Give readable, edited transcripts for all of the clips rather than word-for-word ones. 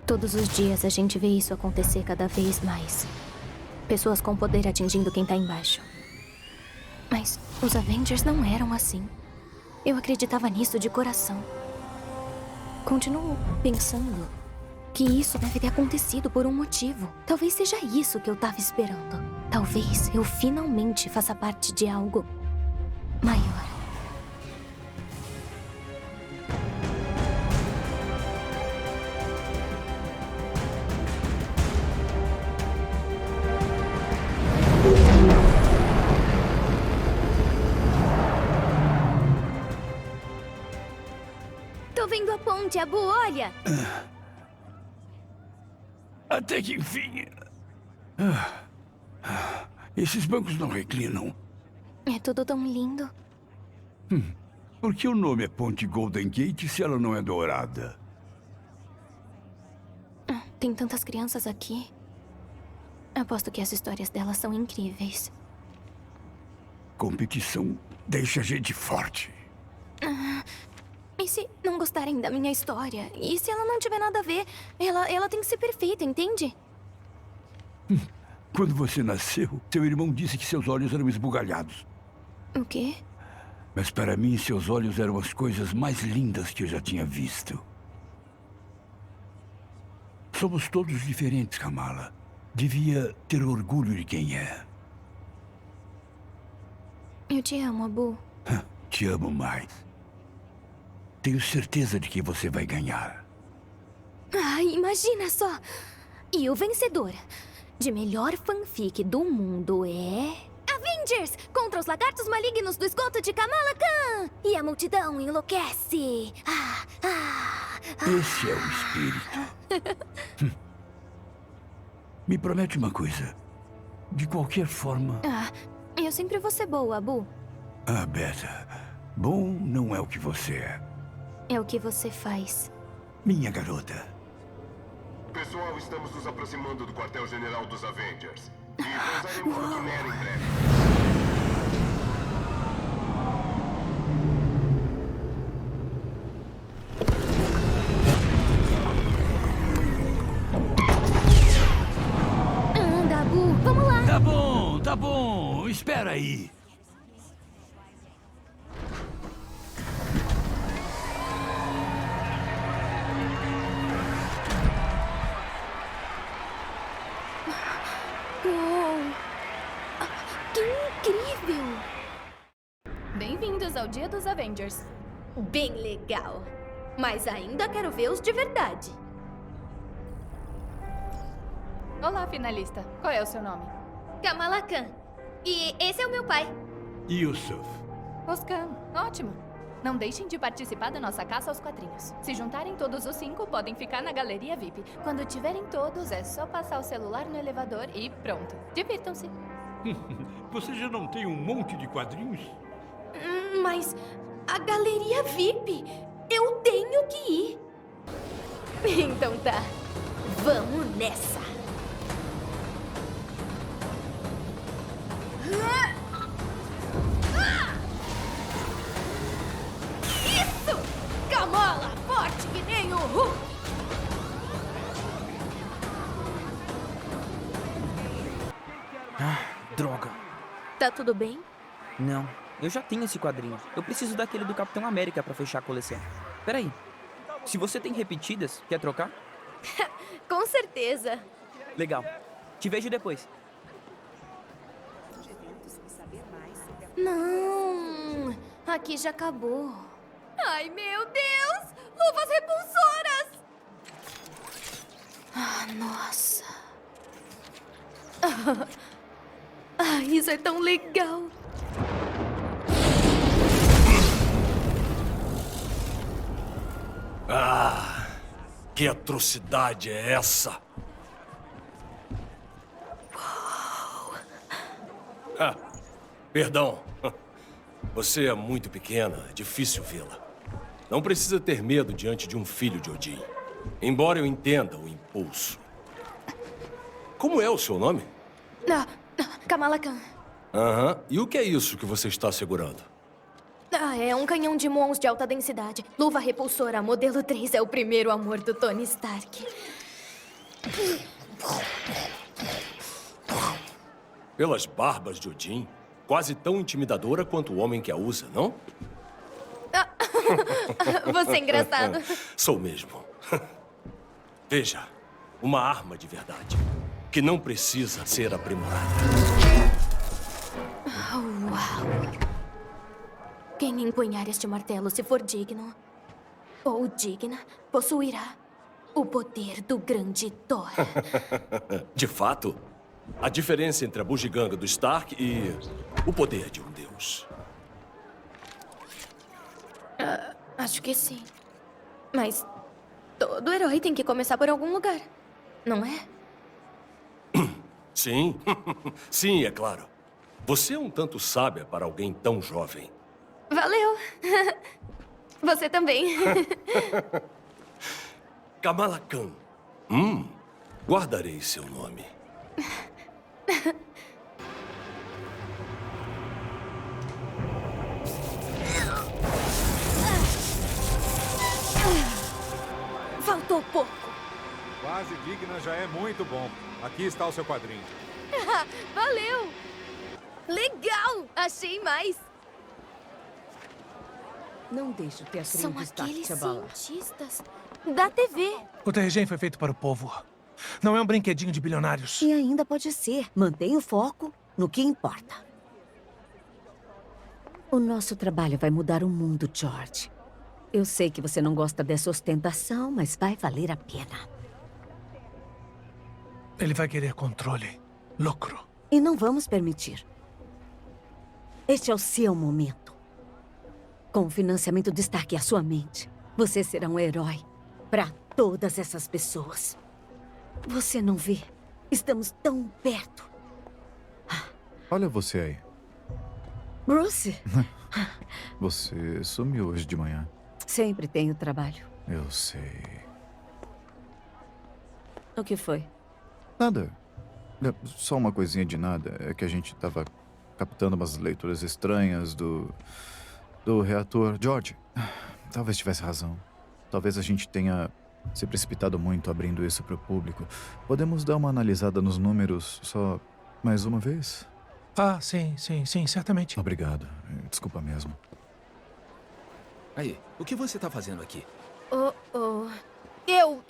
Todos os dias a gente vê isso acontecer cada vez mais. Pessoas com poder atingindo quem tá embaixo. Mas os Avengers não eram assim. Eu acreditava nisso de coração. Continuo pensando que isso deve ter acontecido por um motivo. Talvez seja isso que eu tava esperando. Talvez eu finalmente faça parte de algo maior. Tô vendo a ponte, Abu, olha! Até que enfim. Esses bancos não reclinam. É tudo tão lindo. Por que o nome é Ponte Golden Gate se ela não é dourada? Tem tantas crianças aqui. Aposto que as histórias delas são incríveis. Competição deixa a gente forte. E se não gostarem da minha história? E se ela não tiver nada a ver? Ela tem que ser perfeita, entende? Quando você nasceu, seu irmão disse que seus olhos eram esbugalhados. O quê? Mas para mim, seus olhos eram as coisas mais lindas que eu já tinha visto. Somos todos diferentes, Kamala. Devia ter orgulho de quem é. Eu te amo, Abu. Te amo mais. Tenho certeza de que você vai ganhar. Ai, imagina só! E o vencedor de melhor fanfic do mundo é... Avengers contra os lagartos malignos do esgoto de Kamala Khan! E a multidão enlouquece! Esse é o espírito. Me promete uma coisa. De qualquer forma... Eu sempre vou ser boa, Abu. Beta, bom não é o que você é. É o que você faz. Minha garota. Pessoal, estamos nos aproximando do quartel-general dos Avengers. E pousaremos no Quimera em breve. Anda, Abu, vamos lá! Tá bom. Espera aí. Uou! Que incrível! Bem-vindos ao Dia dos Avengers. Bem legal. Mas ainda quero ver os de verdade. Olá, finalista. Qual é o seu nome? Kamala Khan. E esse é o meu pai. Yusuf. Oscan. Ótimo. Não deixem de participar da nossa caça aos quadrinhos. Se juntarem todos os 5, podem ficar na galeria VIP. Quando tiverem todos, é só passar o celular no elevador e pronto. Divirtam-se. Você já não tem um monte de quadrinhos? Mas a galeria VIP, eu tenho que ir. Então tá, vamos nessa. Isso! Kamala, forte que nem o Hulk. Droga. Tá tudo bem? Não, eu já tenho esse quadrinho. Eu preciso daquele do Capitão América pra fechar a coleção. Peraí, se você tem repetidas, quer trocar? Com certeza. Legal. Te vejo depois. Não! Aqui já acabou. Ai, meu Deus! Luvas repulsoras! Nossa. Isso é tão legal. Que atrocidade é essa? Perdão. Você é muito pequena, é difícil vê-la. Não precisa ter medo diante de um filho de Odin. Embora eu entenda o impulso. Como é o seu nome? Kamala Khan. E o que é isso que você está segurando? É um canhão de mons de alta densidade. Luva repulsora, modelo 3 é o primeiro amor do Tony Stark. Pelas barbas de Odin, quase tão intimidadora quanto o homem que a usa, não? Você é engraçado. Sou mesmo. Veja, uma arma de verdade, que não precisa ser aprimorada. Uau! Quem empunhar este martelo, se for digno, ou digna, possuirá o poder do grande Thor. De fato, a diferença entre a bugiganga do Stark e o poder de um deus. Acho que sim. Mas todo herói tem que começar por algum lugar, não é? Sim, sim, é claro. Você é um tanto sábia para alguém tão jovem. Valeu. Você também. Kamala Khan. Guardarei seu nome. Faltou pouco. Quase digna já é muito bom. Aqui está o seu quadrinho. Valeu. Legal. Achei mais. Não deixe o teatrinho São de Stark aqueles te abalar. Cientistas da TV. O Terrigen foi feito para o povo. Não é um brinquedinho de bilionários. E ainda pode ser. Mantenha o foco no que importa. O nosso trabalho vai mudar o mundo, George. Eu sei que você não gosta dessa ostentação, mas vai valer a pena. Ele vai querer controle, lucro. E não vamos permitir. Este é o seu momento. Com o financiamento de Stark à sua mente, você será um herói para todas essas pessoas. Você não vê? Estamos tão perto. Olha você aí. Bruce, Você sumiu hoje de manhã. sempre tenho trabalho. Eu sei. O que foi? Nada. É só uma coisinha de nada. É que a gente tava captando umas leituras estranhas do reator. George, talvez tivesse razão. Talvez a gente tenha se precipitado muito abrindo isso para o público. Podemos dar uma analisada nos números só mais uma vez? Ah, sim, certamente. Obrigado. Desculpa mesmo. Aí, o que você tá fazendo aqui? Eu,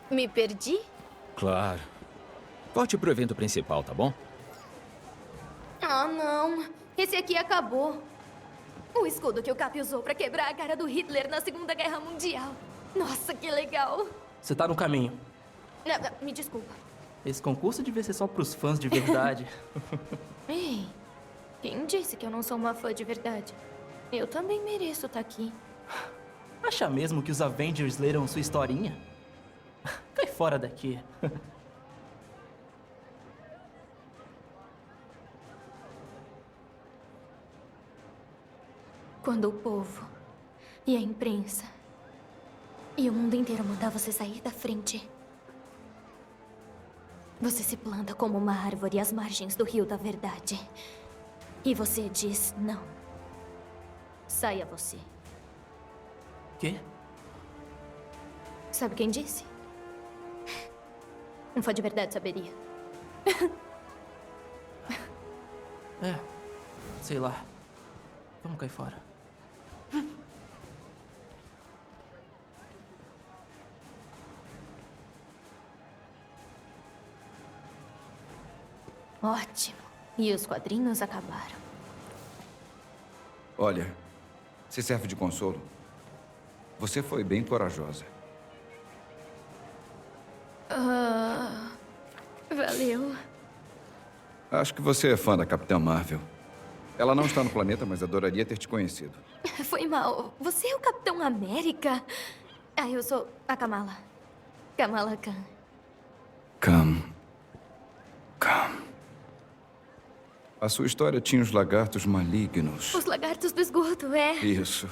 me perdi? Claro. Volte pro evento principal, tá bom? Ah, não. Esse aqui acabou. O escudo que o Cap usou pra quebrar a cara do Hitler na Segunda Guerra Mundial. Nossa, que legal. Você tá no caminho. Me desculpa. Esse concurso devia ser só pros fãs de verdade. Ei, quem disse que eu não sou uma fã de verdade? Eu também mereço estar aqui. Acha mesmo que os Avengers leram sua historinha? Cai fora daqui. Quando o povo e a imprensa e o mundo inteiro mandar você sair da frente, você se planta como uma árvore às margens do rio da verdade. E você diz não. Saia você. Quê? Sabe quem disse? Um fã de verdade saberia. Sei lá. Vamos cair fora. Ótimo. E os quadrinhos acabaram. Olha, se serve de consolo, você foi bem corajosa. Valeu. Acho que você é fã da Capitã Marvel. Ela não está no planeta, mas adoraria ter te conhecido. Foi mal. Você é o Capitão América? Ah, eu sou a Kamala. Kamala Khan. Khan. A sua história tinha os lagartos malignos. Os lagartos do esgoto, é? Isso.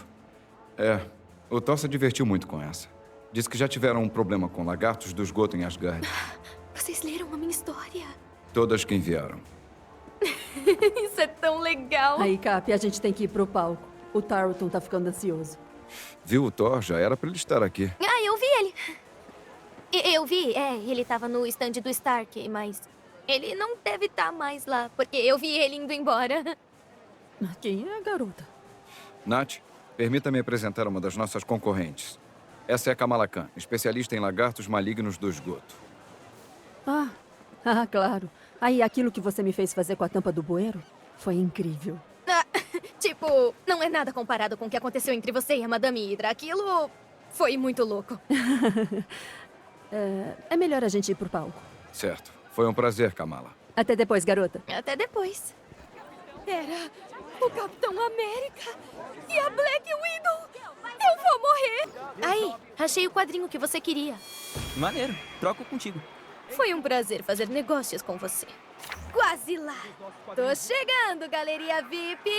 O Thor se divertiu muito com essa. Diz que já tiveram um problema com lagartos do esgoto em Asgard. Vocês leram a minha história? Todas que enviaram. Isso é tão legal. Aí, Cap, a gente tem que ir pro palco. O Tarleton tá ficando ansioso. Viu o Thor? Já era pra ele estar aqui. Ah, eu vi ele. Eu vi, ele tava no stand do Stark, mas ele não deve estar mais lá, porque eu vi ele indo embora. Quem é a garota? Nath, permita-me apresentar uma das nossas concorrentes. Essa é a Kamala Khan, especialista em lagartos malignos do esgoto. Claro. Aí aquilo que você me fez fazer com a tampa do bueiro foi incrível. Tipo, não é nada comparado com o que aconteceu entre você e a Madame Hydra. Aquilo foi muito louco. É melhor a gente ir pro palco. Certo. Foi um prazer, Kamala. Até depois, garota. Até depois. Era o Capitão América e a Black Widow. Eu vou morrer. Aí, achei o quadrinho que você queria. Maneiro. Troco contigo. Foi um prazer fazer negócios com você. Quase lá. Tô chegando, galeria VIP.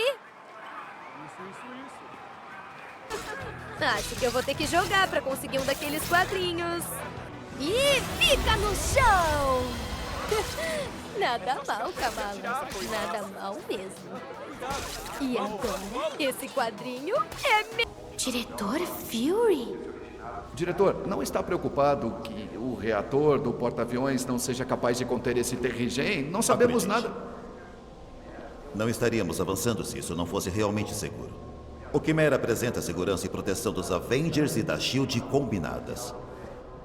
Acho que eu vou ter que jogar pra conseguir um daqueles quadrinhos. E fica no chão! Nada mal, Kamala. Nada mal mesmo. E agora, esse quadrinho é meu. Diretor Fury? Diretor, não está preocupado que o reator do porta-aviões não seja capaz de conter esse Terrigen? Não sabemos nada. Não estaríamos avançando se isso não fosse realmente seguro. O Quimera apresenta a segurança e proteção dos Avengers e da SHIELD combinadas.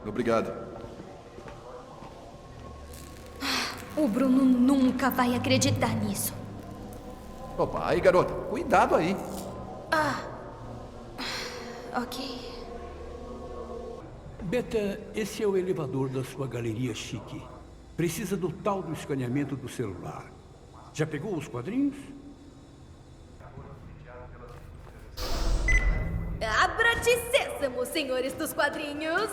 Obrigado. O Bruno nunca vai acreditar nisso. Opa, aí, garota. Cuidado aí. Ok. Beta, esse é o elevador da sua galeria chique. Precisa do tal do escaneamento do celular. Já pegou os quadrinhos? Abra-te sésamo, senhores dos quadrinhos!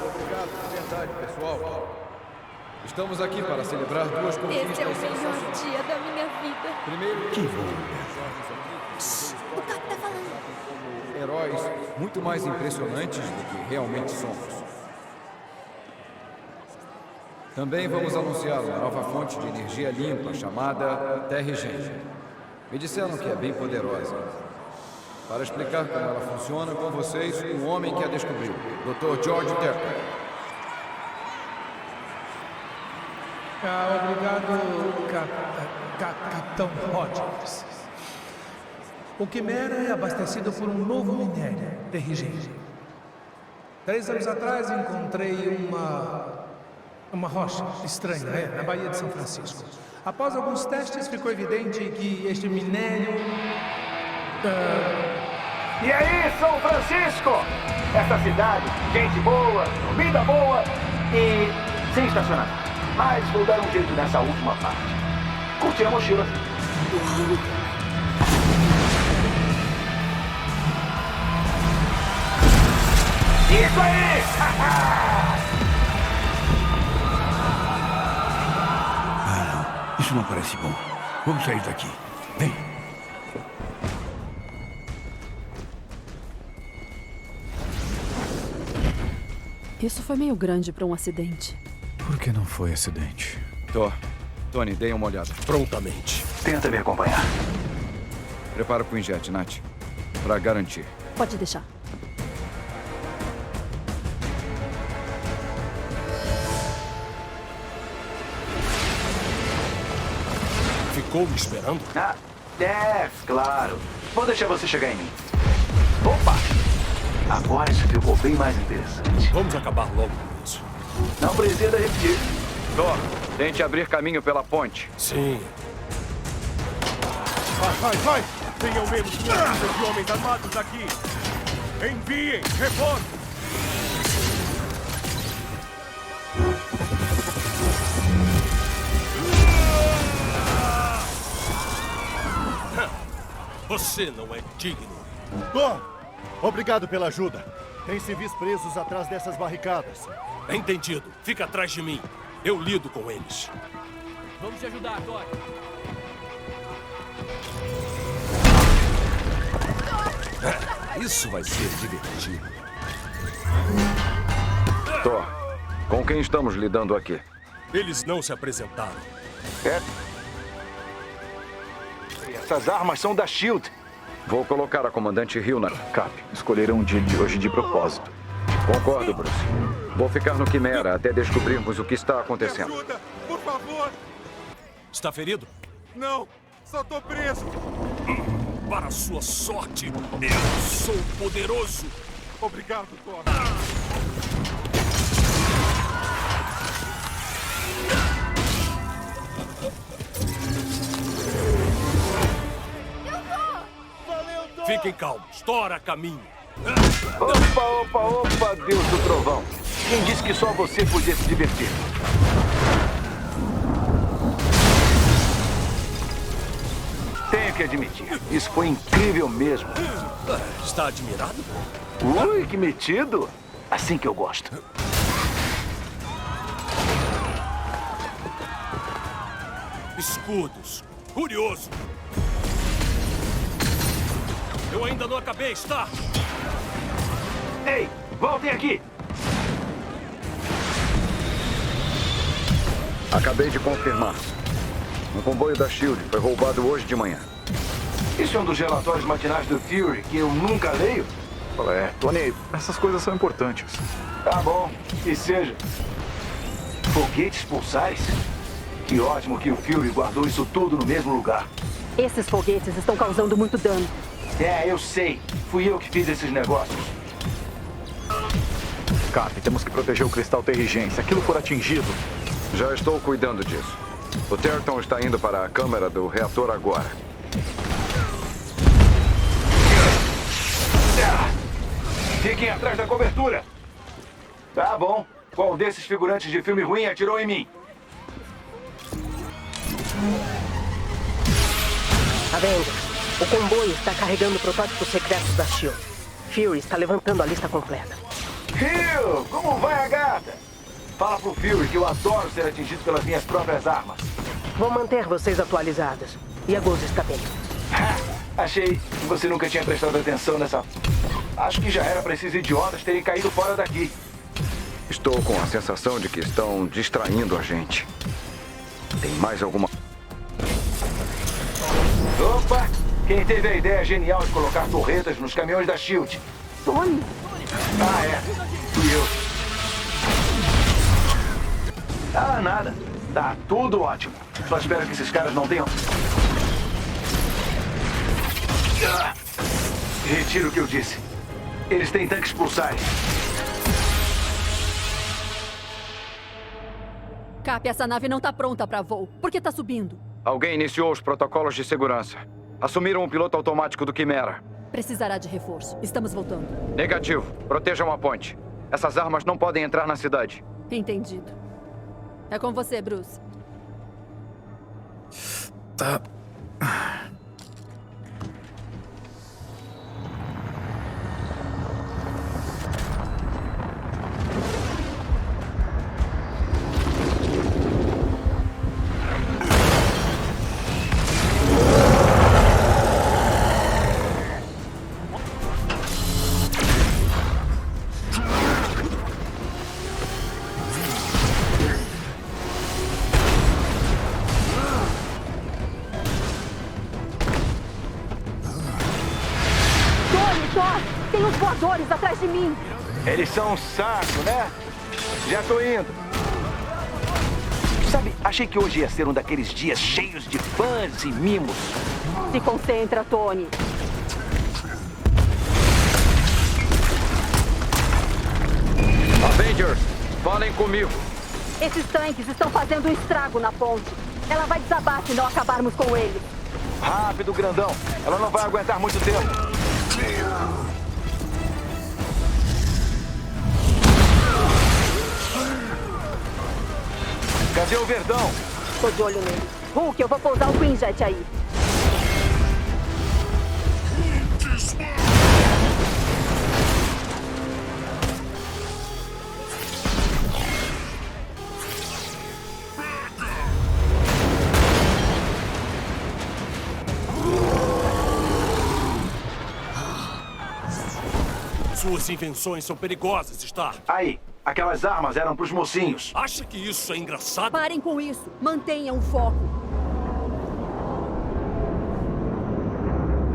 Obrigado, de verdade, pessoal. Estamos aqui para celebrar duas conquistas. Esse é o melhor dia da minha vida. Primeiro, que bom. O Cap tá falando. Heróis muito mais impressionantes do que realmente somos. Também vamos anunciar uma nova fonte de energia limpa chamada Terrigen. Me disseram que é bem poderosa. Para explicar como ela funciona, com vocês, o homem que a descobriu, Dr. George Terper. Obrigado, Capitão Rogers. O Quimera é abastecido por um novo minério, Terrigen. 3 anos atrás encontrei uma rocha estranha, na Baía de São Francisco. Após alguns testes, ficou evidente que este minério... E aí, São Francisco? Essa cidade, gente boa, comida boa e sem estacionamento. Mas vou dar um jeito nessa última parte. Curti a mochila. Isso aí! Não. Isso não parece bom. Vamos sair daqui. Vem. Isso foi meio grande para um acidente. Por que não foi acidente? Tony, dê uma olhada. Prontamente. Tenta me acompanhar. Prepara pro injete, Nath. Pra garantir. Pode deixar. Ficou me esperando? Claro. Vou deixar você chegar em mim. Opa! Agora isso ficou bem mais interessante. Vamos acabar logo com isso. Não precisa repetir. Thor, tente abrir caminho pela ponte. Sim. Vai! Tenham menos de homens armados aqui. Enviem reforços. Você não é digno. Obrigado pela ajuda. Tem civis presos atrás dessas barricadas. Entendido. Fica atrás de mim. Eu lido com eles. Vamos te ajudar, Thor. Isso vai ser divertido. Thor, com quem estamos lidando aqui? Eles não se apresentaram. Essas armas são da SHIELD. Vou colocar a comandante Hill na... Cap, escolheram um dia de hoje de propósito. Concordo, Bruce. Vou ficar no Quimera até descobrirmos o que está acontecendo. Me ajuda, por favor. Está ferido? Não, só tô preso. Para sua sorte, eu sou poderoso. Obrigado, Thor. Fiquem calmos. Thor a caminho. Opa, Deus do Trovão. Quem disse que só você podia se divertir? Tenho que admitir, isso foi incrível mesmo. Está admirado? Ui, que metido. Assim que eu gosto. Escudos. Curioso. Eu ainda não acabei, está? Ei, voltem aqui. Acabei de confirmar. Um comboio da SHIELD foi roubado hoje de manhã. Isso é um dos relatórios matinais do Fury que eu nunca leio? Tony, essas coisas são importantes. Tá bom, que seja. Foguetes pulsares? Que ótimo que o Fury guardou isso tudo no mesmo lugar. Esses foguetes estão causando muito dano. Eu sei. Fui eu que fiz esses negócios. Cap, temos que proteger o cristal Terrigen. Se aquilo for atingido... Já estou cuidando disso. O Terton está indo para a câmara do reator agora. Fiquem atrás da cobertura. Tá bom. Qual desses figurantes de filme ruim atirou em mim? Avengers, o comboio está carregando protótipos secretos da SHIELD. Fury está levantando a lista completa. Hill, como vai a gata? Fala pro Fury que eu adoro ser atingido pelas minhas próprias armas. Vou manter vocês atualizados. E a Goose está bem. Achei que você nunca tinha prestado atenção nessa... Acho que já era para esses idiotas terem caído fora daqui. Estou com a sensação de que estão distraindo a gente. Tem mais alguma... Opa! Quem teve a ideia genial de colocar torretas nos caminhões da SHIELD? Tony! Fui eu. Nada. Tá tudo ótimo. Só espero que esses caras não tenham... Retiro o que eu disse. Eles têm tanques pulsares. Cap, essa nave não tá pronta para voo. Por que tá subindo? Alguém iniciou os protocolos de segurança. Assumiram o piloto automático do Quimera. Precisará de reforço. Estamos voltando. Negativo. Protejam a ponte. Essas armas não podem entrar na cidade. Entendido. É com você, Bruce. Tá. Tem uns voadores atrás de mim. Eles são um saco, né? Já tô indo. Sabe, achei que hoje ia ser um daqueles dias cheios de fãs e mimos. Se concentra, Tony. Avengers, falem comigo. Esses tanques estão fazendo um estrago na ponte. Ela vai desabar se não acabarmos com eles. Rápido, grandão. Ela não vai aguentar muito tempo. Cadê o Verdão? Tô de olho nele. Hulk, eu vou pousar o Quinjet aí. Suas invenções são perigosas, Stark. Aí, Aquelas armas eram pros mocinhos. Acha que isso é engraçado? Parem com isso. Mantenham o foco.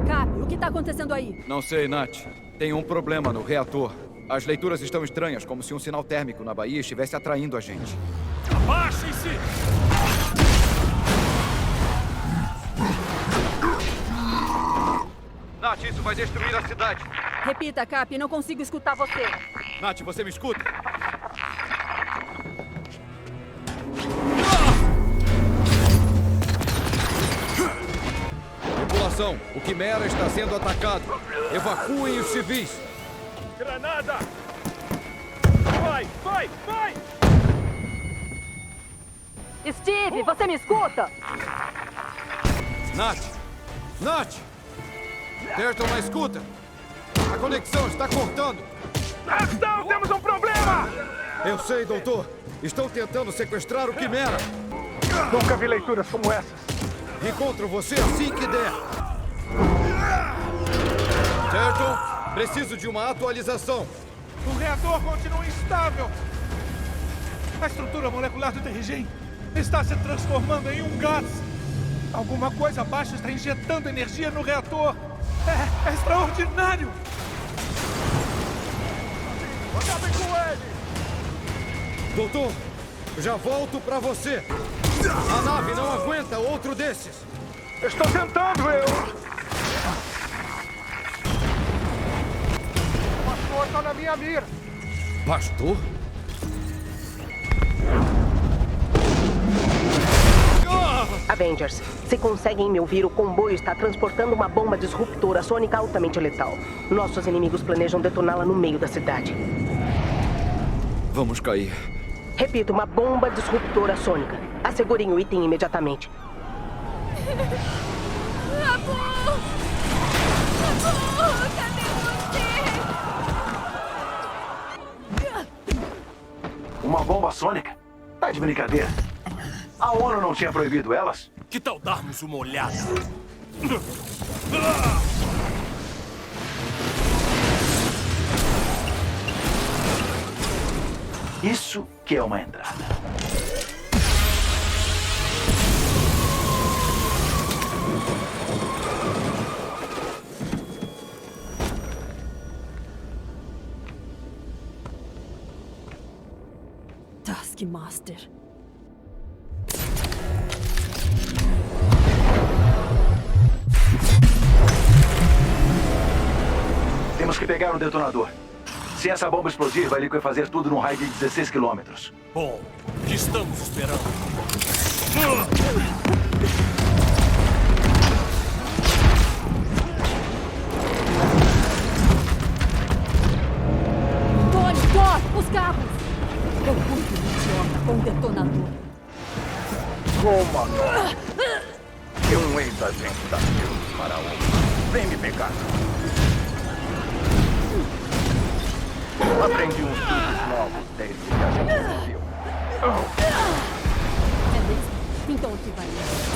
Cap, o que tá acontecendo aí? Não sei, Nath. Tem um problema no reator. As leituras estão estranhas, como se um sinal térmico na baía estivesse atraindo a gente. Abaixem-se! Nath, isso vai destruir a cidade. Repita, Cap, não consigo escutar você. Nath, você me escuta? Tripulação, o Quimera está sendo atacado. Evacuem os civis. Granada! Vai, vai, vai! Steve, você me escuta? Nath! Nath! Terton, na escuta! A conexão está cortando! Gastão, temos um problema! Eu sei, doutor. Estão tentando sequestrar o Quimera. Nunca vi leituras como essas. Encontro você assim que der. Terton, preciso de uma atualização. O reator continua instável. A estrutura molecular do Terrigen está se transformando em um gás. Alguma coisa abaixo está injetando energia no reator. É extraordinário. Acabem com ele! Doutor, já volto pra você. A nave não aguenta outro desses. Estou tentando, eu... O pastor está na minha mira. Pastor? Avengers, se conseguem me ouvir, o comboio está transportando uma bomba disruptora sônica altamente letal. Nossos inimigos planejam detoná-la no meio da cidade. Vamos cair. Repito, uma bomba disruptora sônica. Assegurem o item imediatamente. Amor! Amor, cadê você? Uma bomba sônica? Tá de brincadeira. A ONU não tinha proibido elas? Que tal darmos uma olhada? Isso que é uma entrada. Taskmaster. Temos que pegar um detonador. Se essa bomba explodir, vai liquefazer tudo num raio de 16 quilômetros. Bom, o que estamos esperando? Tony, Thor, os carros! Procure um idiota com um detonador. Como nós? E um ex-agente da SHIELD para outro. Vem me pegar. Aprendi uns truques novos desde que a gente se viu. É mesmo? Então o que vai?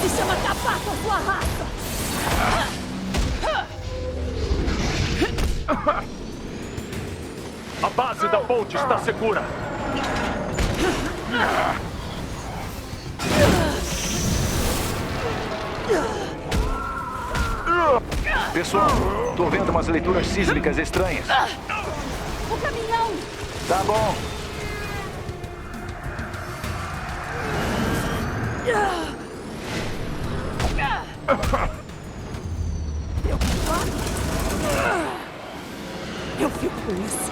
Se chama acabar com a sua raça! A base da ponte está segura. Pessoal, tô vendo umas leituras sísmicas estranhas. O caminhão! Tá bom. Preocupado? Eu fico com isso.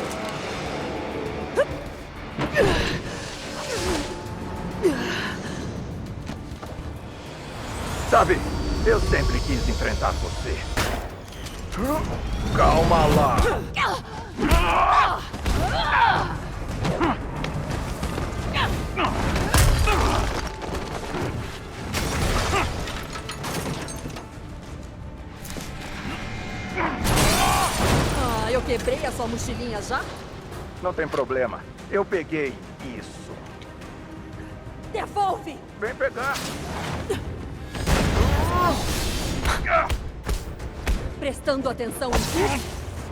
Sabe, eu sempre quis enfrentar você. Calma lá. Ah, eu quebrei a sua mochilinha já? Não tem problema. Eu peguei isso. Devolve! Vem pegar. Prestando atenção em tudo?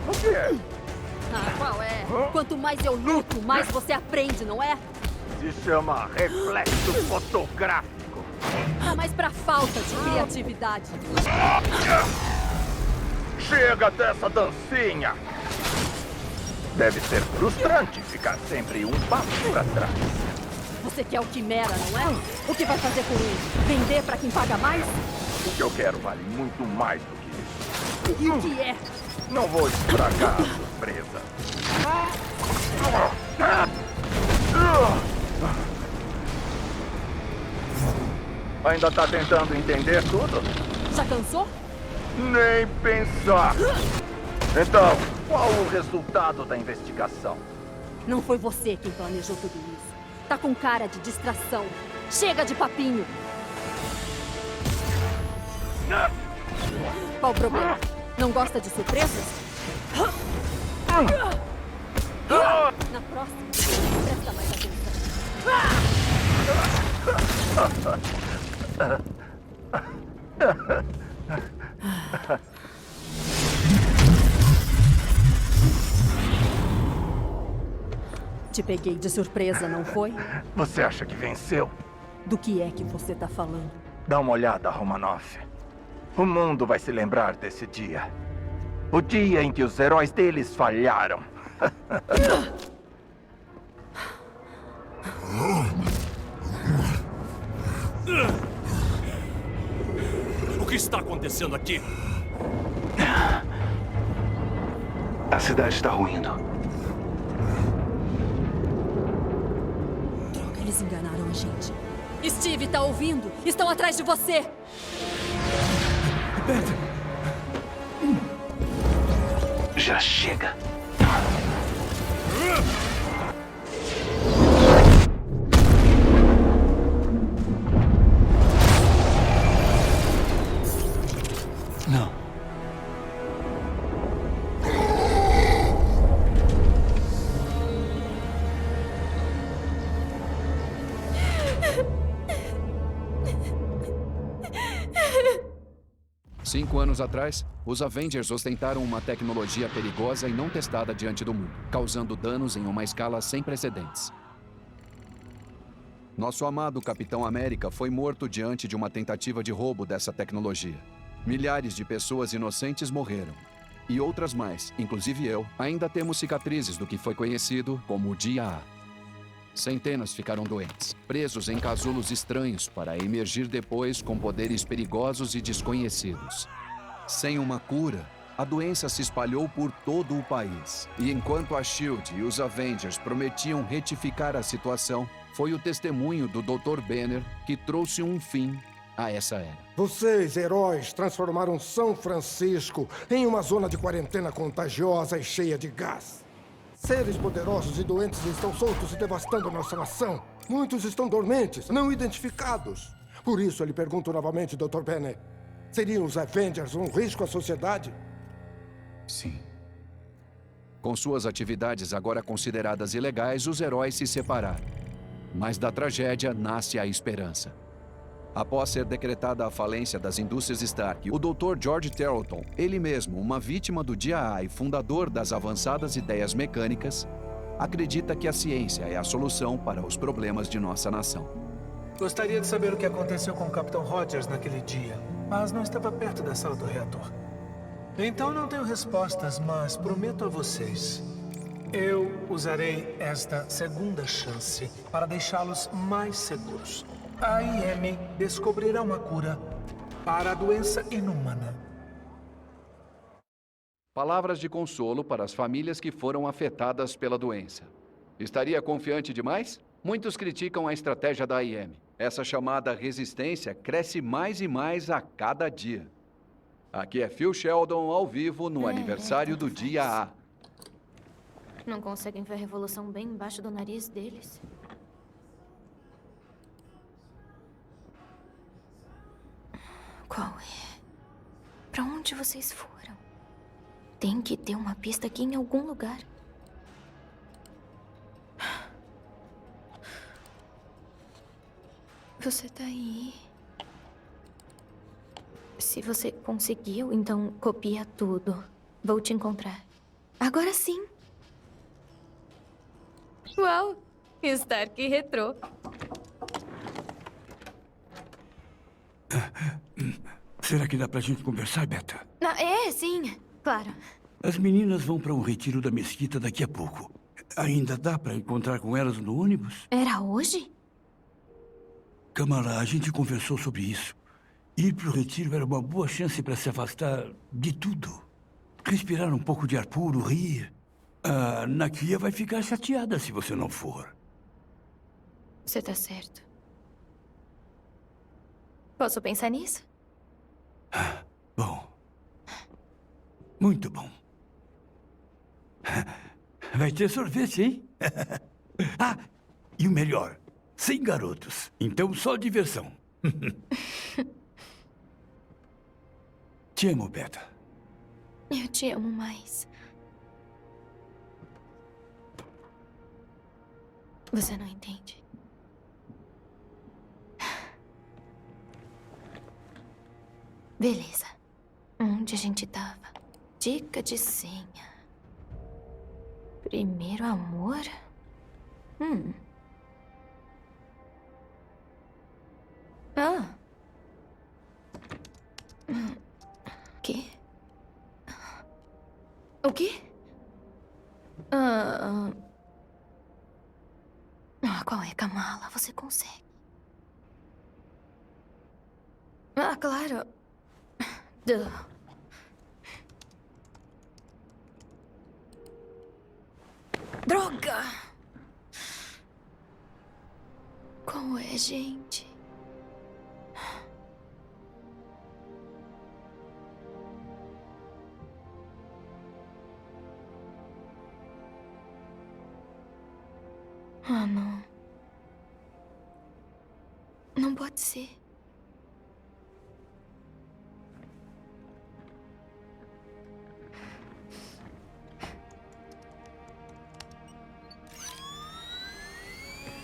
O quê? Ah, qual é? Quanto mais eu luto, mais você aprende, não é? Se chama reflexo fotográfico. Tá mais pra falta de criatividade. Chega dessa dancinha! Deve ser frustrante ficar sempre um passo pra trás. Você quer o Quimera, não é? O que vai fazer com ele? Vender pra quem paga mais? O que eu quero vale muito mais do que isso. E o que é? Não vou estragar a surpresa. Ainda tá tentando entender tudo? Já cansou? Nem pensar. Então, qual o resultado da investigação? Não foi você quem planejou tudo isso. Tá com cara de distração. Chega de papinho. Qual o problema? Não gosta de surpresas? Na próxima, presta mais atenção. Te peguei de surpresa, não foi? Você acha que venceu? Do que é que você tá falando? Dá uma olhada, Romanoff. O mundo vai se lembrar desse dia. O dia em que os heróis deles falharam. O que está acontecendo aqui? A cidade está ruindo. Droga, eles enganaram a gente. Steve, tá ouvindo? Estão atrás de você! Já chega. Não. Cinco anos atrás, os Avengers ostentaram uma tecnologia perigosa e não testada diante do mundo, causando danos em uma escala sem precedentes. Nosso amado Capitão América foi morto diante de uma tentativa de roubo dessa tecnologia. Milhares de pessoas inocentes morreram. E outras mais, inclusive eu, ainda temos cicatrizes do que foi conhecido como o Dia A. Centenas ficaram doentes, presos em casulos estranhos para emergir depois com poderes perigosos e desconhecidos. Sem uma cura, a doença se espalhou por todo o país. E enquanto a SHIELD e os Avengers prometiam retificar a situação, foi o testemunho do Dr. Banner que trouxe um fim a essa era. Vocês, heróis, transformaram São Francisco em uma zona de quarentena contagiosa e cheia de gás. Seres poderosos e doentes estão soltos e devastando nossa nação. Muitos estão dormentes, não identificados. Por isso, eu lhe pergunto novamente, Dr. Banner. Seriam os Avengers um risco à sociedade? Sim. Com suas atividades agora consideradas ilegais, os heróis se separaram. Mas da tragédia nasce a esperança. Após ser decretada a falência das indústrias Stark, o Dr. George Tarleton, ele mesmo uma vítima do Dia A e fundador das avançadas ideias mecânicas, acredita que a ciência é a solução para os problemas de nossa nação. Gostaria de saber o que aconteceu com o Capitão Rogers naquele dia, mas não estava perto da sala do reator. Então não tenho respostas, mas prometo a vocês. Eu usarei esta segunda chance para deixá-los mais seguros. A IM descobrirá uma cura para a doença inumana. Palavras de consolo para as famílias que foram afetadas pela doença. Estaria confiante demais? Muitos criticam a estratégia da IM. Essa chamada resistência cresce mais e mais a cada dia. Aqui é Phil Sheldon ao vivo no aniversário do Dia A. Não conseguem ver a revolução bem embaixo do nariz deles? Qual é? Pra onde vocês foram? Tem que ter uma pista aqui em algum lugar. Você tá aí? Se você conseguiu, então copia tudo. Vou te encontrar. Agora sim. Uau! Stark retrô. Será que dá pra gente conversar, Beta? Sim, claro. As meninas vão para um retiro da mesquita daqui a pouco. Ainda dá pra encontrar com elas no ônibus? Era hoje? Kamala, a gente conversou sobre isso. Ir pro retiro era uma boa chance para se afastar de tudo. Respirar um pouco de ar puro, rir. A Nakia vai ficar chateada se você não for. Você tá certo. Posso pensar nisso? Bom. Muito bom. Vai ter sorvete, hein? E o melhor, sem garotos. Então só diversão. Te amo, Beta. Eu te amo mais. Você não entende. Beleza. Onde a gente tava? Dica de senha. Primeiro amor? Quê? O quê? Qual é, Kamala? Você consegue. Claro. Droga! Qual é, gente? Não. Não pode ser.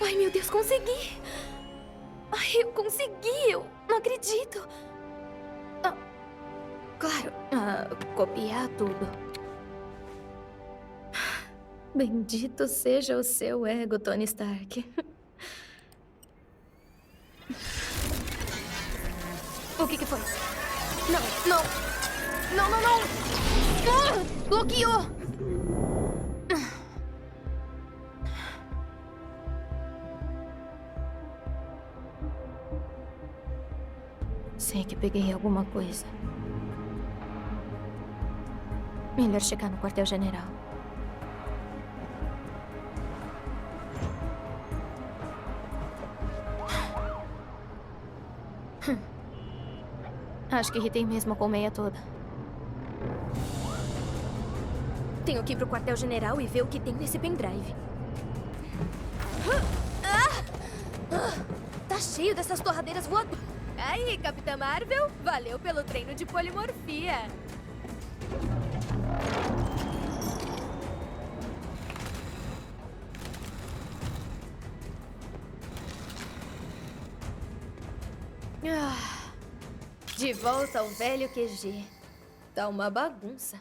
Ai, meu Deus, consegui! Ai, eu consegui! Eu não acredito! Claro, copiar tudo. Bendito seja o seu ego, Tony Stark. O que foi? Não! Bloqueou! Sei que peguei alguma coisa. Melhor chegar no quartel-general. Acho que irritei mesmo a colmeia toda. Tenho que ir pro quartel-general e ver o que tem nesse pendrive. Tá cheio dessas torradeiras voadoras. Aí, Capitã Marvel, valeu pelo treino de polimorfia. De volta ao velho QG. Tá uma bagunça.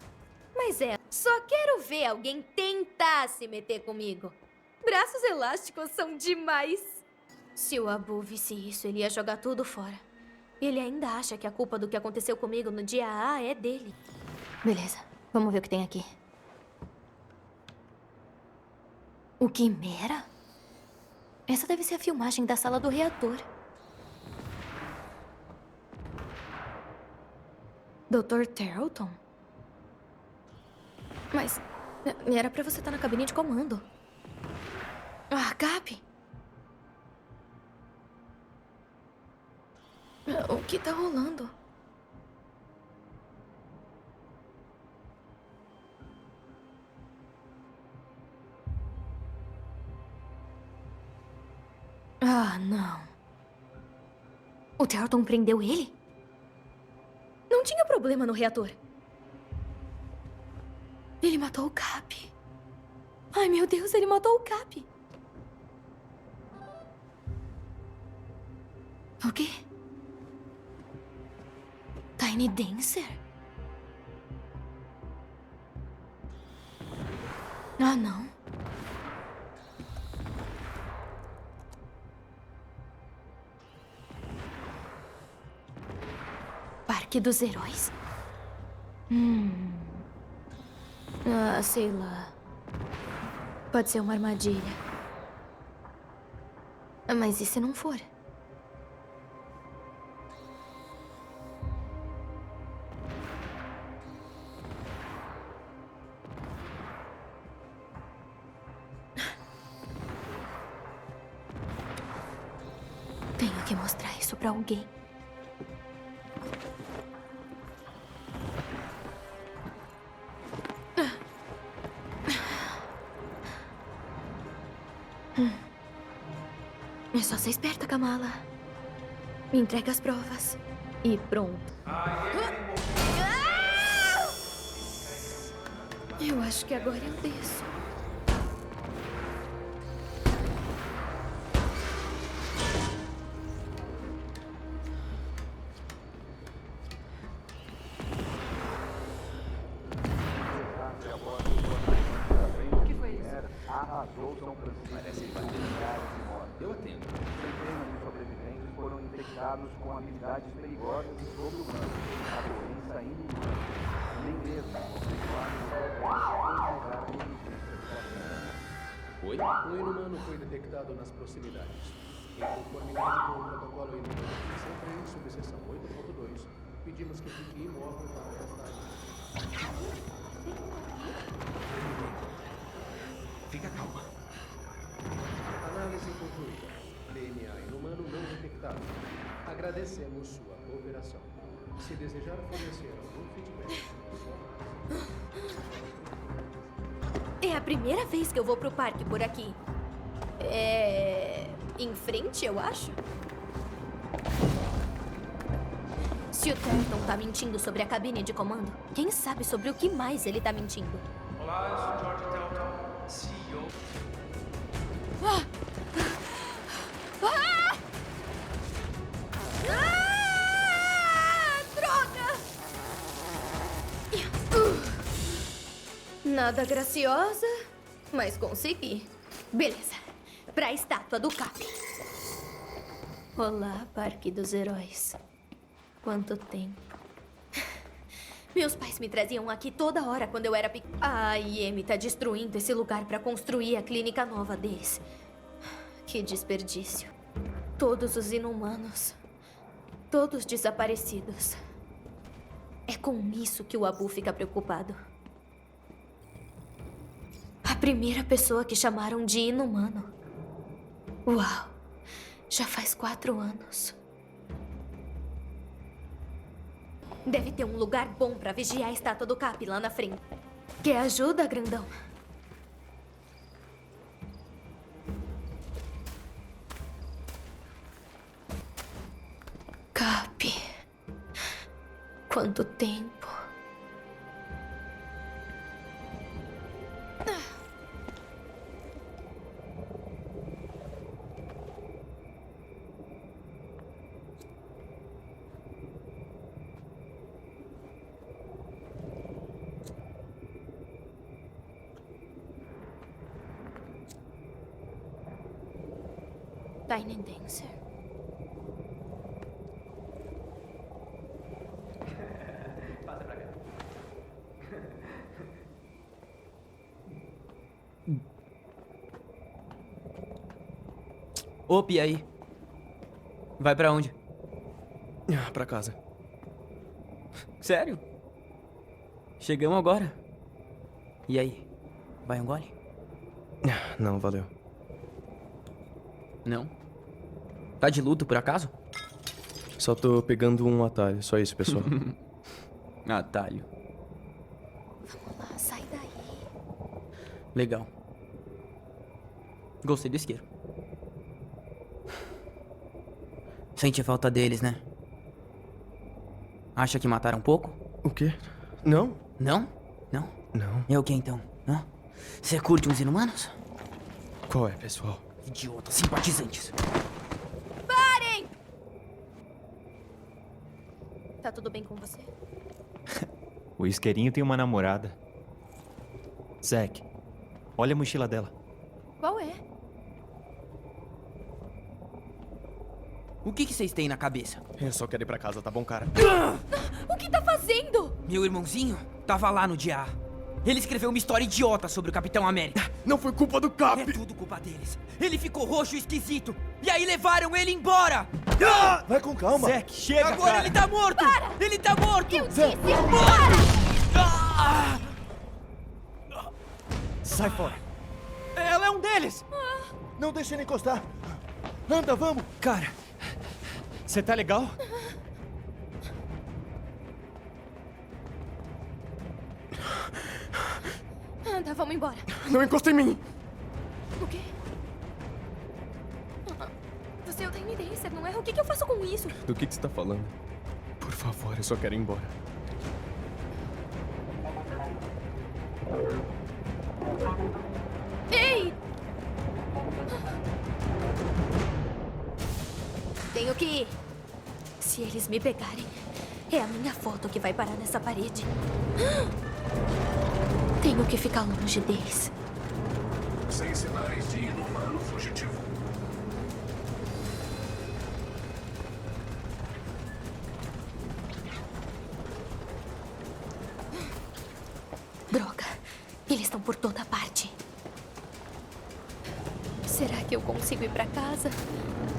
Mas só quero ver alguém tentar se meter comigo. Braços elásticos são demais. Se o Abu visse isso, ele ia jogar tudo fora. Ele ainda acha que a culpa do que aconteceu comigo no dia A é dele. Beleza, vamos ver o que tem aqui. O Quimera? Essa deve ser a filmagem da sala do reator. Dr. Tarleton? Mas era pra você estar na cabine de comando. Cap! O que tá rolando? Não. O Tarleton prendeu ele? Não tinha problema no reator. Ele matou o Cap. Ai, meu Deus, ele matou o Cap. O quê? Tiny Dancer? Não. Parque dos Heróis? Sei lá. Pode ser uma armadilha. Mas e se não for? Tenho que mostrar isso pra alguém. É só ser esperta, Kamala. Entrega as provas. E pronto. Eu acho que agora eu desço. O que foi isso? Arrasou São Francisco. Parece eu atendo. Centenas de sobreviventes foram infectados com habilidades perigosas e sobre-humanas. A doença inumana. Nem mesmo Oi? Um inumano foi detectado nas proximidades. Em conformidade com o protocolo inumano, sempre em subseção 8.2, pedimos que fique imóvel para o resto. Fica calma. Análise concluída. DNA inumano não detectado. Agradecemos sua cooperação. Se desejar fornecer algum feedback... É a primeira vez que eu vou pro parque por aqui. Em frente, eu acho. Se o Terton tá mentindo sobre a cabine de comando, quem sabe sobre o que mais ele tá mentindo? Olá, eu sou George Telton, CEO. Droga! Nada graciosa, mas consegui. Beleza. Pra estátua do Cap. Olá, Parque dos Heróis. Quanto tempo. Meus pais me traziam aqui toda hora quando eu era pequena. A IM tá destruindo esse lugar pra construir a clínica nova deles. Que desperdício. Todos os inumanos. Todos desaparecidos. É com isso que o Abu fica preocupado. A primeira pessoa que chamaram de inumano. Uau. Já faz 4 anos. Deve ter um lugar bom pra vigiar a estátua do Cap lá na frente. Quer ajuda, grandão? Cap. Quanto tempo. Tiny Dancer. Passa pra cá. Opa, e aí? Vai pra onde? Pra casa. Sério? Chegamos agora. E aí? Vai um gole? Não, valeu. Não? Tá de luto, por acaso? Só tô pegando um atalho, só isso, pessoal. Atalho. Vamos lá, sai daí. Legal. Gostei do isqueiro. Sente falta deles, né? Acha que mataram pouco? O quê? Não. Não? Não? Não. É o que então? Hã? Você curte uns inumanos? Qual é, pessoal? Idiotas, simpatizantes. Parem! Tá tudo bem com você? O isqueirinho tem uma namorada. Zack, olha a mochila dela. Qual é? O que vocês têm na cabeça? Eu só quero ir pra casa, tá bom, cara? O que tá fazendo? Meu irmãozinho tava lá no dia A. Ele escreveu uma história idiota sobre o Capitão América. Não foi culpa do Cap! É tudo culpa deles. Ele ficou roxo e esquisito. E aí levaram ele embora. Vai com calma. Zack, chega, Agora cara. ele tá morto! Para! Ele tá morto! Eu disse, Sai fora. Ela é um deles! Não deixe ele encostar. Anda, vamos. Cara, você tá legal? Anda, vamos embora. Não encosta em mim! O quê? Você é o Tiny Dancer, não é? O que eu faço com isso? Do que você tá falando? Por favor, eu só quero ir embora. Ei! Tenho que ir. Se eles me pegarem, é a minha foto que vai parar nessa parede. Tenho que ficar longe deles. Sem sinais de inumano fugitivo. Droga, eles estão por toda parte. Será que eu consigo ir pra casa?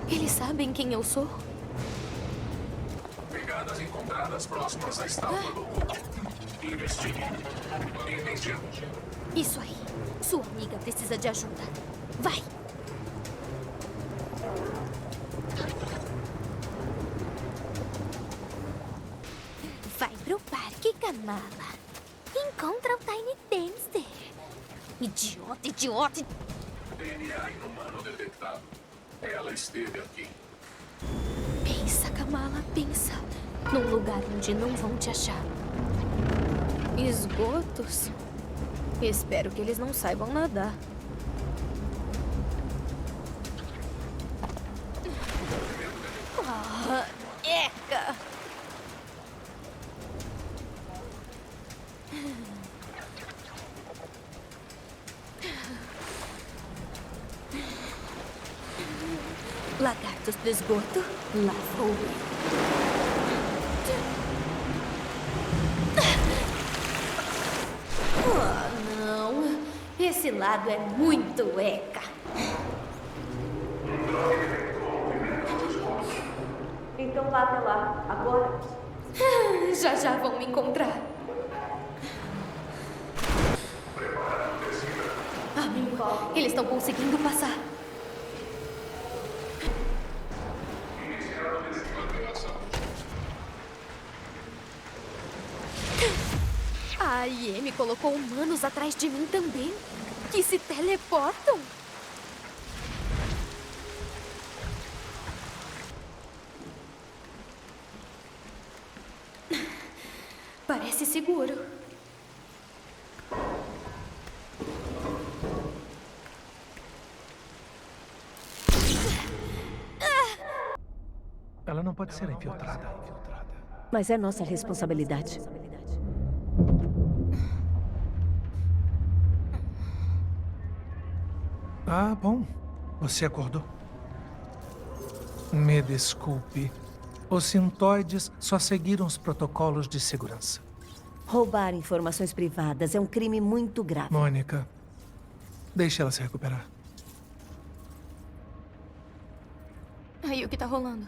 Eles sabem quem eu sou? Pegadas encontradas próximas à estátua do culto. Investigue. Entendido. Isso aí. Sua amiga precisa de ajuda. Vai! Vai pro parque, Kamala. Encontra o Tiny Dancer. Idiota, idiota. DNA inumano detectado. Ela esteve aqui. Pensa, Kamala, pensa. Num lugar onde não vão te achar. Esgotos? Espero que eles não saibam nadar. Ah, eca! Lagartos do esgoto, lá vou eu. Oh, não. Esse lado é muito eca. Então vá até lá, agora. Já já vão me encontrar. Eles estão conseguindo passar. A IM colocou humanos atrás de mim também, que se teleportam. Parece seguro. Ela não pode ser infiltrada. Mas é nossa responsabilidade. Ah, bom. Você acordou. Me desculpe. Os sintoides só seguiram os protocolos de segurança. Roubar informações privadas é um crime muito grave. Mônica, deixe ela se recuperar. Aí, o que tá rolando?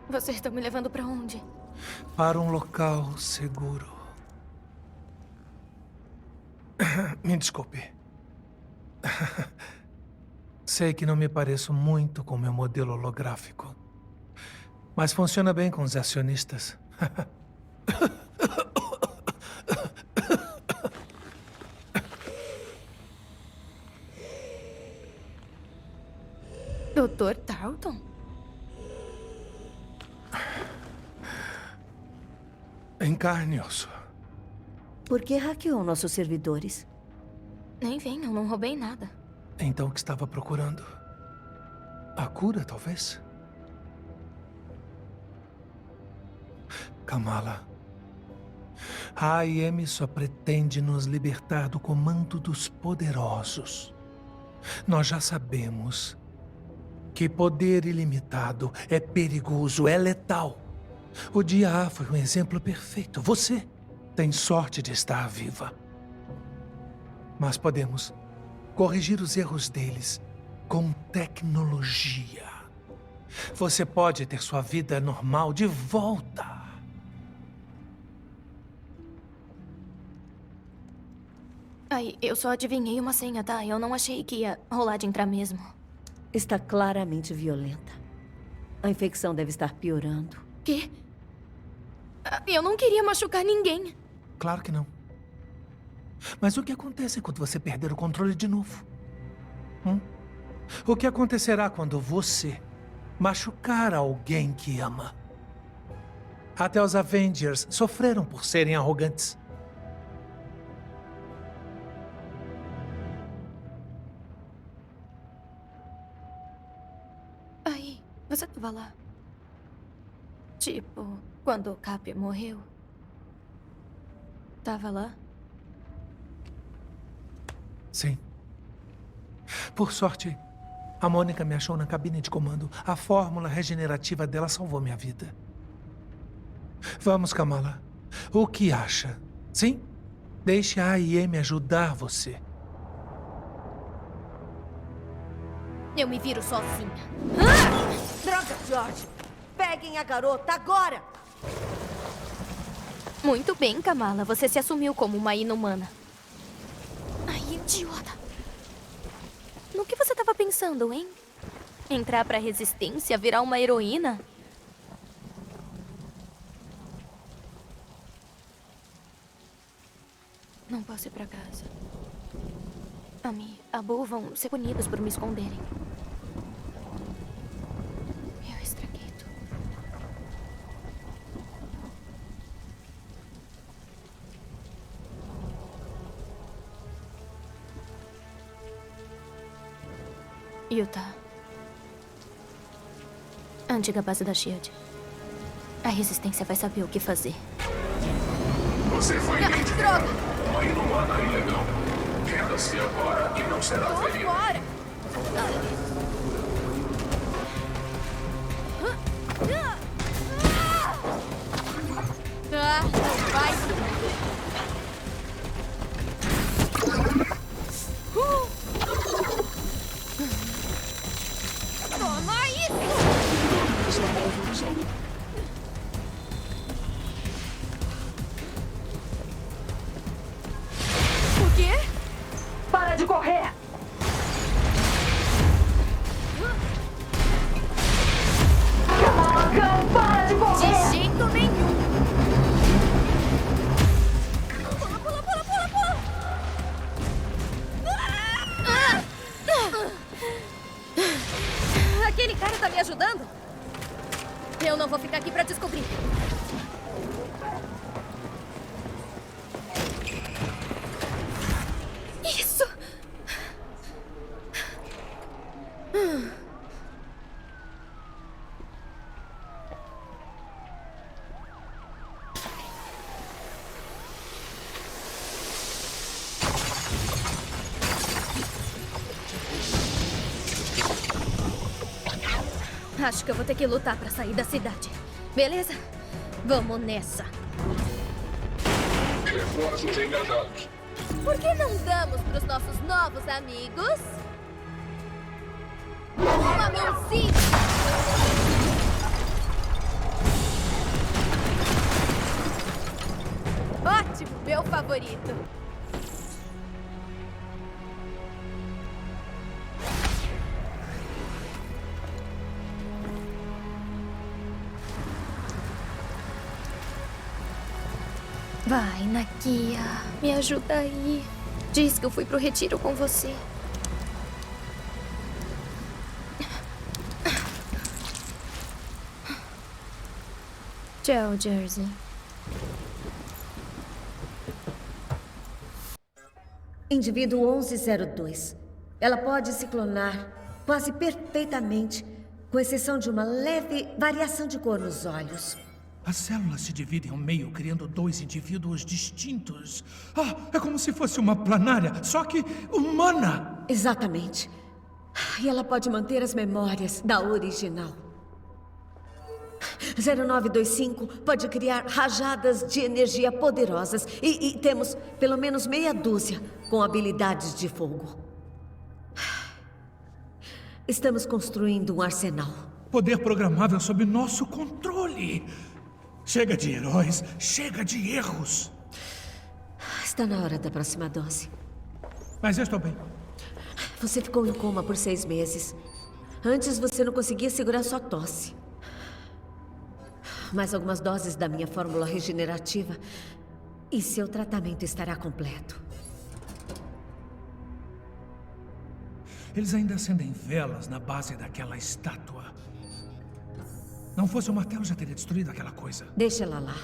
Vocês estão me levando pra onde? Para um local seguro. Me desculpe. Sei que não me pareço muito com meu modelo holográfico. Mas funciona bem com os acionistas. Dr. Tarleton? Em carne e osso. Por que hackeou nossos servidores? Nem venham, não roubei nada. Então o que estava procurando? A cura, talvez? Kamala, a AIM só pretende nos libertar do comando dos poderosos. Nós já sabemos que poder ilimitado é perigoso, é letal. O dia A foi um exemplo perfeito. Você tem sorte de estar viva. Mas podemos corrigir os erros deles com tecnologia. Você pode ter sua vida normal de volta. Ai, eu só adivinhei uma senha, tá? Eu não achei que ia rolar de entrar mesmo. Está claramente violenta. A infecção deve estar piorando. Quê? Eu não queria machucar ninguém. Claro que não. Mas o que acontece quando você perder o controle de novo? O que acontecerá quando você machucar alguém que ama? Até os Avengers sofreram por serem arrogantes. Aí, você tava lá. Tipo, quando o Cap morreu. Tava lá? Sim. Por sorte, a Mônica me achou na cabine de comando. A fórmula regenerativa dela salvou minha vida. Vamos, Kamala. O que acha? Sim? Deixe a AIM ajudar você. Eu me viro sozinha. Droga, George! Peguem a garota agora! Muito bem, Kamala. Você se assumiu como uma inumana. Ai, idiota. No que você estava pensando, hein? Entrar pra resistência, virar uma heroína? Não posso ir pra casa. A Mi, a Bo vão ser punidos por me esconderem. Eu estraguei tudo. Utah. A antiga base da SHIELD. A resistência vai saber o que fazer. Você foi identificado. Uma inumana ilegal. Renda-se agora e não será ferido. Agora! Não vai! Toma isso! O quê? Para de correr! Cão, para de correr! De jeito nenhum! Pula, pula, pula, pula, pula! Aquele cara tá me ajudando? Eu não vou ficar aqui pra descobrir. Isso! Acho que eu vou ter que lutar pra sair da cidade. Beleza? Vamos nessa. Reforços engajados. Por que não damos pros nossos novos amigos uma mãozinha? Ótimo, meu favorito. Vai, Nakia. Me ajuda aí. Diz que eu fui pro retiro com você. Tchau, Jersey. Indivíduo 1102. Ela pode se clonar quase perfeitamente, com exceção de uma leve variação de cor nos olhos. As células se dividem ao meio, criando dois indivíduos distintos. Ah, é como se fosse uma planária, só que humana. Exatamente. E ela pode manter as memórias da original. 0925 pode criar rajadas de energia poderosas. E temos pelo menos meia dúzia com habilidades de fogo. Estamos construindo um arsenal. Poder programável sob nosso controle. Chega de heróis, chega de erros. Está na hora da próxima dose. Mas eu estou bem. Você ficou em coma por 6 meses. Antes você não conseguia segurar sua tosse. Mais algumas doses da minha fórmula regenerativa e seu tratamento estará completo. Eles ainda acendem velas na base daquela estátua. Não fosse o martelo, já teria destruído aquela coisa. Deixa ela lá.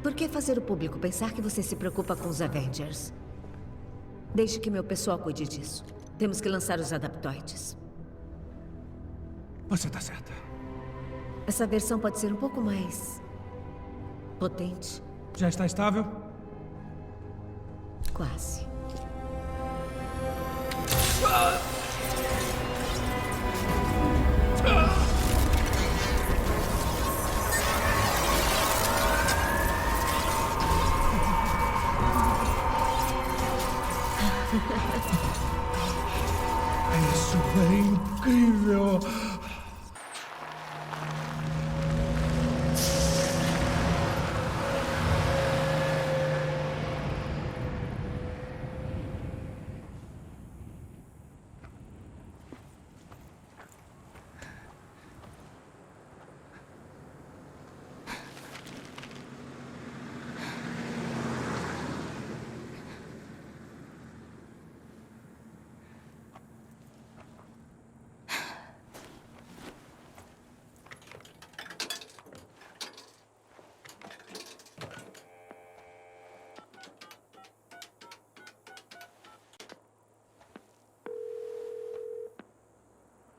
Por que fazer o público pensar que você se preocupa com os Avengers? Deixe que meu pessoal cuide disso. Temos que lançar os adaptoides. Você está certa. Essa versão pode ser um pouco mais potente. Já está estável? Quase. Isso é incrível!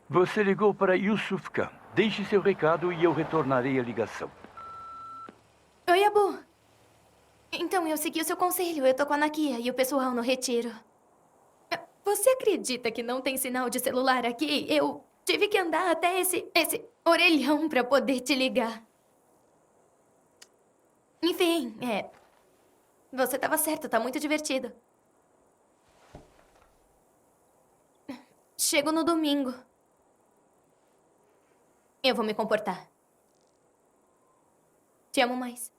Você ligou para Yusuf Khan. Deixe seu recado e eu retornarei a ligação. Oi, Abu. Então, eu segui o seu conselho. Eu tô com a Nakia e o pessoal no retiro. Você acredita que não tem sinal de celular aqui? Eu tive que andar até esse orelhão pra poder te ligar. Enfim, você tava certo, tá muito divertido. Chego no domingo. Eu vou me comportar. Te amo mais.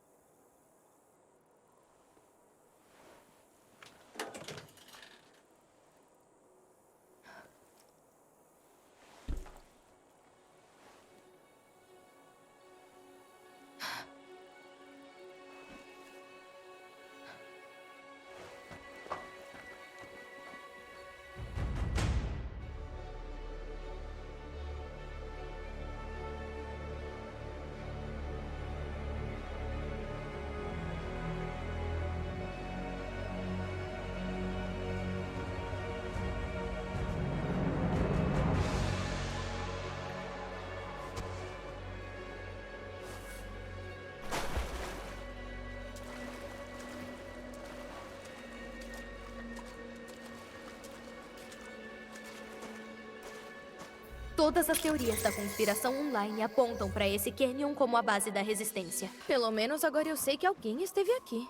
Todas as teorias da conspiração online apontam para esse Canyon como a base da resistência. Pelo menos agora eu sei que alguém esteve aqui.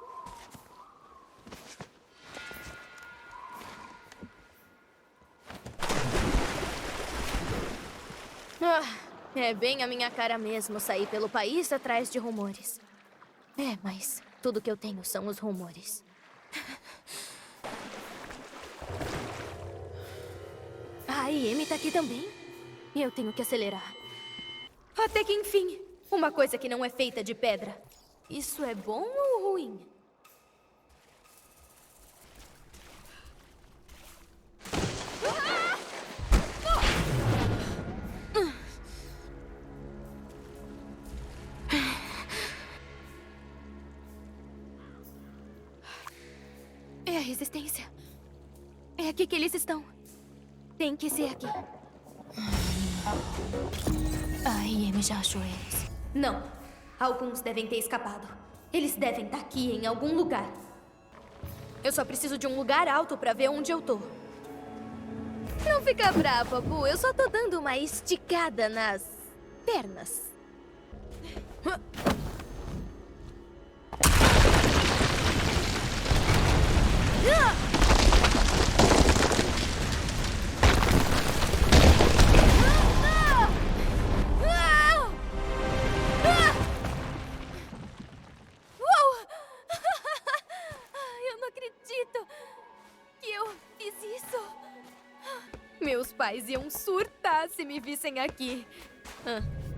É bem a minha cara mesmo sair pelo país atrás de rumores. Mas tudo que eu tenho são os rumores. A Amy tá aqui também. Eu tenho que acelerar. Até que enfim, uma coisa que não é feita de pedra. Isso é bom ou ruim? É a resistência. É aqui que eles estão. Tem que ser aqui. A IM já achou eles. Não. Alguns devem ter escapado. Eles devem estar aqui em algum lugar. Eu só preciso de um lugar alto para ver onde eu tô. Não fica brava, Bu. Eu só tô dando uma esticada nas pernas. Eu não acredito que eu fiz isso. Meus pais iam surtar se me vissem aqui.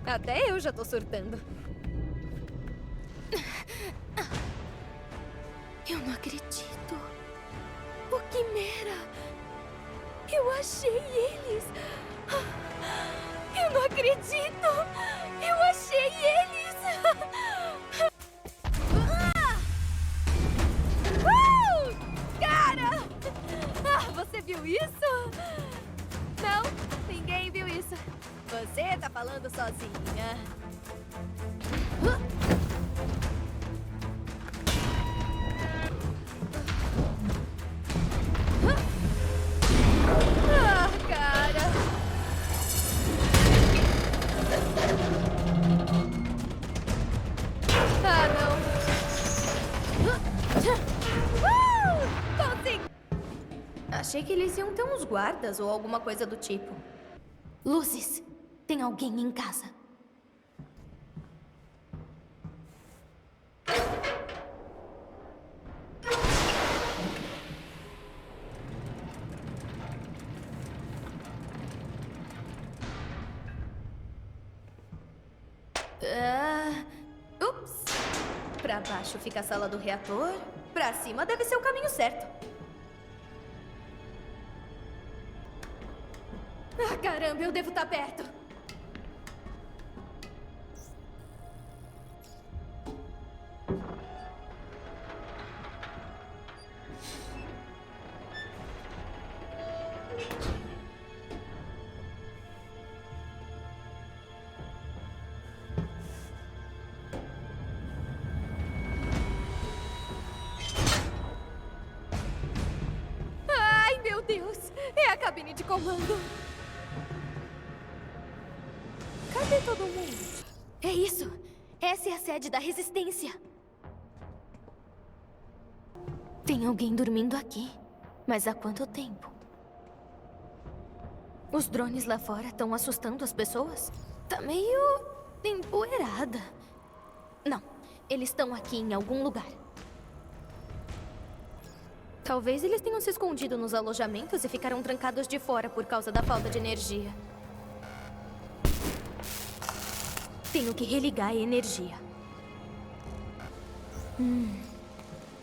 Até eu já tô surtando. Eu não acredito. O Quimera. Eu achei eles. Eu não acredito. Eu achei eles. Cara! Você viu isso? Não, ninguém viu isso. Você tá falando sozinha. Cara! Não. Consegui! Achei que eles iam ter uns guardas ou alguma coisa do tipo. Luzes, tem alguém em casa. Ups. Pra baixo fica a sala do reator. Pra cima deve ser o caminho certo. Caramba, eu devo estar perto. Ai, meu Deus! É a cabine de comando. Cadê todo mundo? É isso! Essa é a sede da Resistência. Tem alguém dormindo aqui. Mas há quanto tempo? Os drones lá fora estão assustando as pessoas? Tá meio empoeirada. Não, eles estão aqui em algum lugar. Talvez eles tenham se escondido nos alojamentos e ficaram trancados de fora por causa da falta de energia. Tenho que religar a energia.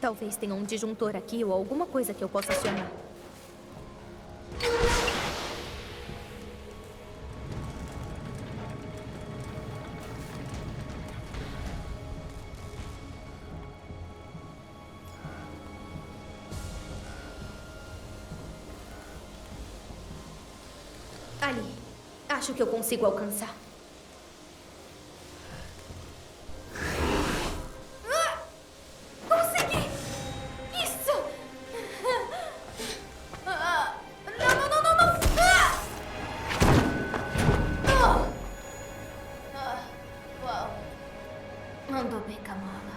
Talvez tenha um disjuntor aqui ou alguma coisa que eu possa acionar. Ali. Acho que eu consigo alcançar. Mandou bem, Kamala.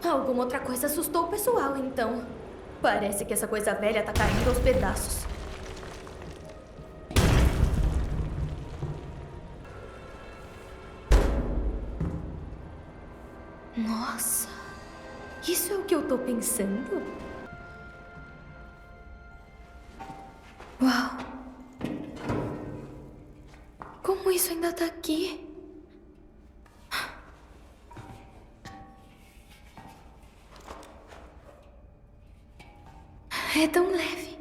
Alguma outra coisa assustou o pessoal, então. Parece que essa coisa velha tá caindo aos pedaços. Nossa, isso é o que eu tô pensando? Uau! Como isso ainda tá aqui? É tão leve.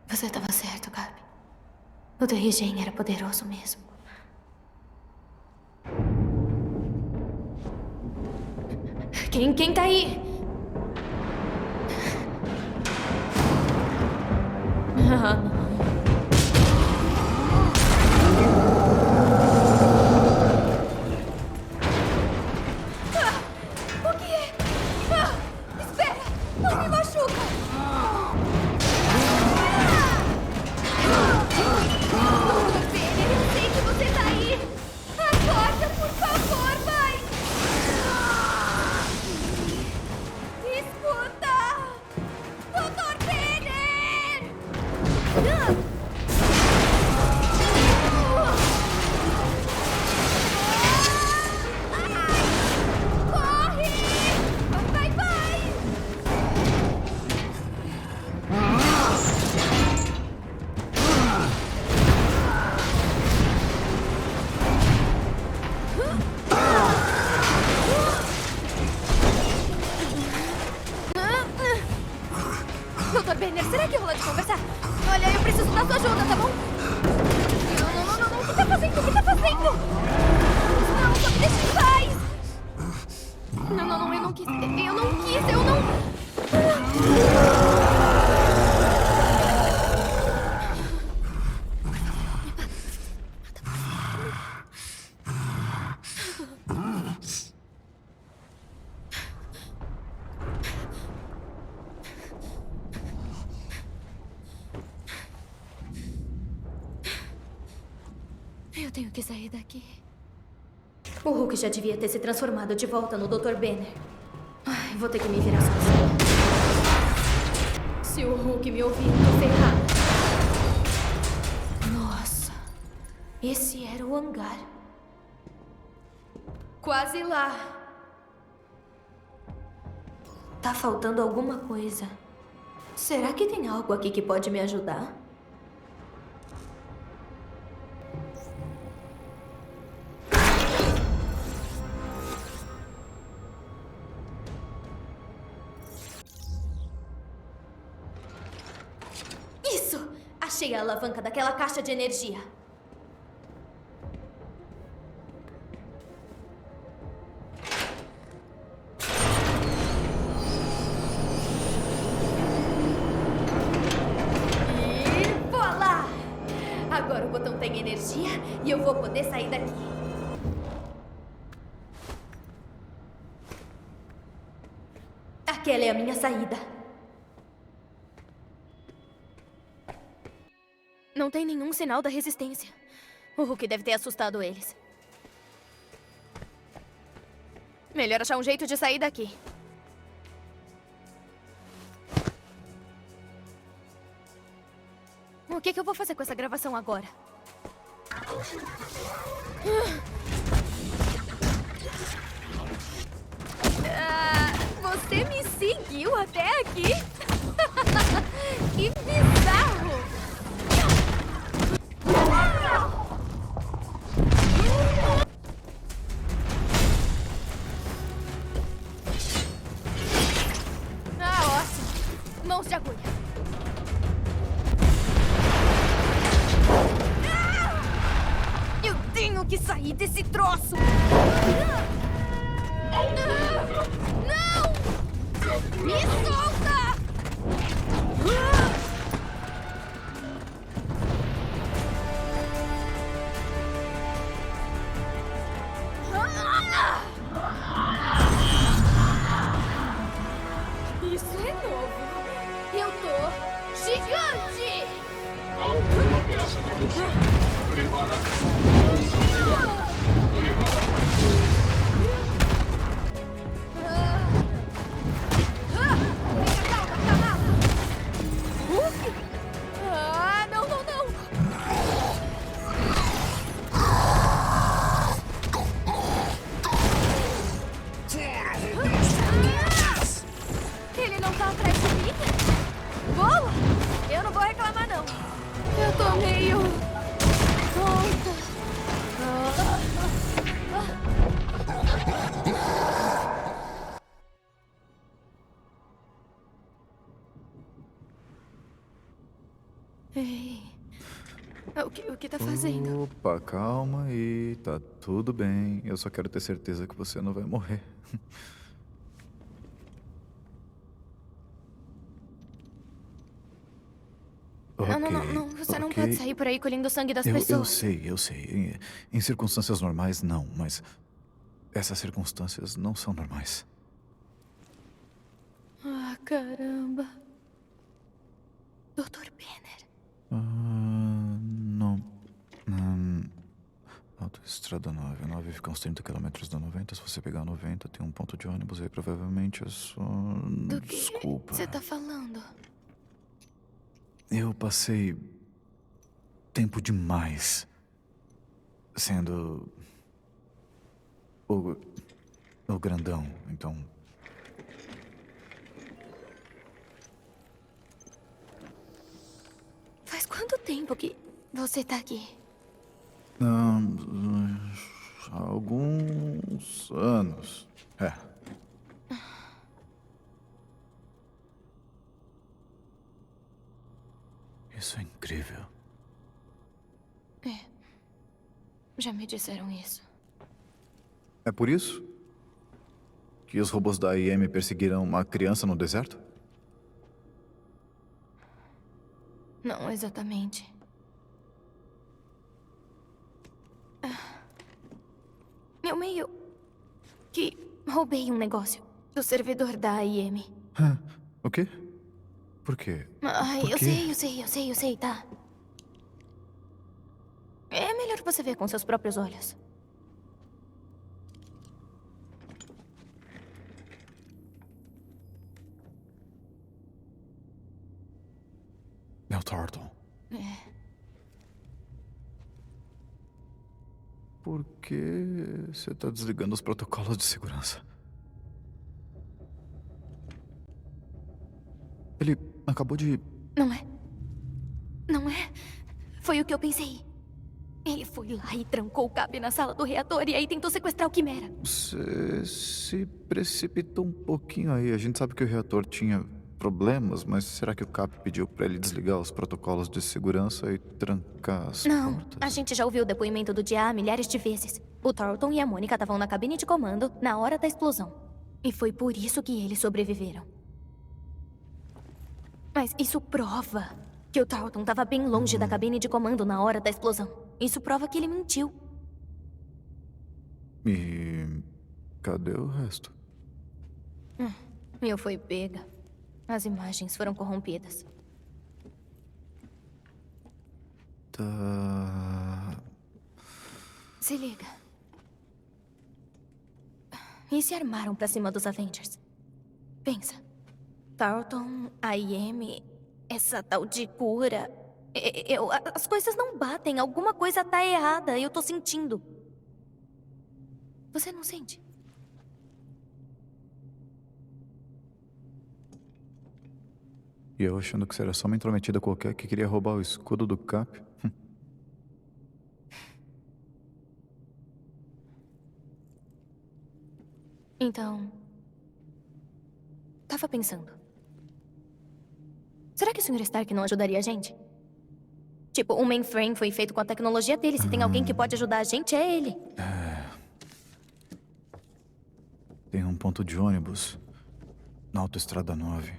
Você estava certo, Gabi. O Terrigen era poderoso mesmo. Quem tá aí? Ah, não. Banner, será que rola de conversar? Olha, eu preciso da sua ajuda, tá bom? Não. O que tá fazendo? O que tá fazendo? Não, só me deixa em paz. Não, eu não quis. Eu não... Eu tenho que sair daqui. O Hulk já devia ter se transformado de volta no Dr. Banner. Ai, vou ter que me virar sozinha. Se o Hulk me ouvir, eu tô ferrada. Nossa. Esse era o hangar. Quase lá. Tá faltando alguma coisa. Será que tem algo aqui que pode me ajudar? Isso! Achei a alavanca daquela caixa de energia. E voilá! Agora o botão tem energia e eu vou poder sair daqui. Aquela é a minha saída. Não tem nenhum sinal da resistência. O Hulk deve ter assustado eles. Melhor achar um jeito de sair daqui. O que eu vou fazer com essa gravação agora? Você me seguiu até aqui? Que bizarro! Ah, ótimo. Mãos de agulha. Eu tenho que sair desse troço. Não! Me solta! Isso é novo. Eu tô gigante! Ah, não! Ele não tá atrás de mim? Boa! Eu não vou reclamar, não. Eu tô meio... tonta. Ei, o que tá fazendo? Opa, calma aí, tá tudo bem. Eu só quero ter certeza que você não vai morrer. Não, você não pode sair por aí colhendo o sangue das pessoas. Eu sei. Em circunstâncias normais, não, mas essas circunstâncias não são normais. Ah, caramba. Dr. Banner. Não. Autoestrada 9. A 9 fica uns 30 quilômetros da 90. Se você pegar a 90, tem um ponto de ônibus aí. Provavelmente é só... Do que Desculpa. você tá falando? Eu passei tempo demais sendo o grandão, então... Faz quanto tempo que você tá aqui? Alguns anos. Isso é incrível. É. Já me disseram isso. É por isso que os robôs da AIM perseguiram uma criança no deserto? Não exatamente. Eu meio que roubei um negócio do servidor da AIM. O quê? Por quê? Ai, Por eu quê? sei, tá? É melhor você ver com seus próprios olhos. É o Tarleton. É. Por que você tá desligando os protocolos de segurança? Ele acabou de... Não é? Não é? Foi o que eu pensei. Ele foi lá e trancou o Cap na sala do reator e aí tentou sequestrar o Quimera. Você se precipitou um pouquinho aí. A gente sabe que o reator tinha problemas, mas será que o Cap pediu pra ele desligar os protocolos de segurança e trancar as Não, portas? a gente já ouviu o depoimento do Dia milhares de vezes. O Tarleton e a Mônica estavam na cabine de comando na hora da explosão. E foi por isso que eles sobreviveram. Mas isso prova que o Tarleton estava bem longe da cabine de comando na hora da explosão. Isso prova que ele mentiu. E... cadê o resto? Eu fui pega. As imagens foram corrompidas. Tá... Se liga. E se armaram pra cima dos Avengers? Pensa. Tarleton, AIM, essa tal de cura... as coisas não batem. Alguma coisa tá errada. Eu tô sentindo. Você não sente? E eu achando que você era só uma intrometida qualquer que queria roubar o escudo do Cap. Então... tava pensando. Será que o Sr. Stark não ajudaria a gente? Tipo, o mainframe foi feito com a tecnologia dele. Se tem alguém que pode ajudar a gente, é ele. Tem um ponto de ônibus na Autoestrada 9.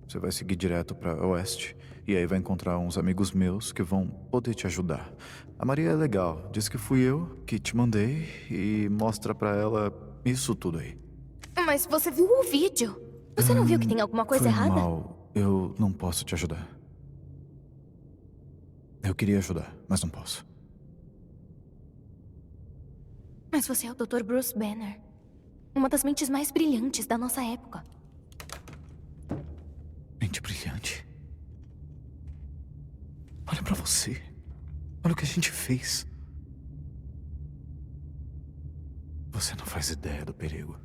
Você vai seguir direto pra oeste. E aí vai encontrar uns amigos meus que vão poder te ajudar. A Maria é legal. Diz que fui eu que te mandei. E mostra pra ela isso tudo aí. Mas você viu o vídeo. Você não viu que tem alguma coisa Foi errada? mal. Eu não posso te ajudar. Eu queria ajudar, mas não posso. Mas você é o Dr. Bruce Banner. Uma das mentes mais brilhantes da nossa época. Mente brilhante. Olha pra você. Olha o que a gente fez. Você não faz ideia do perigo.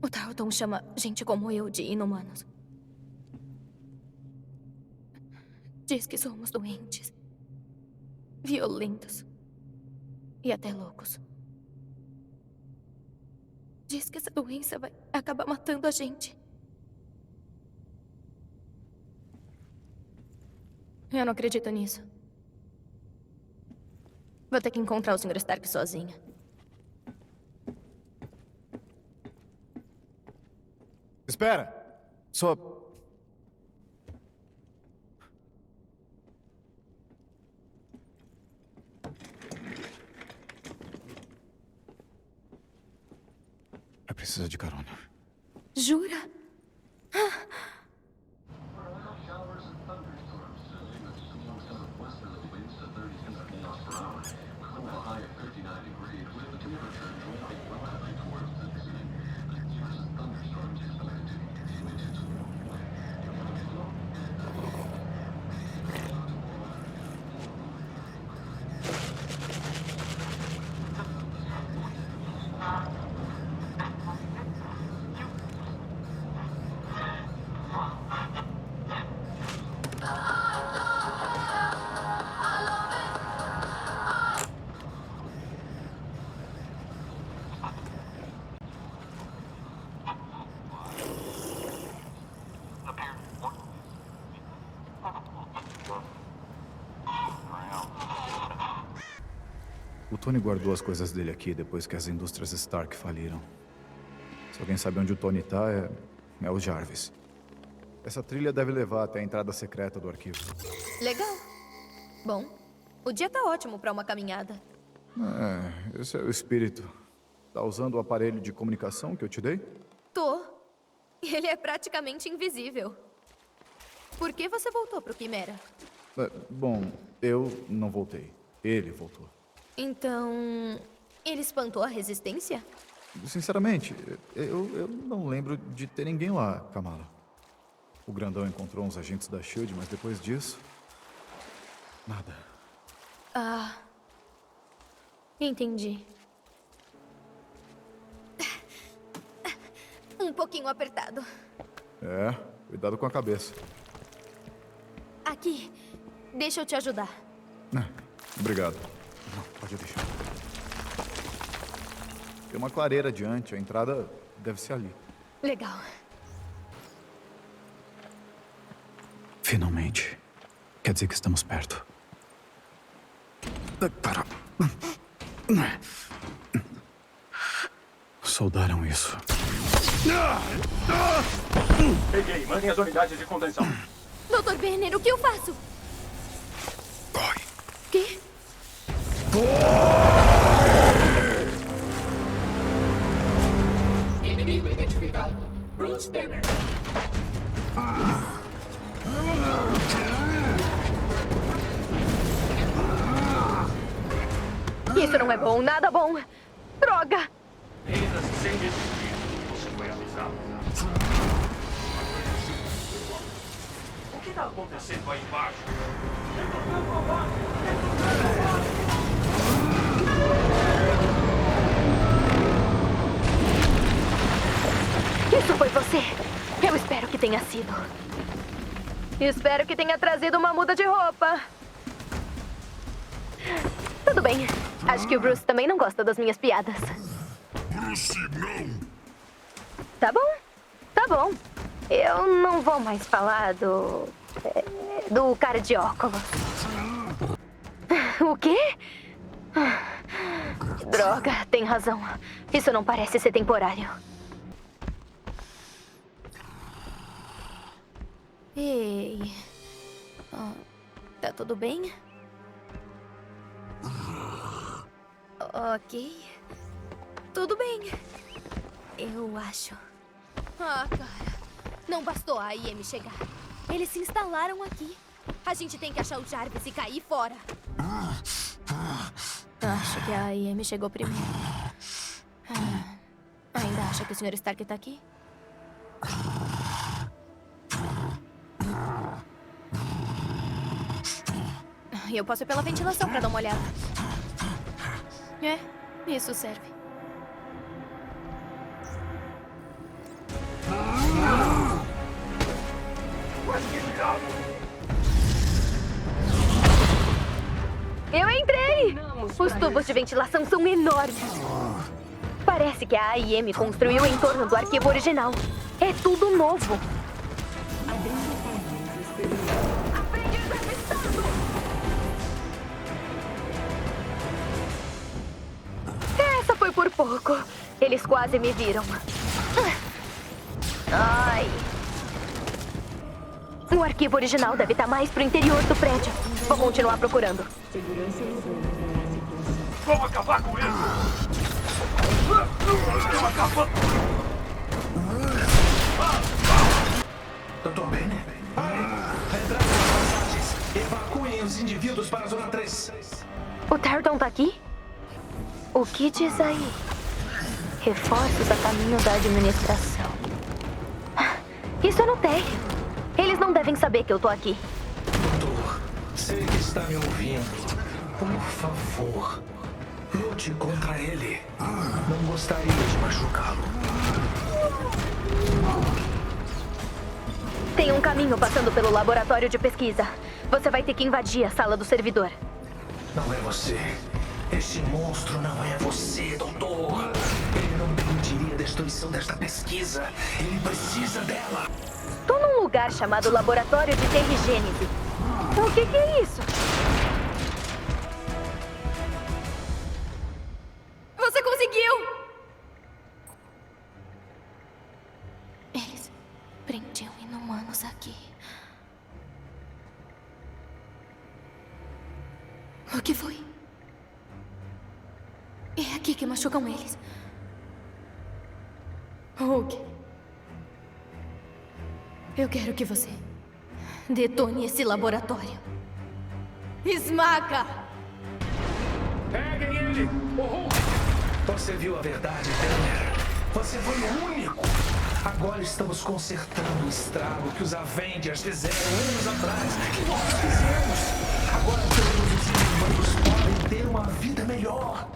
O Tarleton chama gente como eu de inumanos. Diz que somos doentes, violentos e até loucos. Diz que essa doença vai acabar matando a gente. Eu não acredito nisso. Vou ter que encontrar o Sr. Stark sozinha. Espera! Só... Eu preciso de carona. Jura? O Tony guardou as coisas dele aqui depois que as indústrias Stark faliram. Se alguém sabe onde o Tony tá, é o Jarvis. Essa trilha deve levar até a entrada secreta do arquivo. Legal. Bom, o dia tá ótimo pra uma caminhada. Esse é o espírito. Tá usando o aparelho de comunicação que eu te dei? Tô. Ele é praticamente invisível. Por que você voltou pro Quimera? Bom, eu não voltei. Ele voltou. Então, ele espantou a resistência? Sinceramente, eu não lembro de ter ninguém lá, Kamala. O grandão encontrou uns agentes da SHIELD, mas depois disso... nada. Ah... entendi. Um pouquinho apertado. Cuidado com a cabeça. Aqui, deixa eu te ajudar. Obrigado. Não, pode deixar. Tem uma clareira adiante, a entrada deve ser ali. Legal. Finalmente. Quer dizer que estamos perto. Para. Soldaram isso. Peguei, mandem as unidades de contenção. Dr. Banner, o que eu faço? Corre. Quê? Inimigo identificado. Bruce Banner. Isso não é bom, nada bom. Droga! Ainda sem desistir. Você foi avisado. O que está acontecendo aí embaixo? Isso foi você? Eu espero que tenha sido. Espero que tenha trazido uma muda de roupa. Tudo bem. Acho que o Bruce também não gosta das minhas piadas. Bruce, não! Tá bom. Tá bom. Eu não vou mais falar do cara de óculos. O quê? Droga, tem razão. Isso não parece ser temporário. Ei. Tá tudo bem? Ok. Tudo bem. Eu acho. Ah, cara. Não bastou a AIM chegar. Eles se instalaram aqui. A gente tem que achar o Jarvis e cair fora. Acho que a AIM chegou primeiro. Ainda acha que o Sr. Stark tá aqui? Eu posso ir pela ventilação pra dar uma olhada. Isso serve. Eu entrei! Os tubos de ventilação são enormes. Parece que a AIM construiu em torno do arquivo original. É tudo novo. Essa foi por pouco. Eles quase me viram. Ai. O arquivo original deve estar mais pro interior do prédio. Vou continuar procurando. Vamos acabar com isso! Estão acabando! Dr. Banner? Entrada nas passagens. Evacuem os indivíduos para a Zona 3. O Tarleton tá aqui? O que diz aí? Reforços a caminho da administração. Isso é no térreo. Eles não devem saber que eu tô aqui. Doutor, sei que está me ouvindo. Por favor, lute contra ele. Não gostaria de machucá-lo. Tem um caminho passando pelo laboratório de pesquisa. Você vai ter que invadir a sala do servidor. Não é você. Este monstro não é você, doutor. Ele não permitiria a destruição desta pesquisa. Ele precisa dela. Tô num lugar chamado Laboratório de Terrigênese. O que é isso? Prendi inumanos aqui. O que foi? É aqui que machucam eles. Hulk. Eu quero que você detone esse laboratório. Esmaga! Peguem ele! O Hulk! Você viu a verdade, Banner? Você foi o único! Agora estamos consertando o estrago que os Avengers fizeram anos atrás. Que nós fizemos! Agora todos os inumanos podem ter uma vida melhor.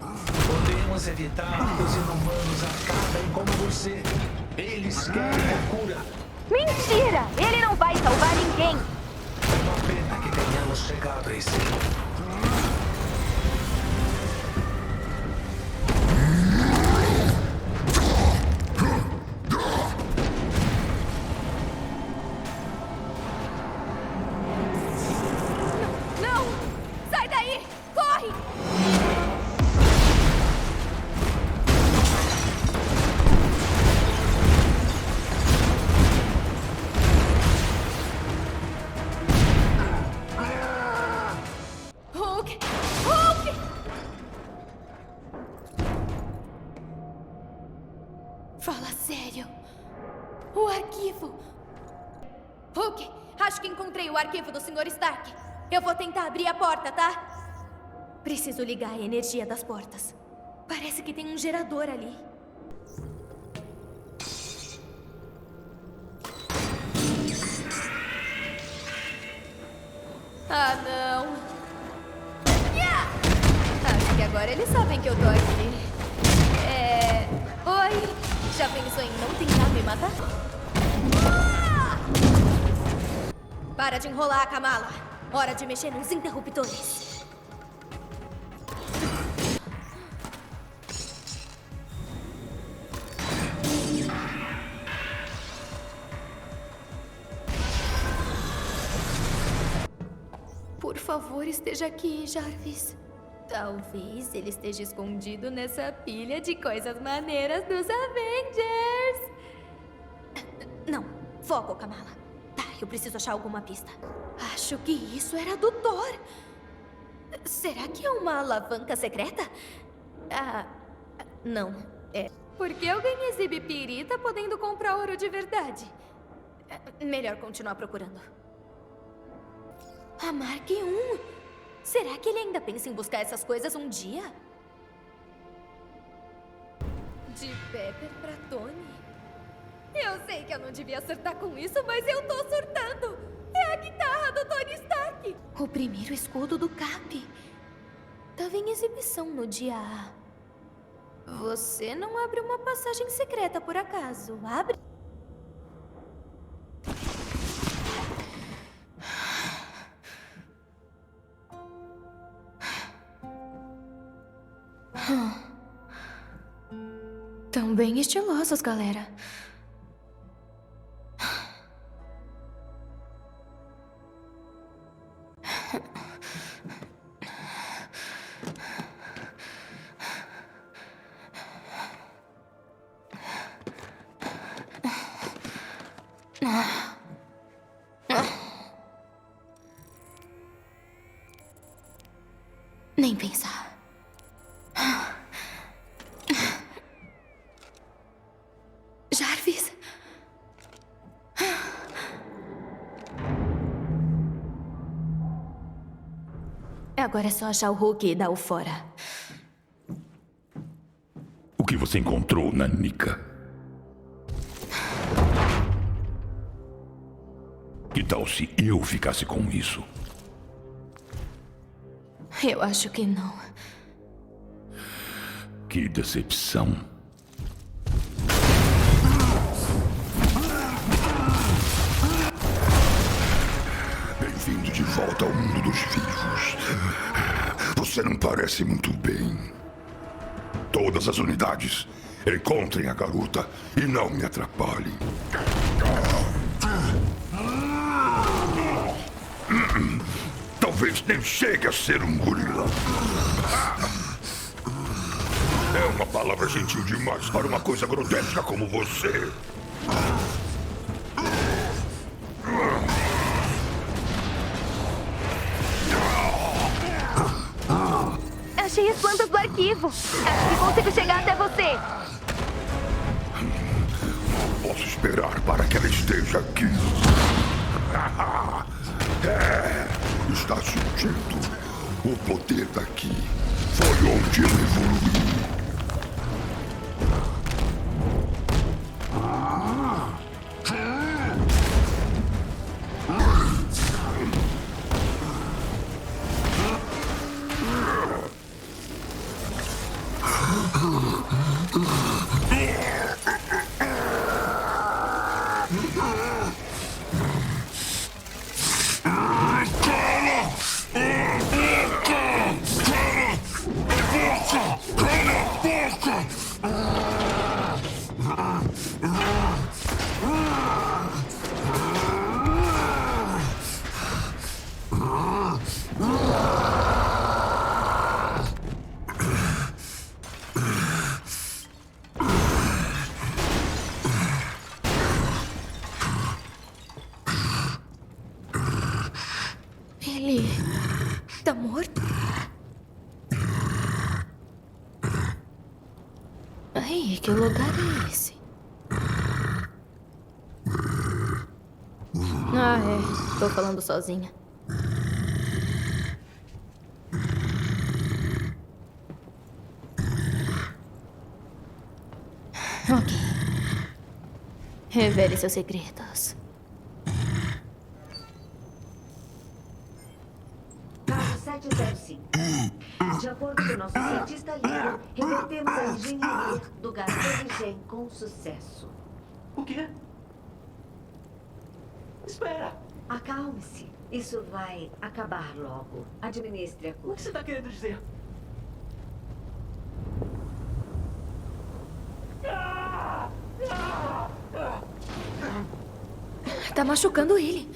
Podemos evitar que os inumanos acabem como você. Eles querem a cura. Mentira! Ele não vai salvar ninguém! É uma pena que tenhamos chegado a esse ponto. Não! Sai daí! Corre! Hulk! Hulk! Fala sério. O arquivo. Hulk, acho que encontrei o arquivo do Sr. Stark. Eu vou tentar abrir a porta, tá? Preciso ligar a energia das portas. Parece que tem um gerador ali. Ah, não. Yeah! Acho que agora eles sabem que eu tô aqui. Oi? Já pensou em não tentar me matar? Ah! Para de enrolar, Kamala. Hora de mexer nos interruptores. Por favor, esteja aqui, Jarvis. Talvez ele esteja escondido nessa pilha de coisas maneiras dos Avengers. Não, foco, Kamala. Tá, eu preciso achar alguma pista. Acho que isso era do Thor. Será que é uma alavanca secreta? Ah, não. É. Porque alguém exibe pirita podendo comprar ouro de verdade. Melhor continuar procurando. A Mark I. Será que ele ainda pensa em buscar essas coisas um dia? De Pepper pra Tony? Eu sei que eu não devia surtar com isso, mas eu tô surtando! É a guitarra do Tony Stark! O primeiro escudo do Cap. Tava em exibição no dia A. Você não abre uma passagem secreta por acaso, abre? Tão bem estilosos, galera. Nem pensar. Jarvis? Agora é só achar o Hulk e dar o fora. O que você encontrou, Nanica? Que tal se eu ficasse com isso? Eu acho que não. Que decepção. Bem-vindo de volta ao mundo dos vivos. Você não parece muito bem. Todas as unidades, encontrem a garota e não me atrapalhem. Talvez nem chegue a ser um gorila. É uma palavra gentil demais para uma coisa grotesca como você. Achei as plantas do arquivo. Acho que consigo chegar até você. Posso esperar para que ela esteja aqui. Está sentindo? O poder daqui foi onde eu evoluí. Ele tá morto? Ai, que lugar é esse? Ah, é. Tô falando sozinha. Ok. Revele seus segredos. Caso 705. De acordo com o nosso cientista líder, revertemos a engenharia do gás TRG com sucesso. O quê? Espera. Acalme-se. Isso vai acabar logo. Administre a cura. O que você está querendo dizer? Tá machucando ele.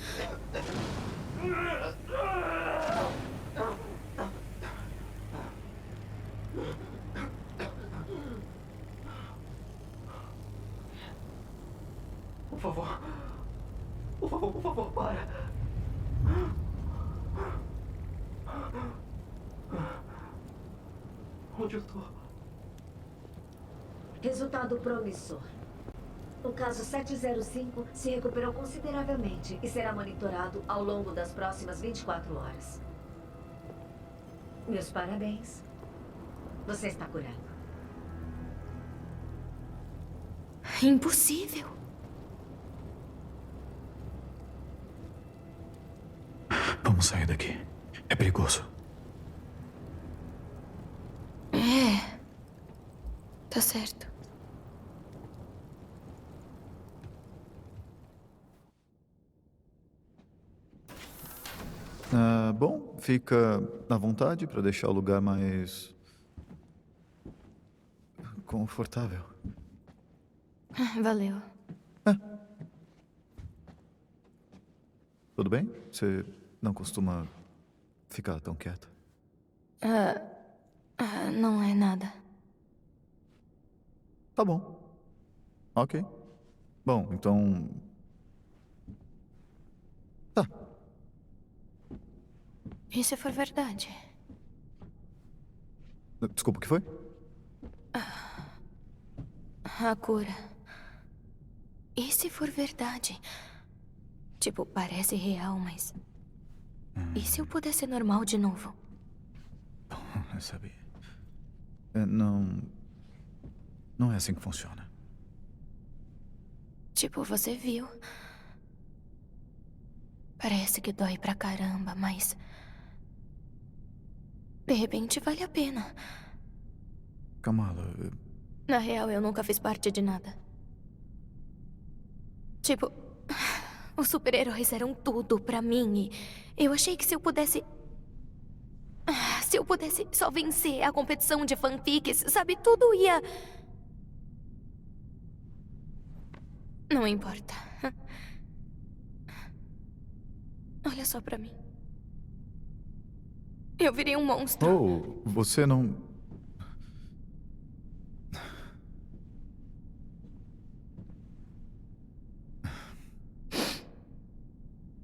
Por favor. Por favor, por favor, para. Onde eu tô? Resultado promissor. O caso 705 se recuperou consideravelmente e será monitorado ao longo das próximas 24 horas. Meus parabéns. Você está curado. Impossível. Vamos sair daqui. É perigoso. É. Tá certo. Bom, fica à vontade para deixar o lugar mais confortável. Valeu. Tudo bem? Você não costuma ficar tão quieta? Não é nada. Tá bom. Ok. Bom, então... Tá. E se for verdade? Desculpa, o que foi? A cura. E se for verdade? Tipo, parece real, mas... E se eu puder ser normal de novo? Eu sabia. Não é assim que funciona. Tipo, você viu. Parece que dói pra caramba, mas... De repente vale a pena. Kamala... Na real, eu nunca fiz parte de nada. Tipo... Os super-heróis eram tudo pra mim e... Eu achei que se eu pudesse... Se eu pudesse só vencer a competição de fanfics, sabe? Tudo ia... Não importa. Olha só pra mim. Eu virei um monstro. Oh, você não...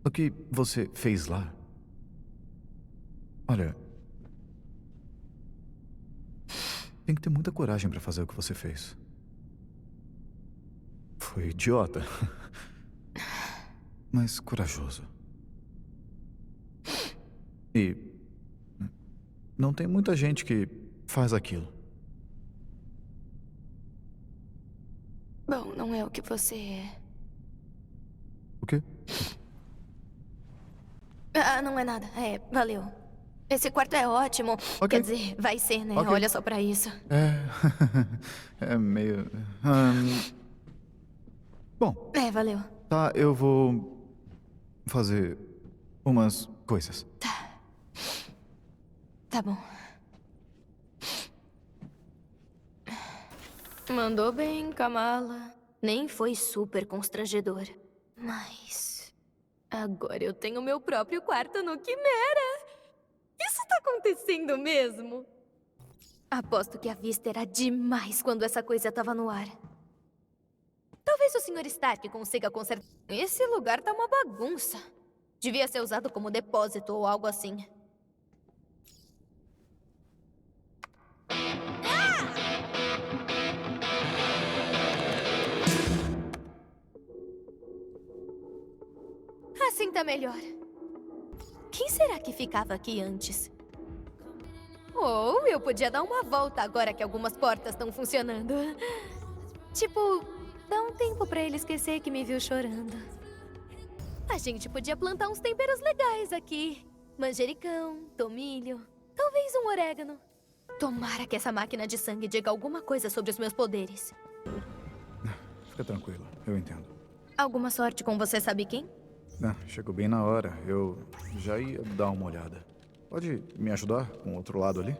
O que você fez lá? Olha... Tem que ter muita coragem pra fazer o que você fez. Foi idiota. Mas corajoso. E não tem muita gente que faz aquilo. Bom, não é o que você é. O quê? Ah, não é nada. Valeu. Esse quarto é ótimo. Ok. Quer dizer, vai ser, né? Ok. Olha só pra isso. É meio... Bom, Valeu. tá, eu vou fazer umas coisas. Tá bom. Mandou bem, Kamala. Nem foi super constrangedor. Mas... agora eu tenho meu próprio quarto no Quimera. Isso tá acontecendo mesmo? Aposto que a vista era demais quando essa coisa tava no ar. Talvez o Sr. Stark consiga consertar... Esse lugar tá uma bagunça. Devia ser usado como depósito ou algo assim. Assim tá melhor. Quem será que ficava aqui antes? Ou eu podia dar uma volta agora que algumas portas estão funcionando. Tipo, dá um tempo pra ele esquecer que me viu chorando. A gente podia plantar uns temperos legais aqui. Manjericão, tomilho, talvez um orégano. Tomara que essa máquina de sangue diga alguma coisa sobre os meus poderes. Fica tranquilo, eu entendo. Alguma sorte com você sabe quem? Chegou bem na hora. Eu já ia dar uma olhada. Pode me ajudar com o outro lado ali?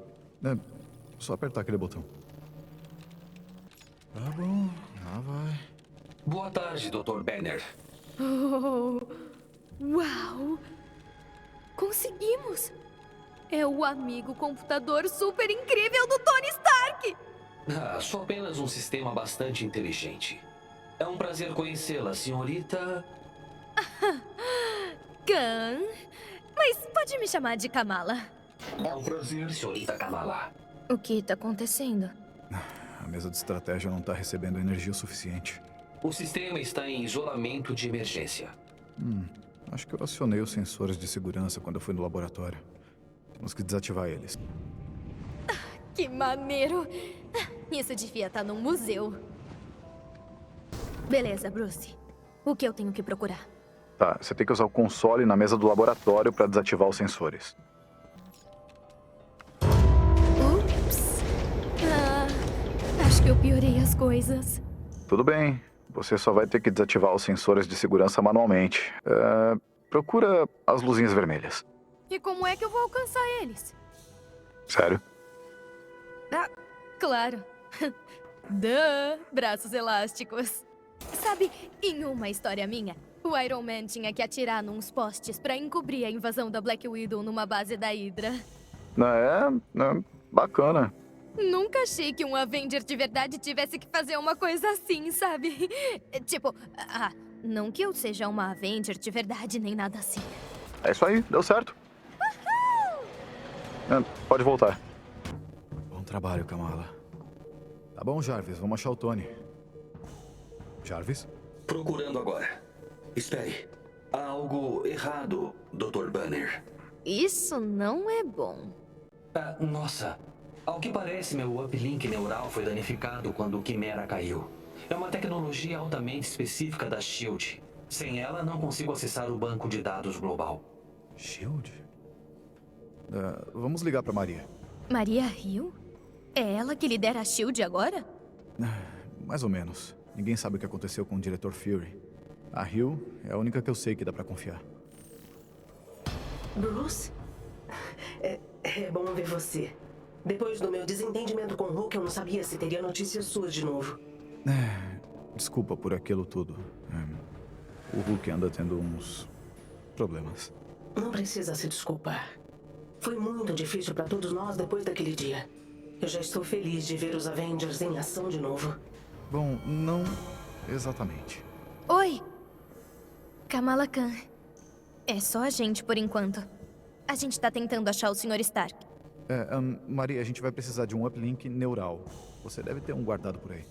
Só apertar aquele botão. Tá bom, lá vai. Boa tarde, Dr. Banner. Oh, uau! Conseguimos! É o amigo computador super incrível do Tony Stark! Sou apenas um sistema bastante inteligente. É um prazer conhecê-la, senhorita... Khan, mas pode me chamar de Kamala. É um prazer, senhorita Kamala. O que tá acontecendo? A mesa de estratégia não tá recebendo energia o suficiente. O sistema está em isolamento de emergência. Acho que eu acionei os sensores de segurança quando eu fui no laboratório. Temos que desativar eles. Que maneiro! Isso devia estar num museu. Beleza, Bruce. O que eu tenho que procurar? Tá, você tem que usar o console na mesa do laboratório para desativar os sensores. Ups. Acho que eu piorei as coisas. Tudo bem. Você só vai ter que desativar os sensores de segurança manualmente. Procura as luzinhas vermelhas. E como é que eu vou alcançar eles? Sério? Claro. Braços elásticos. Sabe, em uma história minha, o Iron Man tinha que atirar nos postes pra encobrir a invasão da Black Widow numa base da Hydra. Bacana. Nunca achei que um Avenger de verdade tivesse que fazer uma coisa assim, sabe? Tipo, não que eu seja uma Avenger de verdade nem nada assim. É isso aí, deu certo. Pode voltar. Bom trabalho, Kamala. Tá bom, Jarvis, vamos achar o Tony. Jarvis? Procurando agora. Espere. Há algo errado, Dr. Banner. Isso não é bom. Nossa. Ao que parece, meu uplink neural foi danificado quando o Quimera caiu. É uma tecnologia altamente específica da SHIELD. Sem ela, não consigo acessar o banco de dados global. SHIELD? Vamos ligar pra Maria. Maria Hill? É ela que lidera a SHIELD agora? Mais ou menos. Ninguém sabe o que aconteceu com o diretor Fury. A Hill é a única que eu sei que dá pra confiar. Bruce? É bom ver você. Depois do meu desentendimento com o Hulk, eu não sabia se teria notícias suas de novo. Desculpa por aquilo tudo. O Hulk anda tendo uns problemas. Não precisa se desculpar. Foi muito difícil pra todos nós depois daquele dia. Eu já estou feliz de ver os Avengers em ação de novo. Bom, não exatamente. Oi! Kamala Khan. É só a gente por enquanto. A gente tá tentando achar o Sr. Stark. Maria, a gente vai precisar de um uplink neural. Você deve ter um guardado por aí.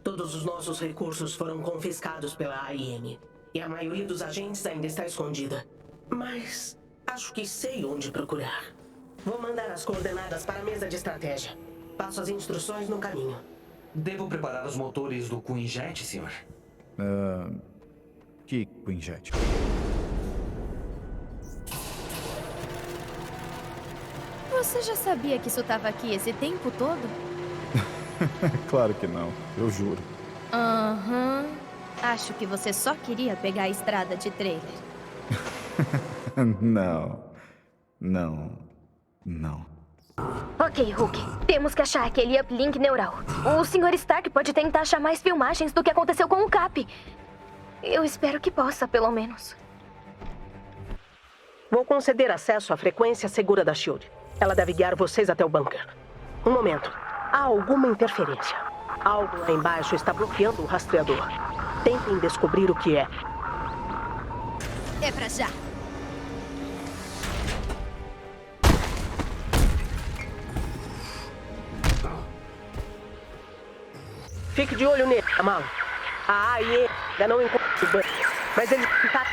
Todos os nossos recursos foram confiscados pela AIM. E a maioria dos agentes ainda está escondida. Mas acho que sei onde procurar. Vou mandar as coordenadas para a mesa de estratégia. Passo as instruções no caminho. Devo preparar os motores do Quinjet, senhor? Que Quinjet? Você já sabia que isso estava aqui esse tempo todo? Claro que não, eu juro. Aham. Acho que você só queria pegar a estrada de trailer. Não. Ok, Hulk. Temos que achar aquele uplink neural. O Sr. Stark pode tentar achar mais filmagens do que aconteceu com o Cap. Eu espero que possa, pelo menos. Vou conceder acesso à frequência segura da SHIELD. Ela deve guiar vocês até o bunker. Um momento. Há alguma interferência. Algo lá embaixo está bloqueando o rastreador. Tentem descobrir o que é. É pra já. Fique de olho nele, Kamala. A AIE ainda não encontrou o bunker, mas ele está...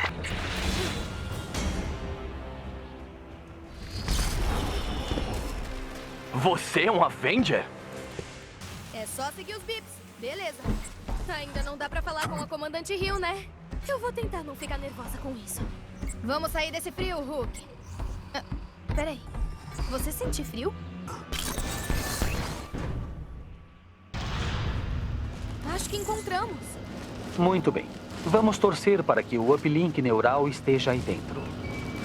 Você é um Avenger? É só seguir os bips. Beleza. Ainda não dá pra falar com a comandante Hill, né? Eu vou tentar não ficar nervosa com isso. Vamos sair desse frio, Hulk. Peraí. Você sente frio? Acho que encontramos. Muito bem. Vamos torcer para que o uplink neural esteja aí dentro.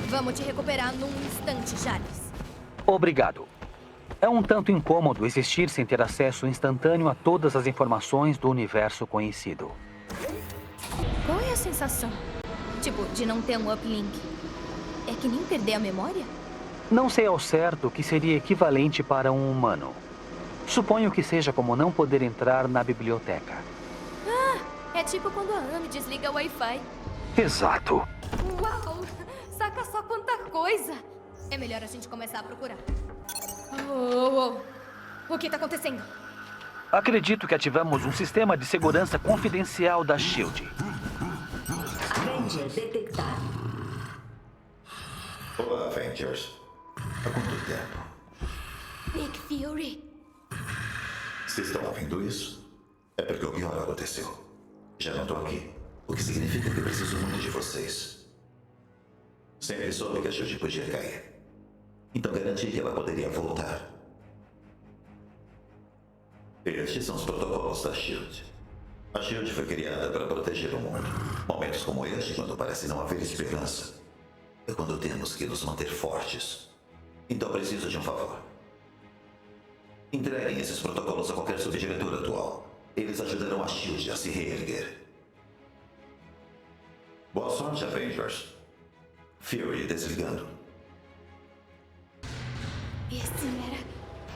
Vamos te recuperar num instante, Jarvis. Obrigado. É um tanto incômodo existir sem ter acesso instantâneo a todas as informações do universo conhecido. Qual é a sensação? Tipo, de não ter um uplink? É que nem perder a memória? Não sei ao certo o que seria equivalente para um humano. Suponho que seja como não poder entrar na biblioteca. É tipo quando a Amy desliga o Wi-Fi. Exato. Uau! Saca só quanta coisa! É melhor a gente começar a procurar. O que tá acontecendo? Acredito que ativamos um sistema de segurança confidencial da SHIELD. Avenger detectado. Olá, Avengers. Há quanto tempo? Nick Fury. Vocês estão ouvindo isso? É porque o pior aconteceu. Já não tô aqui. O que significa que preciso muito de vocês. Sempre soube que a SHIELD podia cair. Então garanti que ela poderia voltar. Estes são os protocolos da SHIELD. A SHIELD foi criada para proteger o mundo. Momentos como este, quando parece não haver esperança, é quando temos que nos manter fortes. Então preciso de um favor. Entreguem esses protocolos a qualquer subdiretor atual. Eles ajudarão a SHIELD a se reerguer. Boa sorte, Avengers. Fury desligando. Esse era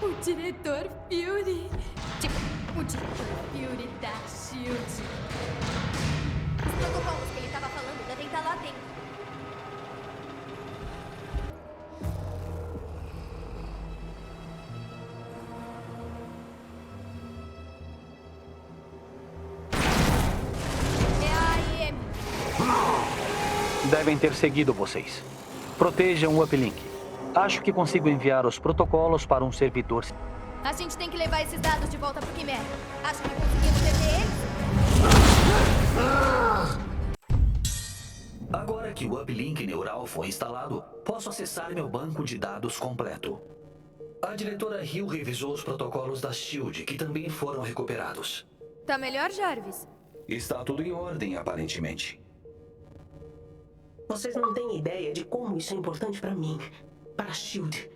o diretor Fury. Tipo, o diretor Fury da SHIELD. Os protocolos que ele tava falando devem estar lá dentro. Devem ter seguido vocês. Protejam o uplink. Acho que consigo enviar os protocolos para um servidor. A gente tem que levar esses dados de volta pro Quimera. Acho que conseguimos deter eles. Agora que o uplink neural foi instalado, posso acessar meu banco de dados completo. A diretora Hill revisou os protocolos da SHIELD, que também foram recuperados. Tá melhor, Jarvis? Está tudo em ordem, aparentemente. Vocês não têm ideia de como isso é importante para mim. Para a SHIELD.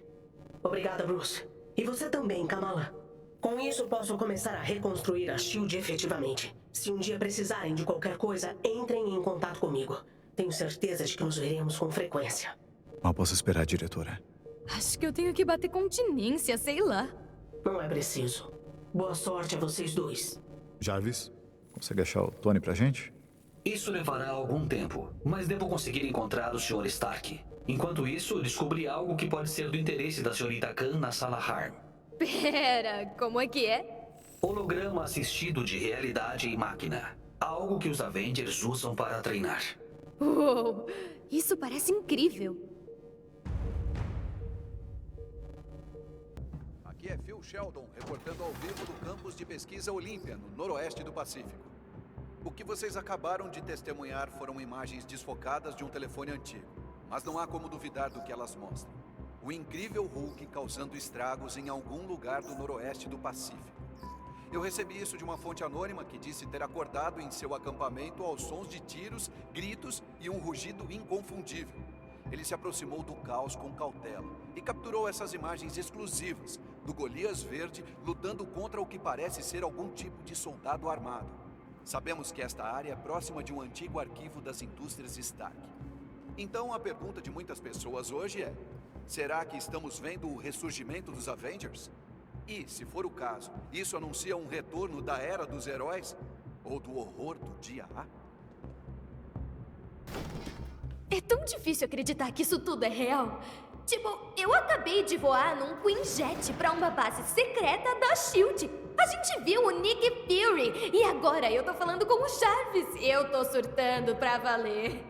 Obrigada, Bruce. E você também, Kamala. Com isso, posso começar a reconstruir a SHIELD efetivamente. Se um dia precisarem de qualquer coisa, entrem em contato comigo. Tenho certeza de que nos veremos com frequência. Mal posso esperar, diretora. Acho que eu tenho que bater continência, sei lá. Não é preciso. Boa sorte a vocês dois. Jarvis, consegue achar o Tony pra gente? Isso levará algum tempo, mas devo conseguir encontrar o Sr. Stark. Enquanto isso, descobri algo que pode ser do interesse da Sra. Khan na sala Harm. Pera, como é que é? Holograma assistido de realidade e máquina. Algo que os Avengers usam para treinar. Uou, isso parece incrível. Aqui é Phil Sheldon, reportando ao vivo do campus de pesquisa Olímpia, no noroeste do Pacífico. O que vocês acabaram de testemunhar foram imagens desfocadas de um telefone antigo, mas não há como duvidar do que elas mostram. O incrível Hulk causando estragos em algum lugar do noroeste do Pacífico. Eu recebi isso de uma fonte anônima que disse ter acordado em seu acampamento aos sons de tiros, gritos e um rugido inconfundível. Ele se aproximou do caos com cautela e capturou essas imagens exclusivas do Golias Verde lutando contra o que parece ser algum tipo de soldado armado. Sabemos que esta área é próxima de um antigo arquivo das indústrias Stark. Então a pergunta de muitas pessoas hoje é: será que estamos vendo o ressurgimento dos Avengers? E, se for o caso, isso anuncia um retorno da Era dos Heróis? Ou do horror do dia A? É tão difícil acreditar que isso tudo é real. Tipo, eu acabei de voar num Quinjet pra uma base secreta da SHIELD. A gente viu o Nick Fury e agora eu tô falando com o Jarvis. Eu tô surtando pra valer.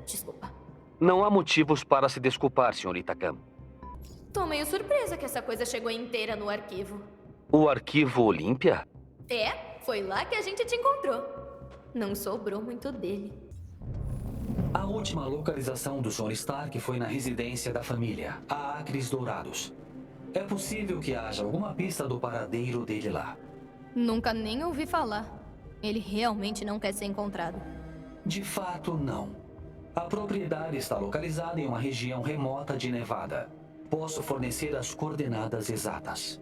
Desculpa. Não há motivos para se desculpar, Sr. Khan. Tô meio surpresa que essa coisa chegou inteira no arquivo. O arquivo Olímpia? É, foi lá que a gente te encontrou. Não sobrou muito dele. A última localização do Sr. Stark foi na residência da família, a Acres Dourados. É possível que haja alguma pista do paradeiro dele lá. Nunca nem ouvi falar. Ele realmente não quer ser encontrado. De fato, não. A propriedade está localizada em uma região remota de Nevada. Posso fornecer as coordenadas exatas.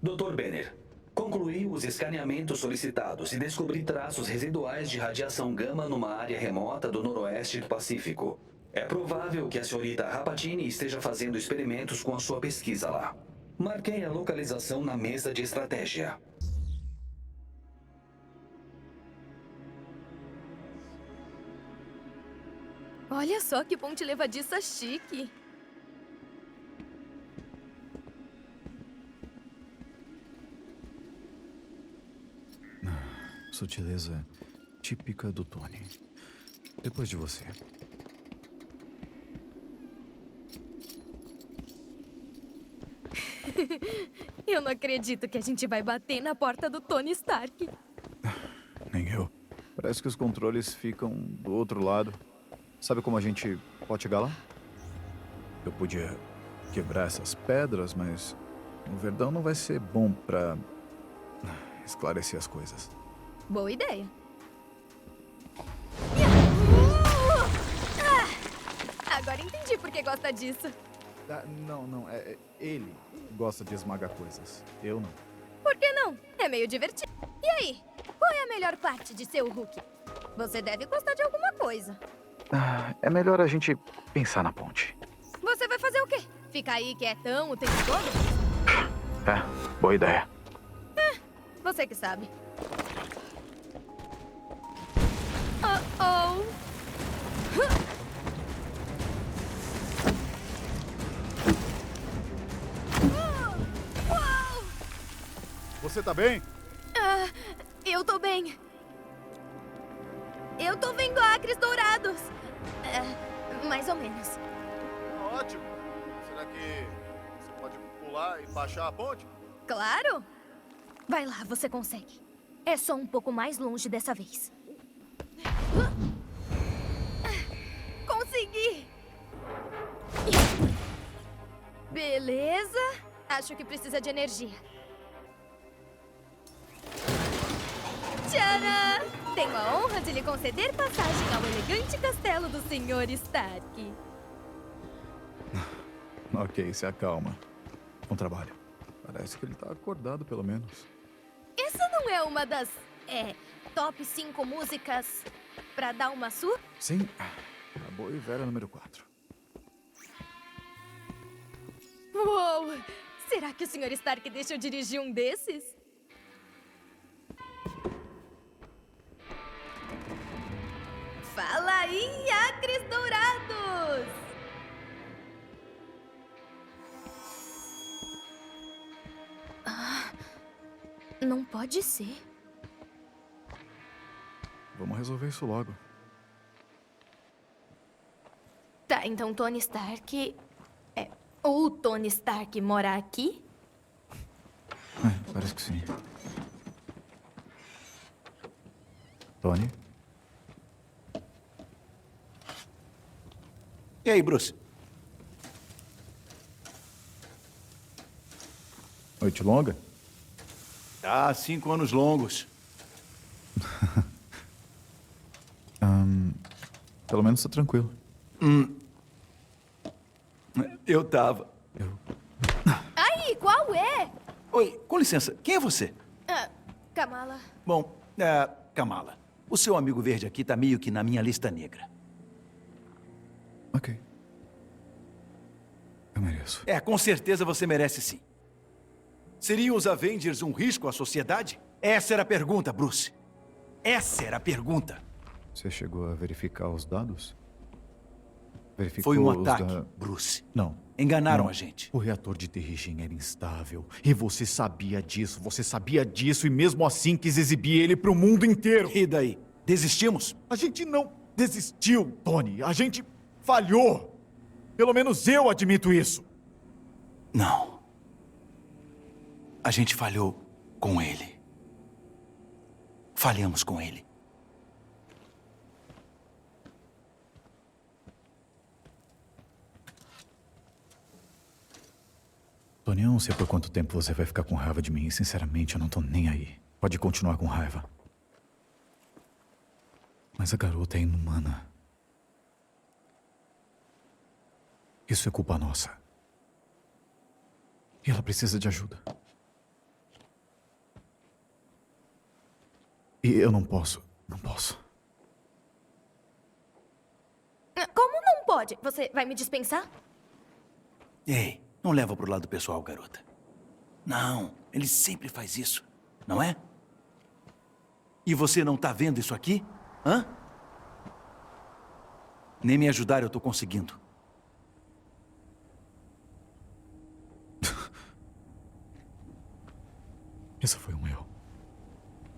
Dr. Banner, concluí os escaneamentos solicitados e descobri traços residuais de radiação gama numa área remota do noroeste do Pacífico. É provável que a senhorita Rapatini esteja fazendo experimentos com a sua pesquisa lá. Marquei a localização na mesa de estratégia. Olha só que ponte levadiça chique. Sutileza típica do Tony. Depois de você. Eu não acredito que a gente vai bater na porta do Tony Stark. Nem eu. Parece que os controles ficam do outro lado. Sabe como a gente pode chegar lá? Eu podia quebrar essas pedras, mas o Verdão não vai ser bom pra esclarecer as coisas. Boa ideia. Agora entendi por que gosta disso. Não. Ele gosta de esmagar coisas. Eu não. Por que não? É meio divertido. E aí? Qual é a melhor parte de ser o Hulk? Você deve gostar de alguma coisa. É melhor a gente pensar na ponte. Você vai fazer o quê? Ficar aí quietão o tempo todo? Boa ideia. Você que sabe. Oh. Uau! Você tá bem? Eu tô bem. Eu tô vendo Acres Dourados. Mais ou menos. Ótimo. Será que você pode pular e baixar a ponte? Claro. Vai lá, você consegue. É só um pouco mais longe dessa vez. Consegui! Beleza. Acho que precisa de energia. Tcharam! Tenho a honra de lhe conceder passagem ao elegante castelo do Sr. Stark. Ok, se acalma. Bom trabalho. Parece que ele tá acordado, pelo menos. Essa não é uma das, top 5 músicas pra dar uma surra? Sim, a boa e velha número 4. Uou! Será que o Sr. Stark deixa eu dirigir um desses? Fala aí, acres dourados! Ah, não pode ser. Vamos resolver isso logo. Tá, então Tony Stark... O Tony Stark mora aqui? Parece que sim. Tony? E aí, Bruce? Noite longa? Ah, 5 anos longos. Pelo menos tá tranquilo. Eu tava. Aí, qual é? Oi, com licença, quem é você? Kamala. Bom, Kamala, o seu amigo verde aqui tá meio que na minha lista negra. Ok. Eu mereço. Com certeza você merece sim. Seriam os Avengers um risco à sociedade? Essa era a pergunta, Bruce. Essa era a pergunta. Você chegou a verificar os dados? Verificou Foi um os ataque, Bruce. Não. Enganaram Não. a gente. O reator de Terrigen era instável. E você sabia disso. Você sabia disso e mesmo assim quis exibir ele pro mundo inteiro. E daí? Desistimos? A gente não desistiu, Tony. A gente falhou. Pelo menos eu admito isso. Não. A gente falhou com ele. Falhamos com ele. Tony, eu não sei por quanto tempo você vai ficar com raiva de mim. E, sinceramente, eu não tô nem aí. Pode continuar com raiva. Mas a garota é inumana. Isso é culpa nossa. E ela precisa de ajuda. E eu não posso. Não posso. Como não pode? Você vai me dispensar? Ei, não leva pro lado pessoal, garota. Não, ele sempre faz isso, não é? E você não tá vendo isso aqui? Hã? Nem me ajudar eu tô conseguindo. Isso foi um erro.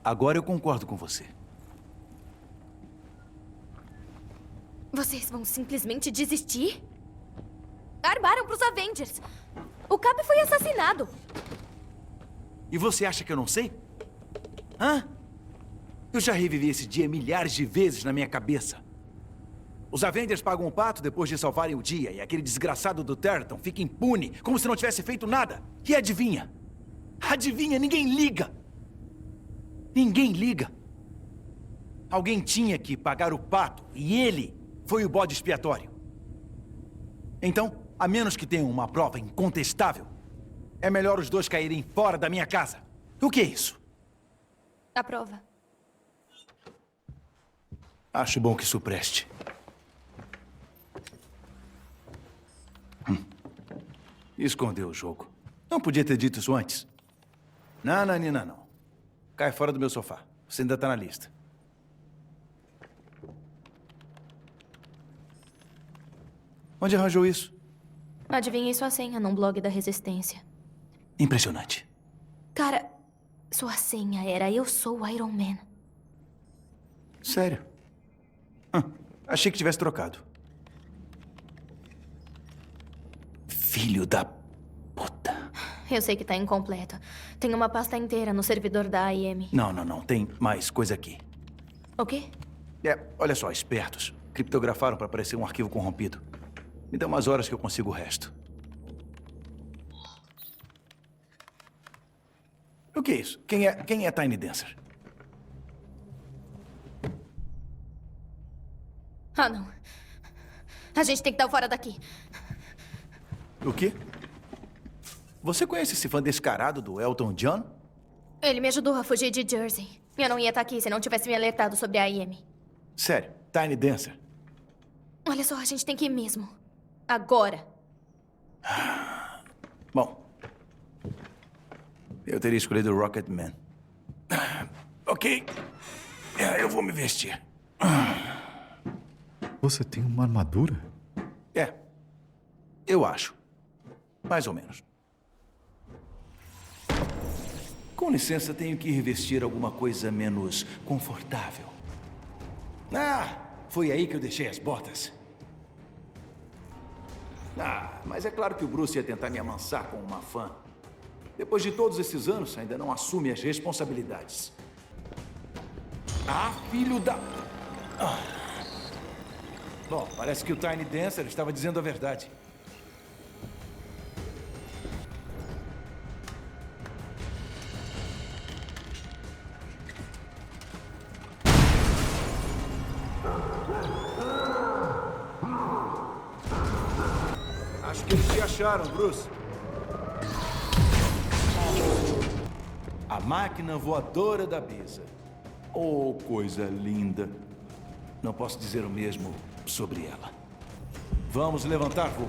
Agora eu concordo com você. Vocês vão simplesmente desistir? Armaram pros Avengers. O Cap foi assassinado. E você acha que eu não sei? Hã? Eu já revivi esse dia milhares de vezes na minha cabeça. Os Avengers pagam um pato depois de salvarem o dia, e aquele desgraçado do Territon fica impune, como se não tivesse feito nada. E adivinha? Adivinha, ninguém liga. Ninguém liga. Alguém tinha que pagar o pato, e ele foi o bode expiatório. Então, a menos que tenham uma prova incontestável, é melhor os dois caírem fora da minha casa. O que é isso? A prova. Acho bom que isso preste. Escondeu o jogo. Não podia ter dito isso antes. Não, Nina, não. Cai fora do meu sofá. Você ainda tá na lista. Onde arranjou isso? Adivinhei sua senha num blog da Resistência. Impressionante. Cara, sua senha era Eu Sou o Iron Man. Sério? Achei que tivesse trocado. Filho da puta. Eu sei que tá incompleto. Tem uma pasta inteira no servidor da AIM. Não. Tem mais coisa aqui. O quê? Olha só, espertos. Criptografaram para parecer um arquivo corrompido. Me dá umas horas que eu consigo o resto. O que é isso? Quem é Tiny Dancer? Ah, não. A gente tem que dar fora daqui. O quê? Você conhece esse fã descarado do Elton John? Ele me ajudou a fugir de Jersey. Eu não ia estar aqui se não tivesse me alertado sobre a AIM. Sério, Tiny Dancer. Olha só, a gente tem que ir mesmo. Agora. Bom, Eu teria escolhido o Rocketman. Ok. Eu vou me vestir. Você tem uma armadura? É. Eu acho. Mais ou menos. Com licença, tenho que revestir alguma coisa menos confortável. Ah, foi aí que eu deixei as botas. Ah, mas é claro que o Bruce ia tentar me amansar com uma fã. Depois de todos esses anos, ainda não assume as responsabilidades. Ah, filho da... Ah. Bom, parece que o Tiny Dancer estava dizendo a verdade. Acho que eles te acharam, Bruce. A máquina voadora da Bisa. Oh, coisa linda. Não posso dizer o mesmo sobre ela. Vamos levantar voo.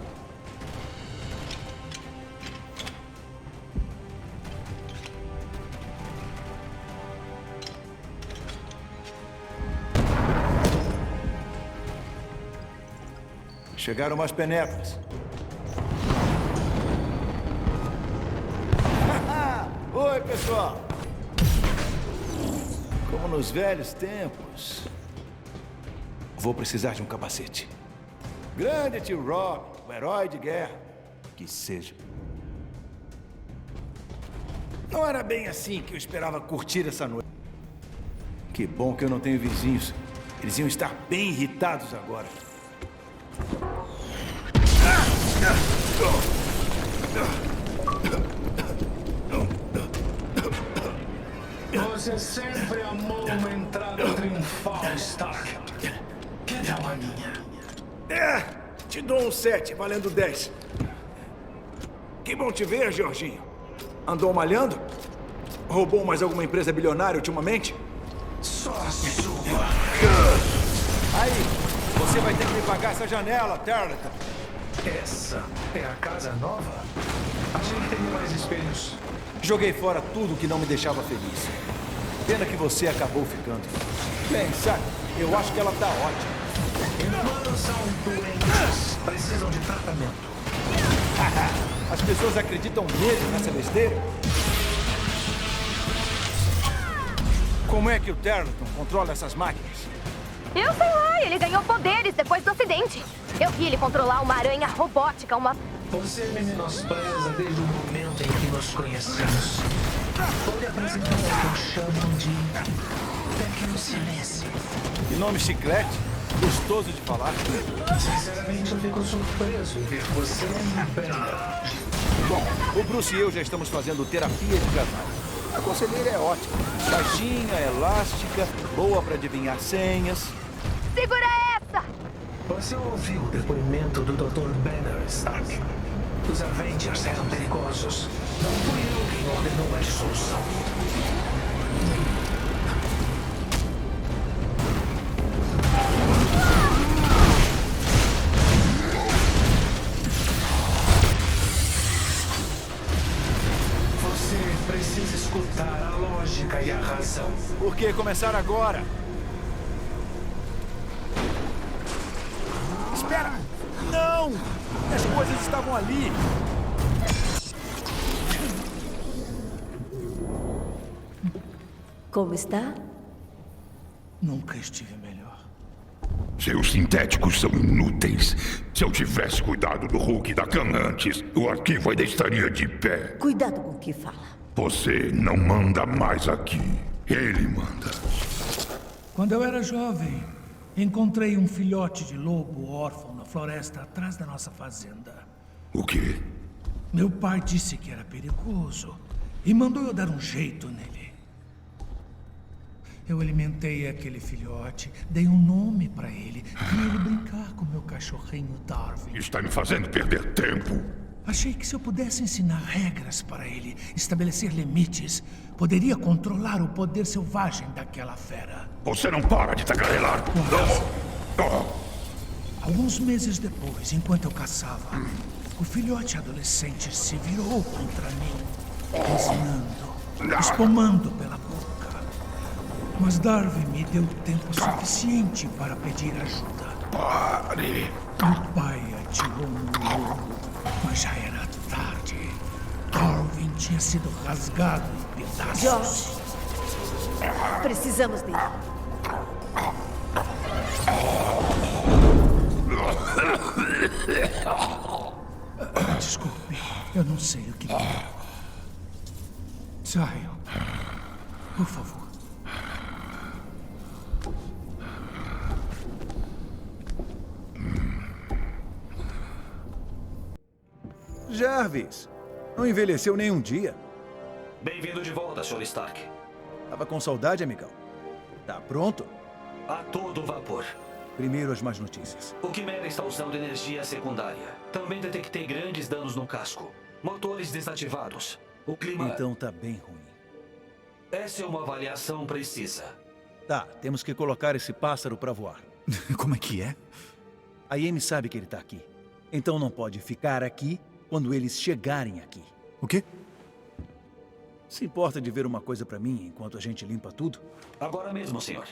Chegaram mais penetras. Oi, pessoal. Como nos velhos tempos. Vou precisar de um capacete. Grande tio Rob, o herói de guerra. Que seja. Não era bem assim que eu esperava curtir essa noite. Que bom que eu não tenho vizinhos. Eles iam estar bem irritados agora. Você sempre amou uma entrada triunfal, Stark. Que tal a minha? É, te dou um 7, valendo 10. Que bom te ver, Jorginho. Andou malhando? Roubou mais alguma empresa bilionária ultimamente? Só a sua. Aí, você vai ter que me pagar essa janela, Tarleton. Essa é a casa nova? Achei que teria mais espelhos. Joguei fora tudo que não me deixava feliz. Pena que você acabou ficando. Bem, sabe, eu acho que ela tá ótima. Humanos são doentes. Precisam de tratamento. As pessoas acreditam mesmo nessa besteira? Como é que o Tarleton controla essas máquinas? Eu sei lá, ele ganhou poderes depois do acidente. Eu vi ele controlar uma aranha robótica, uma... Você me menospreza desde o momento em que nos conhecemos. Vou lhe apresentar o que eu chamo de tecnocinese. Que nome chiclete? Gostoso de falar. Sinceramente, eu fico surpreso em ver você em pé. Bom, o Bruce e eu já estamos fazendo terapia de casal. A conselheira é ótima. Baixinha, elástica, boa para adivinhar senhas. Segura essa! Você ouviu o depoimento do Dr. Banner, Stark? Os Avengers eram perigosos. Não fui eu quem ordenou a dissolução. Você precisa escutar a lógica e a razão. Por que começar agora? Espera! Não! As coisas estavam ali! Como está? Nunca estive melhor. Seus sintéticos são inúteis. Se eu tivesse cuidado do Hulk e da Khan antes, o arquivo ainda estaria de pé. Cuidado com o que fala. Você não manda mais aqui. Ele manda. Quando eu era jovem, encontrei um filhote de lobo órfão na floresta atrás da nossa fazenda. O quê? Meu pai disse que era perigoso e mandou eu dar um jeito nele. Eu alimentei aquele filhote, dei um nome pra ele, vi ele brincar com meu cachorrinho Darwin. Está me fazendo perder tempo. Achei que se eu pudesse ensinar regras para ele, estabelecer limites, poderia controlar o poder selvagem daquela fera. Você não para de tagarelar. Alguns meses depois, enquanto eu caçava, o filhote adolescente se virou contra mim. rosnando, espumando pela boca. Mas Darwin me deu tempo suficiente para pedir ajuda. Pare! O pai atirou no lobo, mas já era tarde. Darwin tinha sido rasgado em pedaços. George, precisamos dele. Desculpe, eu não sei o que é. Saiam, por favor. Jarvis, não envelheceu nem um dia. Bem-vindo de volta, Sr. Stark. Tava com saudade, amigão. Tá pronto? A todo vapor. Primeiro as más notícias. O Quimera está usando energia secundária. Também detectei grandes danos no casco. Motores desativados. O clima... Então tá bem ruim. Essa é uma avaliação precisa. Tá, temos que colocar esse pássaro pra voar. Como é que é? A Amy sabe que ele tá aqui. Então não pode ficar aqui quando eles chegarem aqui. O quê? Se importa de ver uma coisa pra mim enquanto a gente limpa tudo? Agora mesmo, senhor.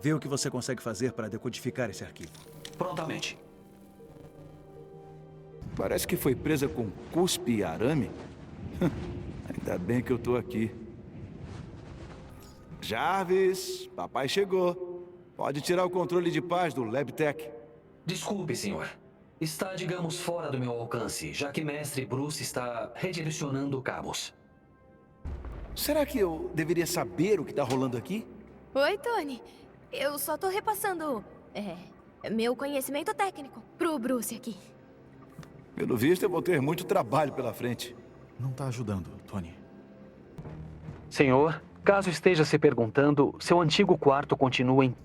Vê o que você consegue fazer para decodificar esse arquivo. Prontamente. Parece que foi presa com cuspe e arame. Ainda bem que eu tô aqui. Jarvis, papai chegou. Pode tirar o controle de paz do LabTech. Desculpe, senhor. Está, digamos, fora do meu alcance, já que Mestre Bruce está redirecionando cabos. Será que eu deveria saber o que tá rolando aqui? Oi, Tony. Eu só tô repassando, meu conhecimento técnico pro Bruce aqui. Pelo visto, eu vou ter muito trabalho pela frente. Não tá ajudando, Tony. Senhor, caso esteja se perguntando, seu antigo quarto continua em...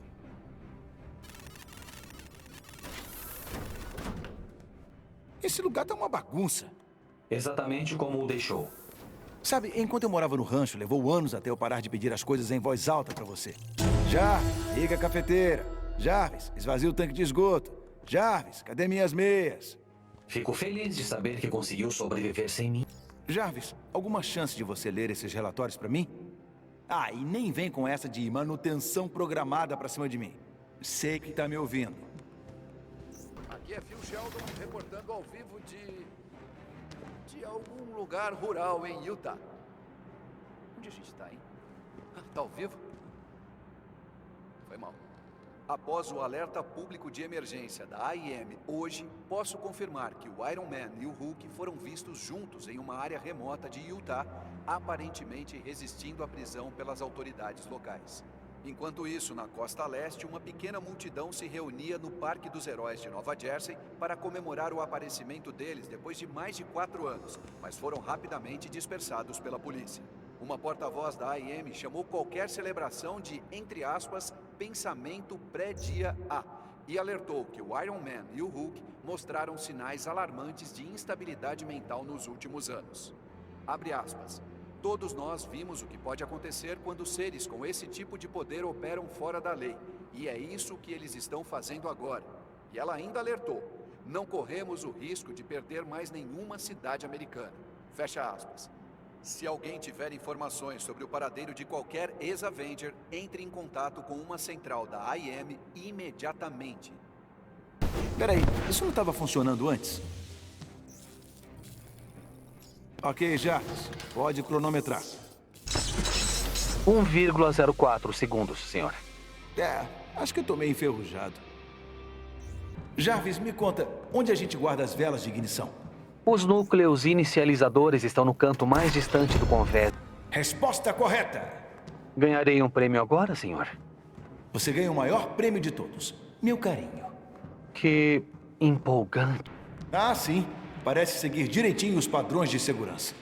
Esse lugar tá uma bagunça. Exatamente como o deixou. Sabe, enquanto eu morava no rancho, levou anos até eu parar de pedir as coisas em voz alta pra você. Jarvis, liga a cafeteira. Jarvis, esvazia o tanque de esgoto. Jarvis, cadê minhas meias? Fico feliz de saber que conseguiu sobreviver sem mim. Jarvis, alguma chance de você ler esses relatórios pra mim? Ah, e nem vem com essa de manutenção programada pra cima de mim. Sei que tá me ouvindo. Aqui é Phil Sheldon reportando ao vivo de algum lugar rural em Utah. Onde a gente tá, hein? Tá ao vivo? Foi mal. Após o alerta público de emergência da AIM hoje, posso confirmar que o Iron Man e o Hulk foram vistos juntos em uma área remota de Utah, aparentemente resistindo à prisão pelas autoridades locais. Enquanto isso, na costa leste, uma pequena multidão se reunia no Parque dos Heróis de Nova Jersey para comemorar o aparecimento deles depois de mais de 4 anos, mas foram rapidamente dispersados pela polícia. Uma porta-voz da AIM chamou qualquer celebração de, entre aspas, pensamento pré-dia A, e alertou que o Iron Man e o Hulk mostraram sinais alarmantes de instabilidade mental nos últimos anos. Abre aspas. Todos nós vimos o que pode acontecer quando seres com esse tipo de poder operam fora da lei. E é isso que eles estão fazendo agora. E ela ainda alertou. Não corremos o risco de perder mais nenhuma cidade americana. Fecha aspas. Se alguém tiver informações sobre o paradeiro de qualquer ex-Avenger, entre em contato com uma central da AIM imediatamente. Peraí, isso não estava funcionando antes? Ok, Jarvis. Pode cronometrar. 1,04 segundos, senhor. Acho que eu tô meio enferrujado. Jarvis, me conta, onde a gente guarda as velas de ignição? Os núcleos inicializadores estão no canto mais distante do convés. Resposta correta! Ganharei um prêmio agora, senhor? Você ganha o maior prêmio de todos. Meu carinho. Que empolgante. Ah, sim. Parece seguir direitinho os padrões de segurança.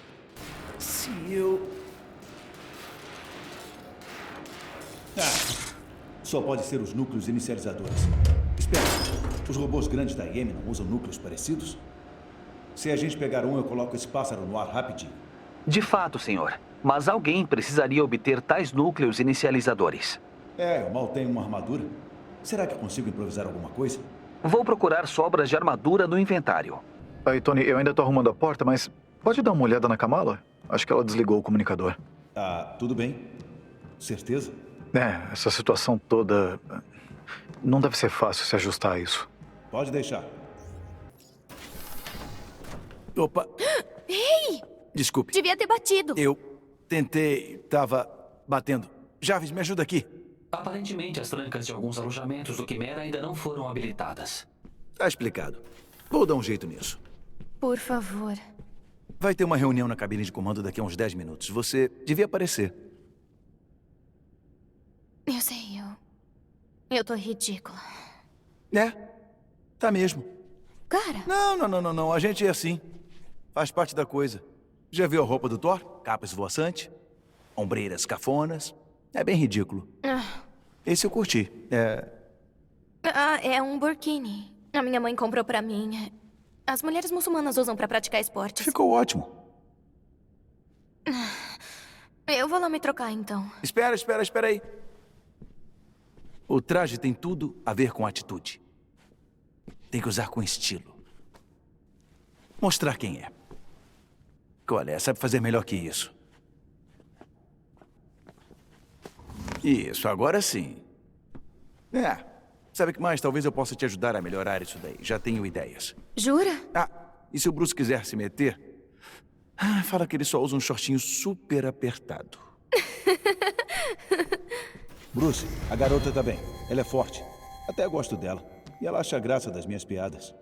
Se eu... só pode ser os núcleos inicializadores. Espera, os robôs grandes da IM não usam núcleos parecidos? Se a gente pegar um, eu coloco esse pássaro no ar rapidinho. De fato, senhor. Mas alguém precisaria obter tais núcleos inicializadores. Eu mal tenho uma armadura. Será que consigo improvisar alguma coisa? Vou procurar sobras de armadura no inventário. Aí, Tony, eu ainda tô arrumando a porta, mas pode dar uma olhada na Kamala? Acho que ela desligou o comunicador. Ah, tudo bem? Certeza? É, essa situação toda... Não deve ser fácil se ajustar a isso. Pode deixar. Opa, Ei! desculpe. Devia ter batido. Eu tentei, tava batendo. Jarvis, me ajuda aqui. Aparentemente, as trancas de alguns alojamentos do Quimera ainda não foram habilitadas. Tá explicado. Vou dar um jeito nisso. Por favor. Vai ter uma reunião na cabine de comando daqui a uns 10 minutos. Você devia aparecer. Eu sei, eu tô ridícula. É, tá mesmo. Cara... Não. A gente é assim. Faz parte da coisa. Já viu a roupa do Thor? Capa esvoaçante, ombreiras cafonas. É bem ridículo. Esse eu curti. É um burkini. A minha mãe comprou pra mim. As mulheres muçulmanas usam pra praticar esportes. Ficou ótimo. Eu vou lá me trocar, então. Espera aí. O traje tem tudo a ver com atitude. Tem que usar com estilo. Mostrar quem é. Olha, sabe fazer melhor que isso. Isso, agora sim. Sabe o que mais? Talvez eu possa te ajudar a melhorar isso daí. Já tenho ideias. Jura? E se o Bruce quiser se meter? Fala que ele só usa um shortinho super apertado. Bruce, a garota tá bem. Ela é forte. Até gosto dela. E ela acha graça das minhas piadas.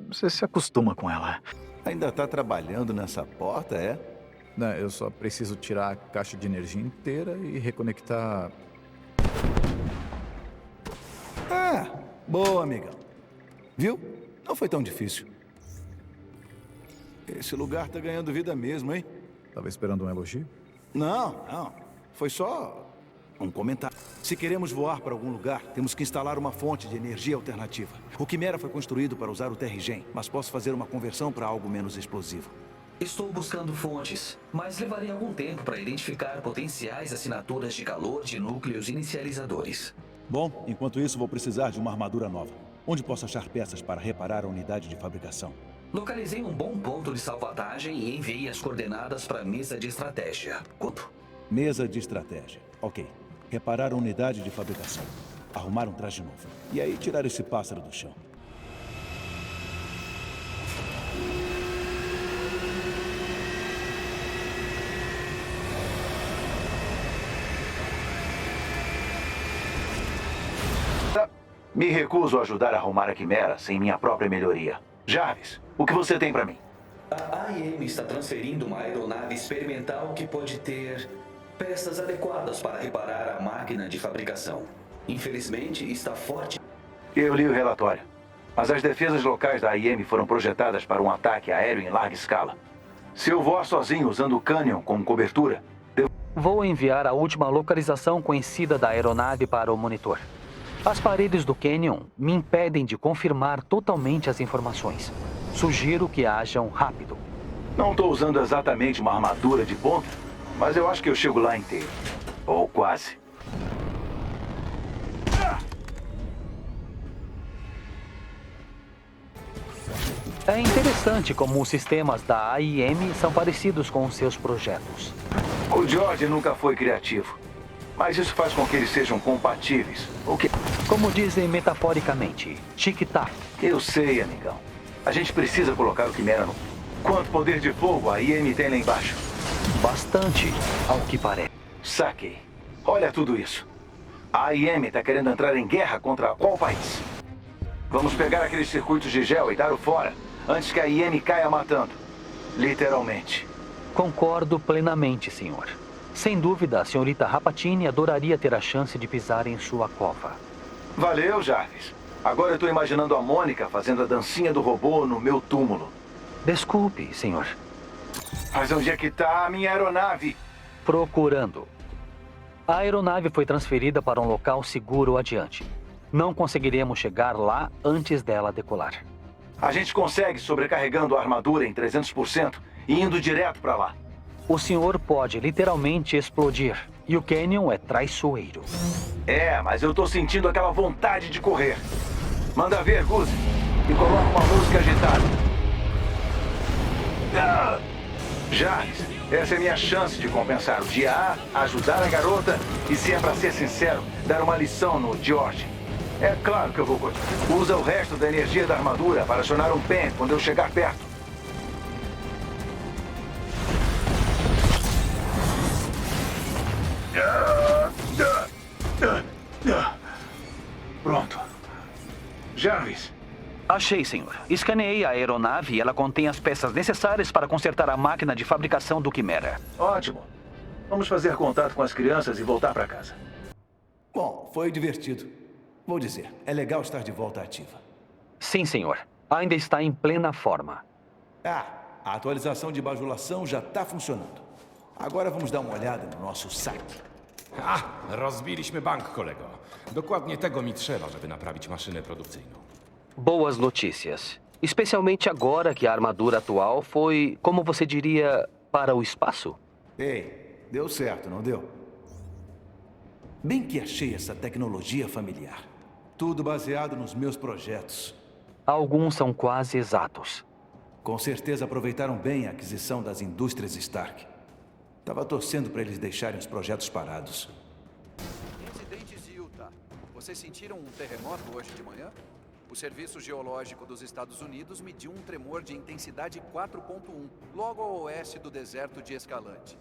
Você se acostuma com ela. Ainda tá trabalhando nessa porta, é? Não, eu só preciso tirar a caixa de energia inteira e reconectar... Boa, amigão. Viu? Não foi tão difícil. Esse lugar tá ganhando vida mesmo, hein? Tava esperando um elogio? Não. Foi só um comentário. Se queremos voar para algum lugar, temos que instalar uma fonte de energia alternativa. O Quimera foi construído para usar o Terrigen, mas posso fazer uma conversão para algo menos explosivo. Estou buscando fontes, mas levarei algum tempo para identificar potenciais assinaturas de calor de núcleos inicializadores. Bom, enquanto isso vou precisar de uma armadura nova. Onde posso achar peças para reparar a unidade de fabricação? Localizei um bom ponto de salvatagem e enviei as coordenadas para a mesa de estratégia. Quanto? Mesa de estratégia. Ok. Reparar a unidade de fabricação. Arrumar um traje novo. E aí tirar esse pássaro do chão. Me recuso a ajudar a arrumar a Quimera sem minha própria melhoria. Jarvis, o que você tem para mim? A AIM está transferindo uma aeronave experimental que pode ter peças adequadas para reparar a máquina de fabricação. Infelizmente, está forte. Eu li o relatório. Mas as defesas locais da AIM foram projetadas para um ataque aéreo em larga escala. Se eu voar sozinho usando o Canyon como cobertura... Vou enviar a última localização conhecida da aeronave para o monitor. As paredes do Canyon me impedem de confirmar totalmente as informações. Sugiro que hajam rápido. Não estou usando exatamente uma armadura de ponta, mas eu acho que eu chego lá inteiro. Ou quase. É interessante como os sistemas da AIM são parecidos com os seus projetos. O George nunca foi criativo. Mas isso faz com que eles sejam compatíveis. O que? Como dizem metaforicamente, tic-tac. Eu sei, amigão. A gente precisa colocar o Quimera no... Quanto poder de fogo a AIM tem lá embaixo? Bastante, ao que parece. Saquei. Olha tudo isso. A AIM está querendo entrar em guerra contra qual país? Vamos pegar aqueles circuitos de gel e dar o fora, antes que a AIM caia matando. Literalmente. Concordo plenamente, senhor. Sem dúvida, a senhorita Rapatini adoraria ter a chance de pisar em sua cova. Valeu, Jarvis. Agora eu estou imaginando a Mônica fazendo a dancinha do robô no meu túmulo. Desculpe, senhor. Mas onde é que está a minha aeronave? Procurando. A aeronave foi transferida para um local seguro adiante. Não conseguiremos chegar lá antes dela decolar. A gente consegue sobrecarregando a armadura em 300% e indo direto para lá. O senhor pode literalmente explodir. E o Canyon é traiçoeiro. Mas eu tô sentindo aquela vontade de correr. Manda ver, Guzzi. E coloca uma música agitada. Jarvis, essa é minha chance de compensar o dia A, ajudar a garota e, se é pra ser sincero, dar uma lição no George. É claro que eu vou cortar. Usa o resto da energia da armadura para acionar um pen quando eu chegar perto. Pronto. Jarvis. Achei, senhor. Escaneei a aeronave e ela contém as peças necessárias para consertar a máquina de fabricação do Quimera. Ótimo. Vamos fazer contato com as crianças e voltar para casa. Bom, foi divertido. Vou dizer, é legal estar de volta ativa. Sim, senhor. Ainda está em plena forma. A atualização de bajulação já está funcionando. Agora vamos dar uma olhada no nosso site. Rozbiliśmy bank, kolego. Dokładnie tego mi trzeba, żeby naprawić maszynę produkcyjną. Boas notícias. Especialmente agora que a armadura atual foi, como você diria, para o espaço. Ei, deu certo, não deu? Bem que achei essa tecnologia familiar. Tudo baseado nos meus projetos. Alguns são quase exatos. Com certeza aproveitaram bem a aquisição das indústrias Stark. Tava torcendo para eles deixarem os projetos parados. Incidentes de Utah. Vocês sentiram um terremoto hoje de manhã? O Serviço Geológico dos Estados Unidos mediu um tremor de intensidade 4.1, logo ao oeste do deserto de Escalante.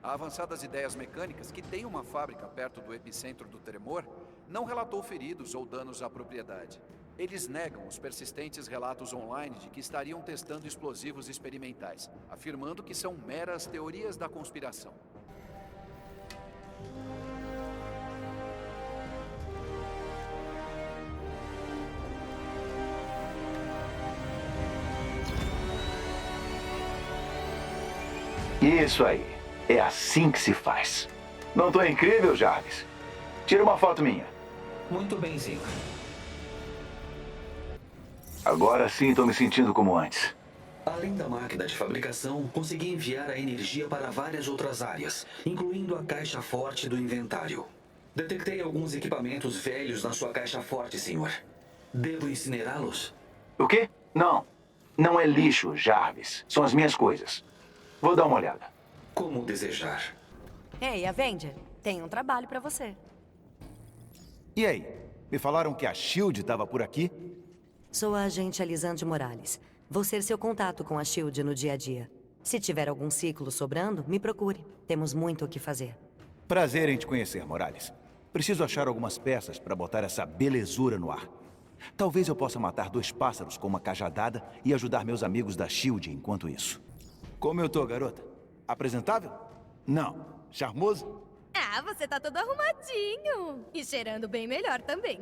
A Avançadas Ideias Mecânicas, que tem uma fábrica perto do epicentro do tremor, não relatou feridos ou danos à propriedade. Eles negam os persistentes relatos online de que estariam testando explosivos experimentais, afirmando que são meras teorias da conspiração. Isso aí. É assim que se faz. Não tô incrível, Jarvis? Tira uma foto minha. Muito bem, senhor. Agora sim tô me sentindo como antes. Além da máquina de fabricação, consegui enviar a energia para várias outras áreas, incluindo a caixa forte do inventário. Detectei alguns equipamentos velhos na sua caixa forte, senhor. Devo incinerá-los? O quê? Não. Não é lixo, Jarvis. São as minhas coisas. Vou dar uma olhada. Como desejar. Ei, Avenger, tem um trabalho pra você. E aí? Me falaram que a SHIELD estava por aqui? Sou a agente Alisande Morales. Vou ser seu contato com a SHIELD no dia a dia. Se tiver algum ciclo sobrando, me procure. Temos muito o que fazer. Prazer em te conhecer, Morales. Preciso achar algumas peças para botar essa belezura no ar. Talvez eu possa matar 2 pássaros com uma cajadada e ajudar meus amigos da SHIELD enquanto isso. Como eu tô, garota? Apresentável? Não. Charmoso? Ah, você tá todo arrumadinho. E cheirando bem melhor também.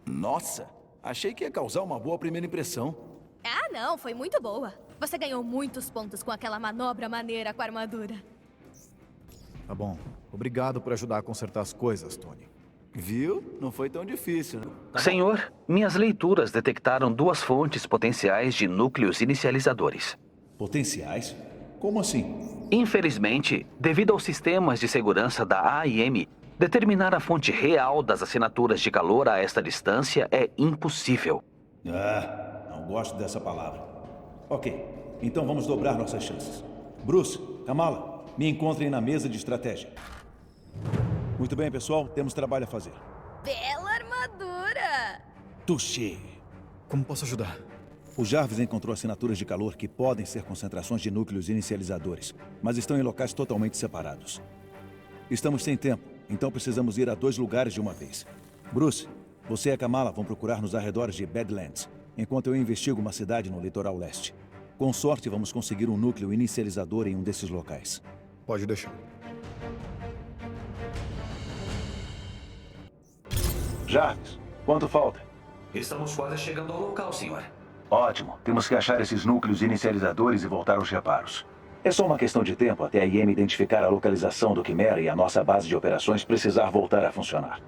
Nossa, achei que ia causar uma boa primeira impressão. Ah, não, foi muito boa. Você ganhou muitos pontos com aquela manobra maneira com a armadura. Tá bom. Obrigado por ajudar a consertar as coisas, Tony. Viu? Não foi tão difícil, né? Senhor, minhas leituras detectaram 2 fontes potenciais de núcleos inicializadores. Potenciais? Como assim? Infelizmente, devido aos sistemas de segurança da AIM, determinar a fonte real das assinaturas de calor a esta distância é impossível. Não gosto dessa palavra. Ok, então vamos dobrar nossas chances. Bruce, Kamala, me encontrem na mesa de estratégia. Muito bem, pessoal, temos trabalho a fazer. Bela armadura! Touché! Como posso ajudar? O Jarvis encontrou assinaturas de calor que podem ser concentrações de núcleos inicializadores, mas estão em locais totalmente separados. Estamos sem tempo, então precisamos ir a 2 lugares de uma vez. Bruce, você e a Kamala vão procurar nos arredores de Badlands, enquanto eu investigo uma cidade no litoral leste. Com sorte, vamos conseguir um núcleo inicializador em um desses locais. Pode deixar. Jarvis, quanto falta? Estamos quase chegando ao local, senhor. Ótimo. Temos que achar esses núcleos inicializadores e voltar aos reparos. É só uma questão de tempo até a IM identificar a localização do Quimera e a nossa base de operações precisar voltar a funcionar.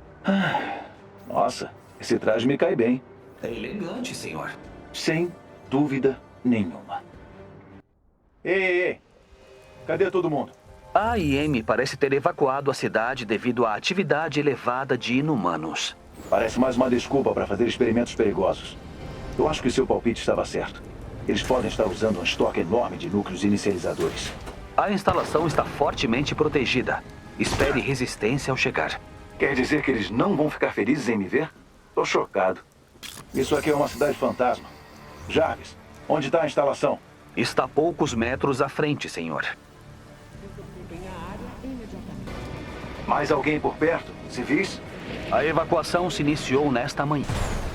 Nossa, esse traje me cai bem. É elegante, senhor. Sem dúvida nenhuma. Ei! Cadê todo mundo? A AIM parece ter evacuado a cidade devido à atividade elevada de inumanos. Parece mais uma desculpa para fazer experimentos perigosos. Eu acho que seu palpite estava certo. Eles podem estar usando um estoque enorme de núcleos inicializadores. A instalação está fortemente protegida. Espere resistência ao chegar. Quer dizer que eles não vão ficar felizes em me ver? Tô chocado. Isso aqui é uma cidade fantasma. Jarvis, onde está a instalação? Está a poucos metros à frente, senhor. Mais alguém por perto? Civis? A evacuação se iniciou nesta manhã.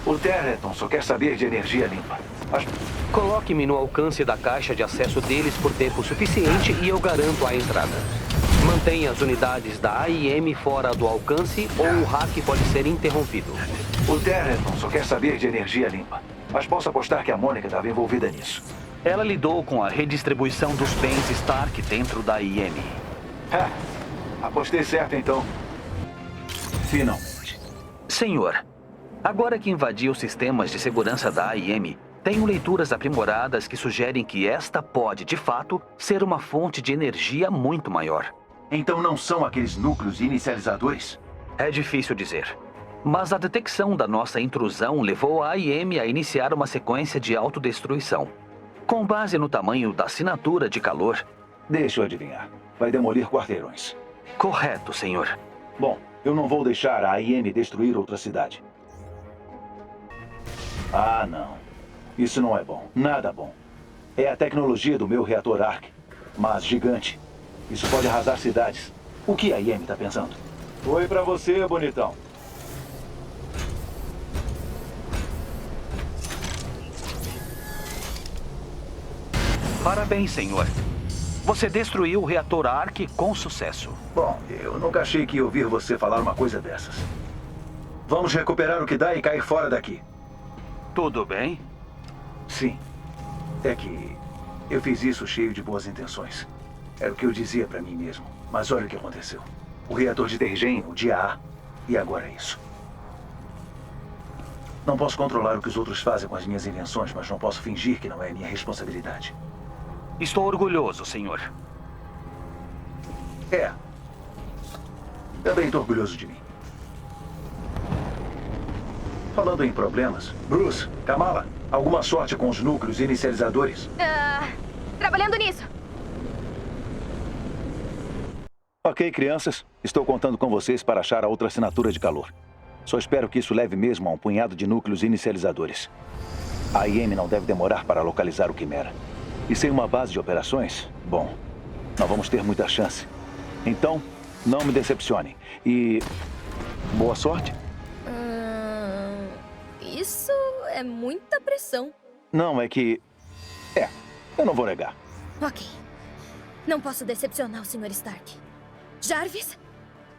O Terreton só quer saber de energia limpa. Coloque-me no alcance da caixa de acesso deles por tempo suficiente e eu garanto a entrada. Mantenha as unidades da AIM fora do alcance ou o hack pode ser interrompido. O Terreton só quer saber de energia limpa. Mas posso apostar que a Mônica estava envolvida nisso. Ela lidou com a redistribuição dos bens Stark dentro da AIM. Apostei certo, então. Finalmente. Senhor, agora que invadiu os sistemas de segurança da AIM, tenho leituras aprimoradas que sugerem que esta pode, de fato, ser uma fonte de energia muito maior. Então não são aqueles núcleos inicializadores? É difícil dizer. Mas a detecção da nossa intrusão levou a AIM a iniciar uma sequência de autodestruição. Com base no tamanho da assinatura de calor... Deixa eu adivinhar. Vai demolir quarteirões. Correto, senhor. Bom, eu não vou deixar a AIM destruir outra cidade. Ah, não. Isso não é bom. Nada bom. É a tecnologia do meu reator Arc, mas gigante. Isso pode arrasar cidades. O que a AIM está pensando? Oi pra você, bonitão. Parabéns, senhor. Você destruiu o reator Arc com sucesso. Bom, eu nunca achei que ia ouvir você falar uma coisa dessas. Vamos recuperar o que dá e cair fora daqui. Tudo bem? Sim. É que eu fiz isso cheio de boas intenções. Era o que eu dizia pra mim mesmo. Mas olha o que aconteceu. O reator de Terrigen, o dia A, e agora isso. Não posso controlar o que os outros fazem com as minhas invenções, mas não posso fingir que não é minha responsabilidade. Estou orgulhoso, senhor. É. Também estou orgulhoso de mim. Falando em problemas, Bruce, Kamala, alguma sorte com os núcleos inicializadores? Trabalhando nisso. Ok, crianças. Estou contando com vocês para achar a outra assinatura de calor. Só espero que isso leve mesmo a um punhado de núcleos inicializadores. A AIM não deve demorar para localizar o Quimera. E sem uma base de operações, bom, não vamos ter muita chance. Então, não me decepcionem. E boa sorte. Isso é muita pressão. Não, é que... eu não vou negar. Ok. Não posso decepcionar o Sr. Stark. Jarvis,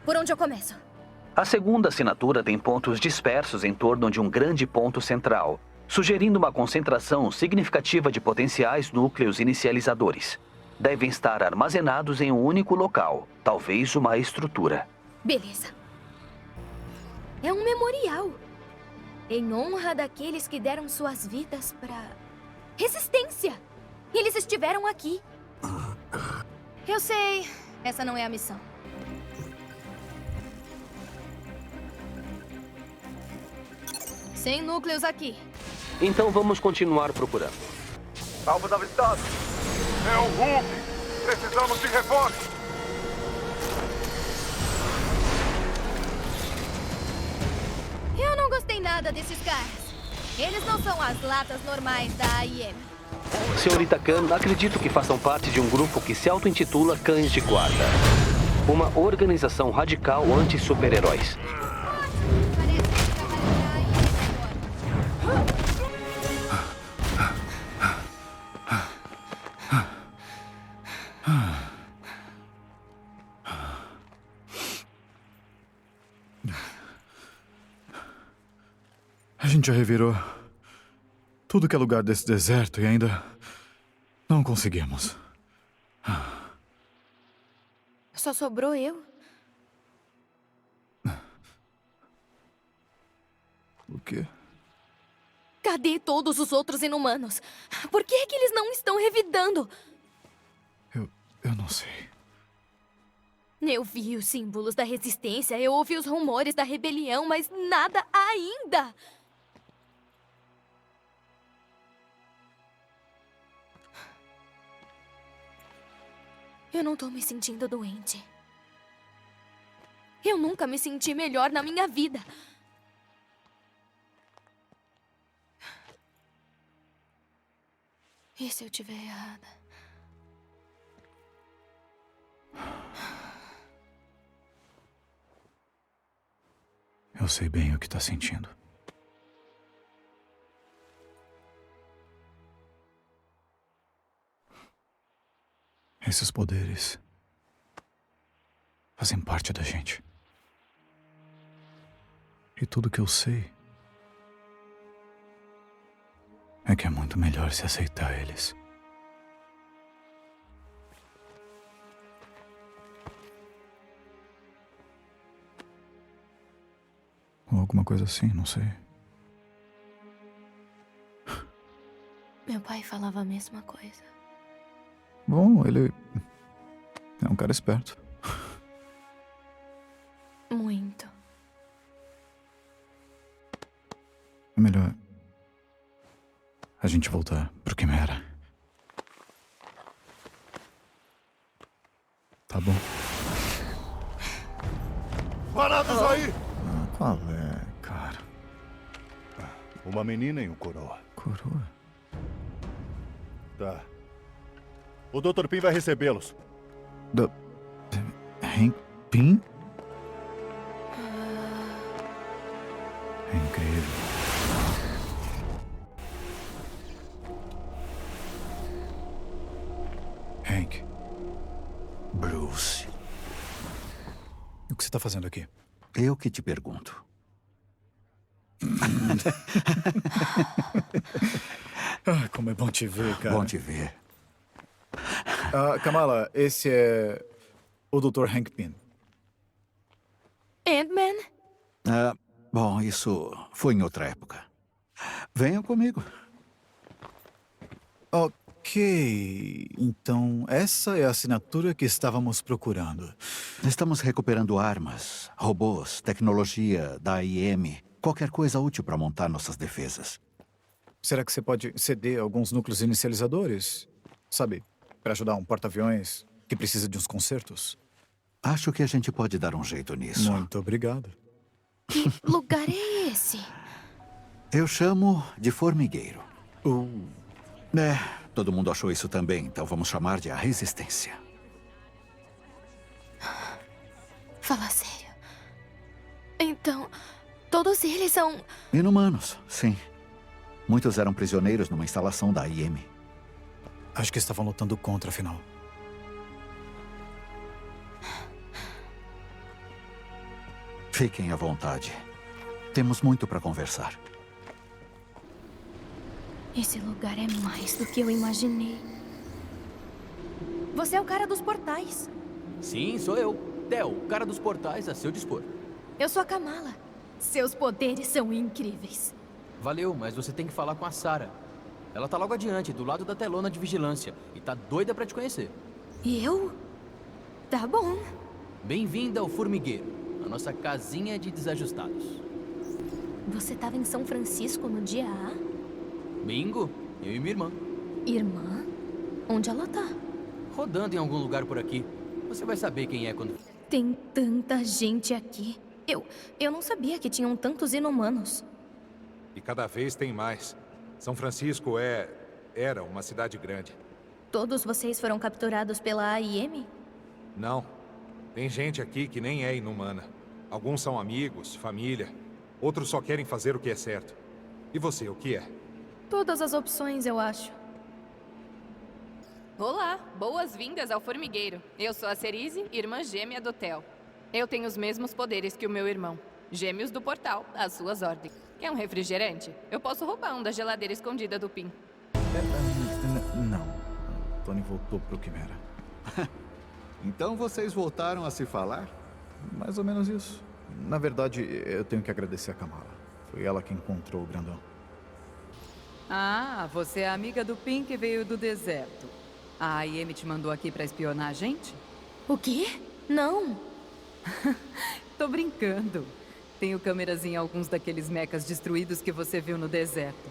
por onde eu começo? A segunda assinatura tem pontos dispersos em torno de um grande ponto central, sugerindo uma concentração significativa de potenciais núcleos inicializadores. Devem estar armazenados em um único local, talvez uma estrutura. Beleza. É um memorial. Em honra daqueles que deram suas vidas para resistência. Eles estiveram aqui. Eu sei, essa não é a missão. Sem núcleos aqui. Então vamos continuar procurando. Alvo avistado. É o Hulk. Precisamos de reforço. Eu não gostei nada desses caras. Eles não são as latas normais da AIM. Senhorita Khan, acredito que façam parte de um grupo que se auto-intitula Cães de Guarda. Uma organização radical anti-super-heróis. A gente já revirou tudo que é lugar desse deserto e ainda não conseguimos. Só sobrou eu. O quê? Cadê todos os outros inumanos? Por que é que eles não estão revidando? Eu não sei. Eu vi os símbolos da resistência, eu ouvi os rumores da rebelião, mas nada ainda. Eu não tô me sentindo doente. Eu nunca me senti melhor na minha vida. E se eu estiver errada? Eu sei bem o que tá sentindo. Esses poderes fazem parte da gente. E tudo que eu sei é que é muito melhor se aceitar eles. Ou alguma coisa assim, não sei. Meu pai falava a mesma coisa. Bom, ele é um cara esperto. Muito. É melhor a gente voltar pro Quimera. Tá bom. Parados aí! Qual é, cara? Uma menina e um coroa. Coroa? Tá. O Dr. Pym vai recebê-los. Hank Pym? É incrível. Hank. Bruce. O que você tá fazendo aqui? Eu que te pergunto. Como é bom te ver, cara. Bom te ver. Kamala, esse é o Dr. Hank Pym. Ant-Man? Bom, isso foi em outra época. Venham comigo. Ok, então essa é a assinatura que estávamos procurando. Estamos recuperando armas, robôs, tecnologia da IM, qualquer coisa útil para montar nossas defesas. Será que você pode ceder alguns núcleos inicializadores? Sabe, para ajudar um porta-aviões que precisa de uns consertos? Acho que a gente pode dar um jeito nisso. Muito obrigado. Que lugar é esse? Eu chamo de formigueiro. Todo mundo achou isso também, então vamos chamar de a resistência. Fala sério. Então, todos eles são... Inumanos, sim. Muitos eram prisioneiros numa instalação da IM. Acho que estavam lutando contra, afinal. Fiquem à vontade. Temos muito para conversar. Esse lugar é mais do que eu imaginei. Você é o cara dos portais. Sim, sou eu. Theo, o cara dos portais a seu dispor. Eu sou a Kamala. Seus poderes são incríveis. Valeu, mas você tem que falar com a Sarah. Ela tá logo adiante, do lado da telona de vigilância. E tá doida pra te conhecer. E eu? Tá bom. Bem-vinda ao Formigueiro, a nossa casinha de desajustados. Você tava em São Francisco no dia A? Bingo, eu e minha irmã. Irmã? Onde ela tá? Rodando em algum lugar por aqui. Você vai saber quem é quando... Tem tanta gente aqui. Eu não sabia que tinham tantos inumanos. E cada vez tem mais. São Francisco era uma cidade grande. Todos vocês foram capturados pela AIM? Não. Tem gente aqui que nem é inumana. Alguns são amigos, família. Outros só querem fazer o que é certo. E você, o que é? Todas as opções, eu acho. Olá, boas-vindas ao Formigueiro. Eu sou a Cerise, irmã gêmea do Theo. Eu tenho os mesmos poderes que o meu irmão. Gêmeos do portal, às suas ordens. Quer um refrigerante? Eu posso roubar um da geladeira escondida do Pym. Não. Tony voltou pro Quimera. Então vocês voltaram a se falar? Mais ou menos isso. Na verdade, eu tenho que agradecer a Kamala. Foi ela que encontrou o grandão. Ah, você é amiga do Pym que veio do deserto. A AIM te mandou aqui pra espionar a gente? O quê? Não. Tô brincando. Tenho câmeras em alguns daqueles mechas destruídos que você viu no deserto.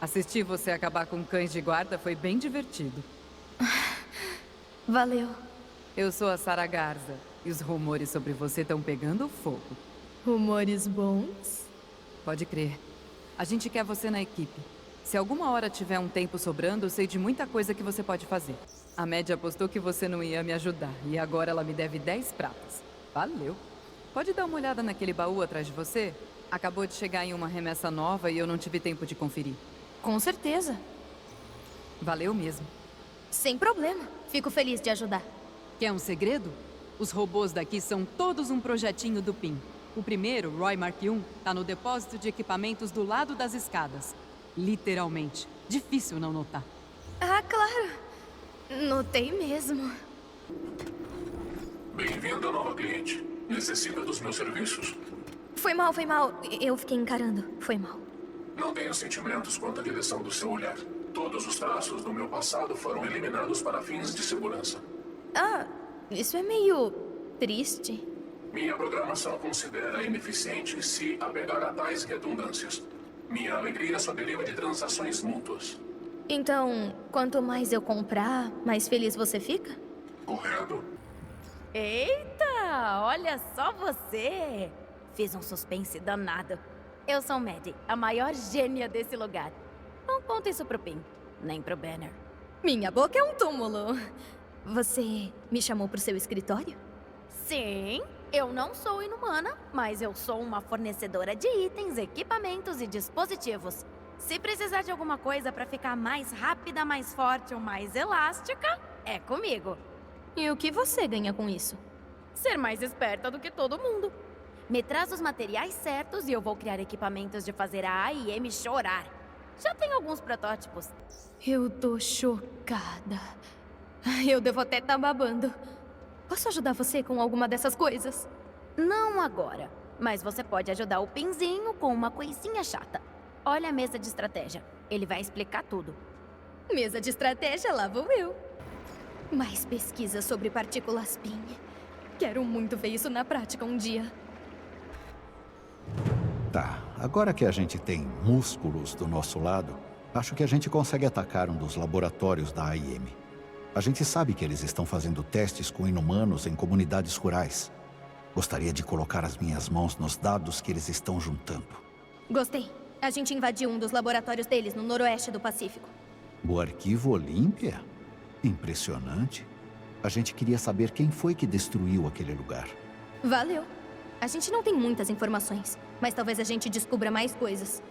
Assistir você acabar com cães de guarda foi bem divertido. Valeu. Eu sou a Sarah Garza. E os rumores sobre você estão pegando fogo. Rumores bons? Pode crer. A gente quer você na equipe. Se alguma hora tiver um tempo sobrando, eu sei de muita coisa que você pode fazer. A Maddie apostou que você não ia me ajudar. E agora ela me deve 10 pratas. Valeu. Pode dar uma olhada naquele baú atrás de você? Acabou de chegar em uma remessa nova e eu não tive tempo de conferir. Com certeza. Valeu mesmo. Sem problema. Fico feliz de ajudar. Quer um segredo? Os robôs daqui são todos um projetinho do PIN. O primeiro, Roy Mark I, tá no depósito de equipamentos do lado das escadas. Literalmente. Difícil não notar. Ah, claro. Notei mesmo. Bem-vindo, nova cliente. Necessita dos meus serviços? Foi mal, foi mal. Eu fiquei encarando. Foi mal. Não tenho sentimentos quanto à direção do seu olhar. Todos os traços do meu passado foram eliminados para fins de segurança. Ah, isso é meio triste. Minha programação considera ineficiente se apegar a tais redundâncias. Minha alegria só deriva de transações mútuas. Então, quanto mais eu comprar, mais feliz você fica? Correto. Eita, olha só você. Fiz um suspense danado. Eu sou Maddie, a maior gênia desse lugar. Não conta isso pro Pin, nem pro Banner. Minha boca é um túmulo. Você me chamou pro seu escritório? Sim, eu não sou inumana, mas eu sou uma fornecedora de itens, equipamentos e dispositivos. Se precisar de alguma coisa pra ficar mais rápida, mais forte ou mais elástica, é comigo. E o que você ganha com isso? Ser mais esperta do que todo mundo. Me traz os materiais certos e eu vou criar equipamentos de fazer a AIM chorar. Já tenho alguns protótipos. Eu tô chocada. Eu devo até estar babando. Posso ajudar você com alguma dessas coisas? Não agora, mas você pode ajudar o Pinzinho com uma coisinha chata. Olha a mesa de estratégia. Ele vai explicar tudo. Mesa de estratégia, lá vou eu. Mais pesquisa sobre partículas PIN. Quero muito ver isso na prática um dia. Tá, agora que a gente tem músculos do nosso lado, acho que a gente consegue atacar um dos laboratórios da AIM. A gente sabe que eles estão fazendo testes com inumanos em comunidades rurais. Gostaria de colocar as minhas mãos nos dados que eles estão juntando. Gostei. A gente invadiu um dos laboratórios deles no noroeste do Pacífico. O Arquivo Olímpia? Impressionante. A gente queria saber quem foi que destruiu aquele lugar. Valeu. A gente não tem muitas informações, mas talvez a gente descubra mais coisas.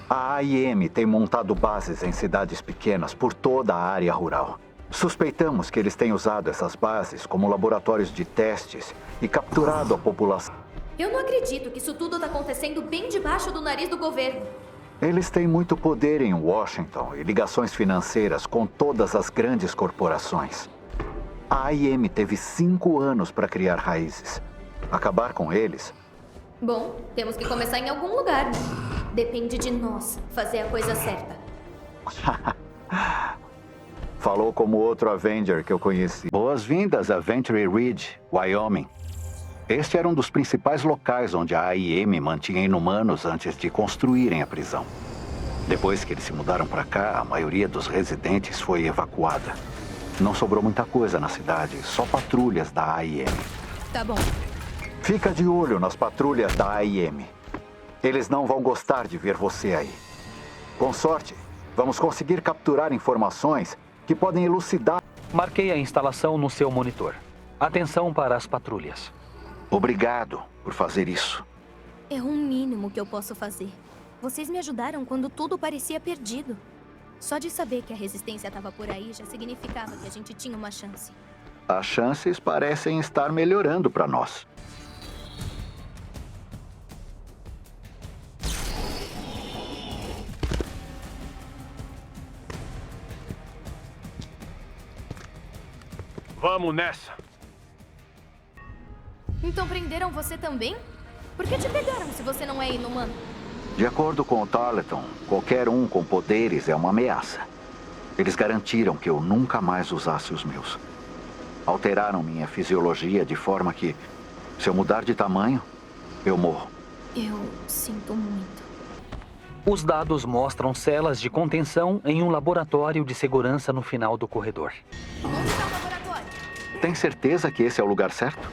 A AIM tem montado bases em cidades pequenas por toda a área rural. Suspeitamos que eles têm usado essas bases como laboratórios de testes e capturado a população. Eu não acredito que isso tudo está acontecendo bem debaixo do nariz do governo. Eles têm muito poder em Washington e ligações financeiras com todas as grandes corporações. A AIM teve 5 anos para criar raízes. Acabar com eles... Bom, temos que começar em algum lugar, né? Depende de nós fazer a coisa certa. Falou como outro Avenger que eu conheci. Boas-vindas a Venture Ridge, Wyoming. Este era um dos principais locais onde a AIM mantinha inumanos antes de construírem a prisão. Depois que eles se mudaram para cá, a maioria dos residentes foi evacuada. Não sobrou muita coisa na cidade, só patrulhas da AIM. Tá bom. Fica de olho nas patrulhas da AIM. Eles não vão gostar de ver você aí. Com sorte, vamos conseguir capturar informações que podem elucidar... Marquei a instalação no seu monitor. Atenção para as patrulhas. Obrigado por fazer isso. É o mínimo que eu posso fazer. Vocês me ajudaram quando tudo parecia perdido. Só de saber que a resistência estava por aí já significava que a gente tinha uma chance. As chances parecem estar melhorando para nós. Vamos nessa. Então prenderam você também? Por que te pegaram se você não é inumano? De acordo com o Tarleton, qualquer um com poderes é uma ameaça. Eles garantiram que eu nunca mais usasse os meus. Alteraram minha fisiologia de forma que, se eu mudar de tamanho, eu morro. Eu sinto muito. Os dados mostram celas de contenção em um laboratório de segurança no final do corredor. Tem certeza que esse é o lugar certo?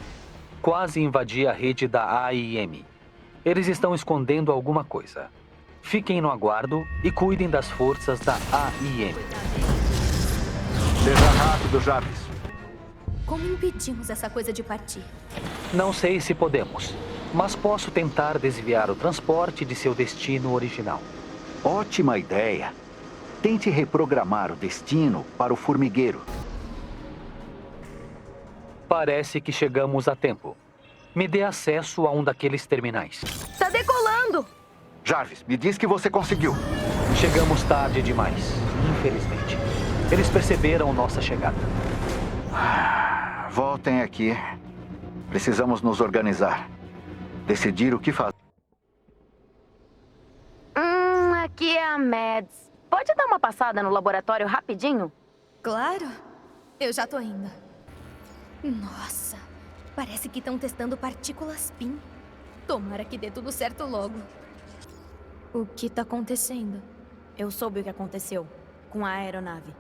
Quase invadi a rede da AIM. Eles estão escondendo alguma coisa. Fiquem no aguardo e cuidem das forças da AIM. Seja rápido, Jarvis. Como impedimos essa coisa de partir? Não sei se podemos, mas posso tentar desviar o transporte de seu destino original. Ótima ideia. Tente reprogramar o destino para o formigueiro. Parece que chegamos a tempo. Me dê acesso a um daqueles terminais. Tá decolando! Jarvis, me diz que você conseguiu. Chegamos tarde demais, infelizmente. Eles perceberam nossa chegada. Voltem aqui. Precisamos nos organizar. Decidir o que fazer. Aqui é a Mads. Pode dar uma passada no laboratório rapidinho? Claro. Eu já tô indo. Nossa, parece que estão testando partículas PIN. Tomara que dê tudo certo logo. O que tá acontecendo? Eu soube o que aconteceu com a aeronave.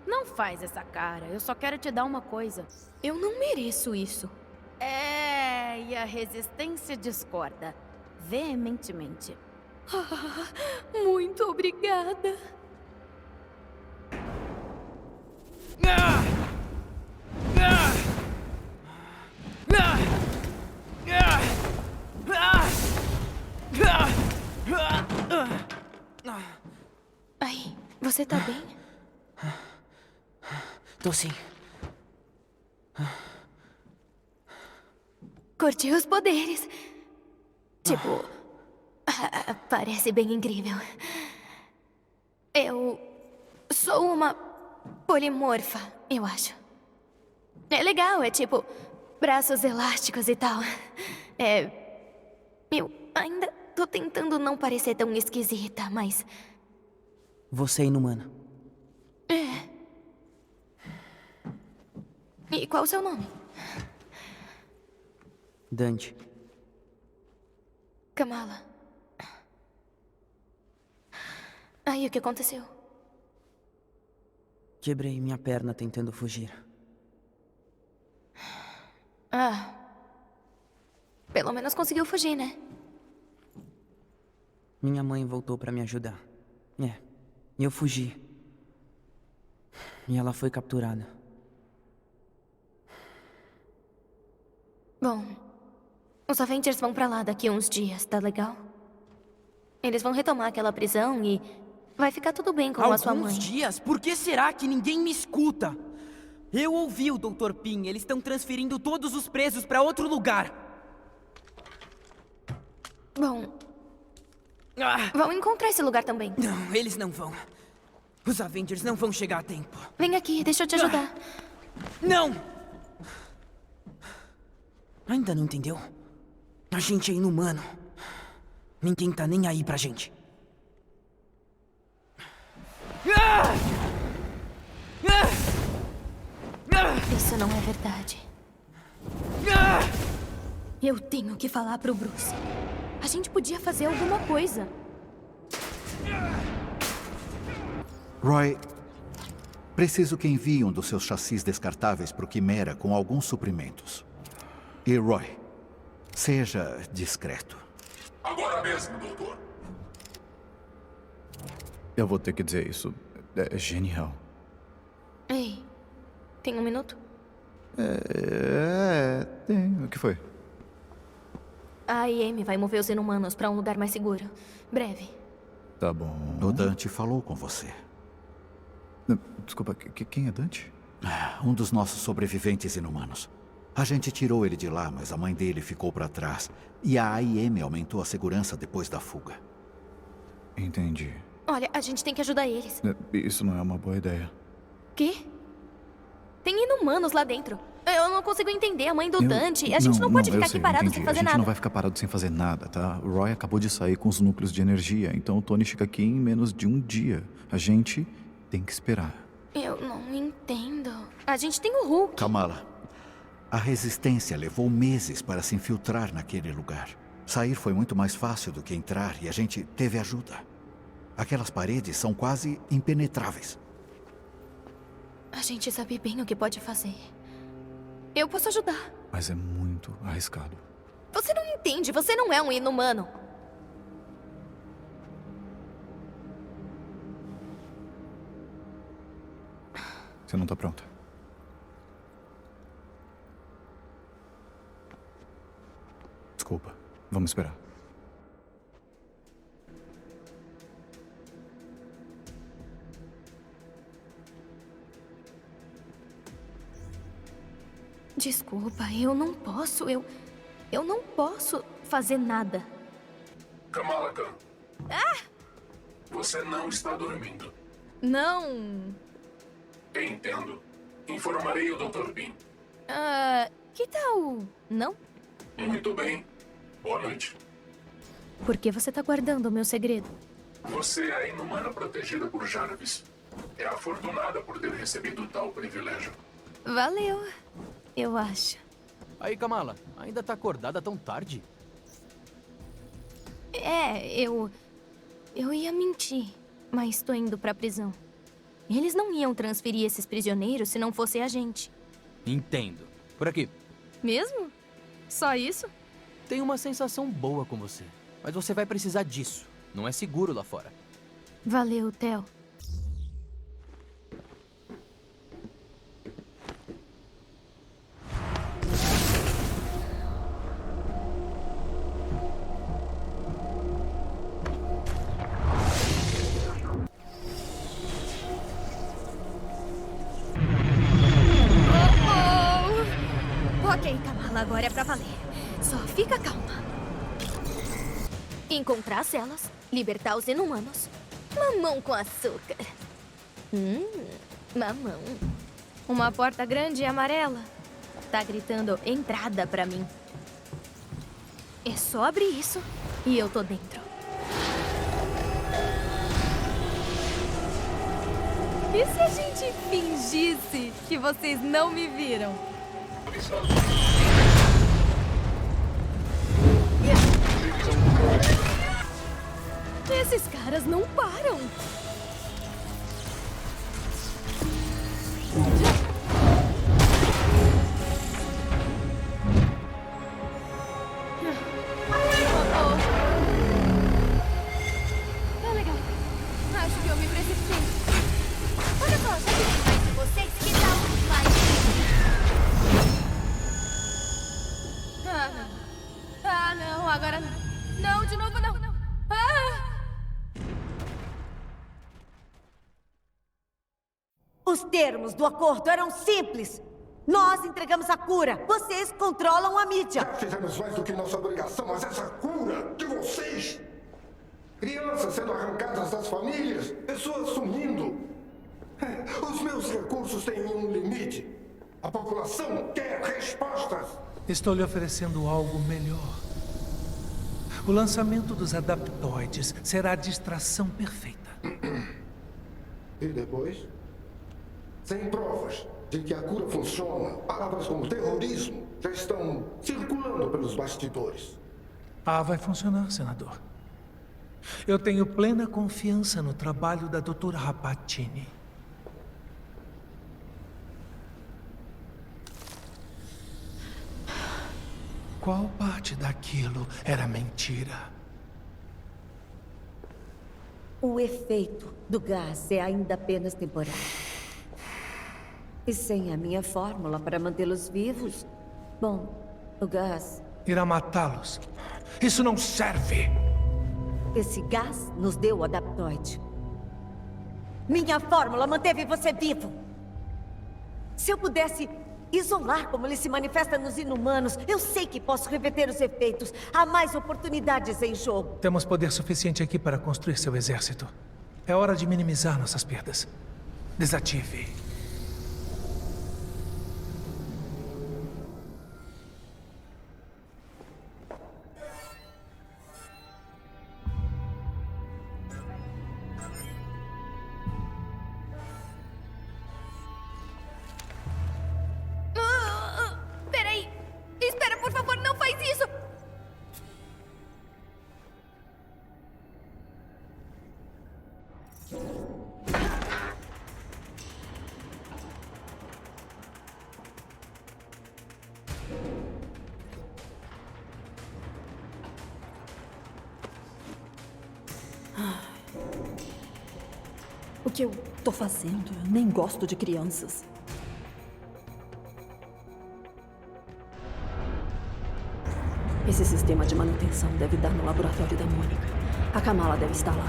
Não faz essa cara, eu só quero te dar uma coisa. Eu não mereço isso. E a resistência discorda veementemente. Muito obrigada. Ai, você tá bem? Tô sim. Curti os poderes. Tipo, parece bem incrível. Eu sou uma polimorfa, eu acho. É legal, é tipo braços elásticos e tal. Eu ainda tô tentando não parecer tão esquisita, mas... Você é inumana. E qual o seu nome? Dante. Kamala. Aí, o que aconteceu? Quebrei minha perna tentando fugir. Pelo menos conseguiu fugir, né? Minha mãe voltou pra me ajudar. Eu fugi. E ela foi capturada. Bom, os Avengers vão pra lá daqui a uns dias, tá legal? Eles vão retomar aquela prisão e vai ficar tudo bem com a sua mãe. Alguns dias? Por que será que ninguém me escuta? Eu ouvi o Dr. Pym. Eles estão transferindo todos os presos pra outro lugar. Bom, vão encontrar esse lugar também. Não, eles não vão. Os Avengers não vão chegar a tempo. Vem aqui, deixa eu te ajudar. Não! Ainda não entendeu? A gente é inumano. Ninguém tá nem aí pra gente. Isso não é verdade. Eu tenho que falar pro Bruce. A gente podia fazer alguma coisa. Roy, preciso que envie um dos seus chassis descartáveis pro Quimera com alguns suprimentos. E Roy, seja discreto. Agora mesmo, doutor. Eu vou ter que dizer isso. É genial. Ei, tem um minuto? Tem. O que foi? A AIM vai mover os inumanos pra um lugar mais seguro. Breve. Tá bom. O Dante falou com você. Desculpa, quem é Dante? Um dos nossos sobreviventes inumanos. A gente tirou ele de lá, mas a mãe dele ficou pra trás. E a AIM aumentou a segurança depois da fuga. Entendi. Olha, a gente tem que ajudar eles. Isso não é uma boa ideia. Quê? Tem inumanos lá dentro. Eu não consigo entender a mãe do Dante. A gente não pode ficar aqui parado sem fazer nada. A gente nada. não vai ficar parado sem fazer nada, tá? O Roy acabou de sair com os núcleos de energia, então o Tony chega aqui em menos de um dia. A gente tem que esperar. Eu não entendo. A gente tem o Hulk. Kamala, a resistência levou meses para se infiltrar naquele lugar. Sair foi muito mais fácil do que entrar e a gente teve ajuda. Aquelas paredes são quase impenetráveis. A gente sabe bem o que pode fazer. Eu posso ajudar. Mas é muito arriscado. Você não entende, você não é um inumano. Você não tá pronta. Desculpa. Vamos esperar. Desculpa, eu não posso. Eu não posso fazer nada. Kamala Khan. Você não está dormindo. Não. Entendo. Informarei o Dr. Bean. Que tal? Não? Muito bem. Boa noite. Por que você tá guardando o meu segredo? Você é a inumana protegida por Jarvis. É afortunada por ter recebido tal privilégio. Valeu, eu acho. Aí, Kamala, ainda tá acordada tão tarde? Eu ia mentir, mas tô indo pra prisão. Eles não iam transferir esses prisioneiros se não fosse a gente. Entendo. Por aqui. Mesmo? Só isso? Tenho uma sensação boa com você. Mas você vai precisar disso. Não é seguro lá fora. Valeu, Theo. Ok, Kamala, agora é pra valer. Só fica calma. Encontrar as celas, libertar os inumanos. Mamão com açúcar. Mamão. Uma porta grande e amarela. Tá gritando entrada pra mim. É só abrir isso e eu tô dentro. E se a gente fingisse que vocês não me viram? Esses caras não param. Tá legal. Acho que eu me precipitei. Olha só, já que mais de vocês, que tal mais? Não, agora não. Não, de novo não. Os termos do acordo eram simples. Nós entregamos a cura. Vocês controlam a mídia. Já fizemos mais do que nossa obrigação, mas essa cura de vocês... Crianças sendo arrancadas das famílias, pessoas sumindo. Os meus recursos têm um limite. A população quer respostas. Estou lhe oferecendo algo melhor. O lançamento dos adaptoides será a distração perfeita. E depois? Sem provas de que a cura funciona, palavras como terrorismo já estão circulando pelos bastidores. Vai funcionar, senador. Eu tenho plena confiança no trabalho da doutora Rapatini. Qual parte daquilo era mentira? O efeito do gás é ainda apenas temporário. E sem a minha fórmula para mantê-los vivos, bom, o gás... Irá matá-los. Isso não serve! Esse gás nos deu o adaptoide. Minha fórmula manteve você vivo. Se eu pudesse isolar como ele se manifesta nos inumanos, eu sei que posso reverter os efeitos. Há mais oportunidades em jogo. Temos poder suficiente aqui para construir seu exército. É hora de minimizar nossas perdas. Desative. Peraí! Espera, por favor, não faz isso! que eu tô fazendo? Eu nem gosto de crianças. Esse sistema de manutenção deve dar no laboratório da Mônica. A Kamala deve estar lá.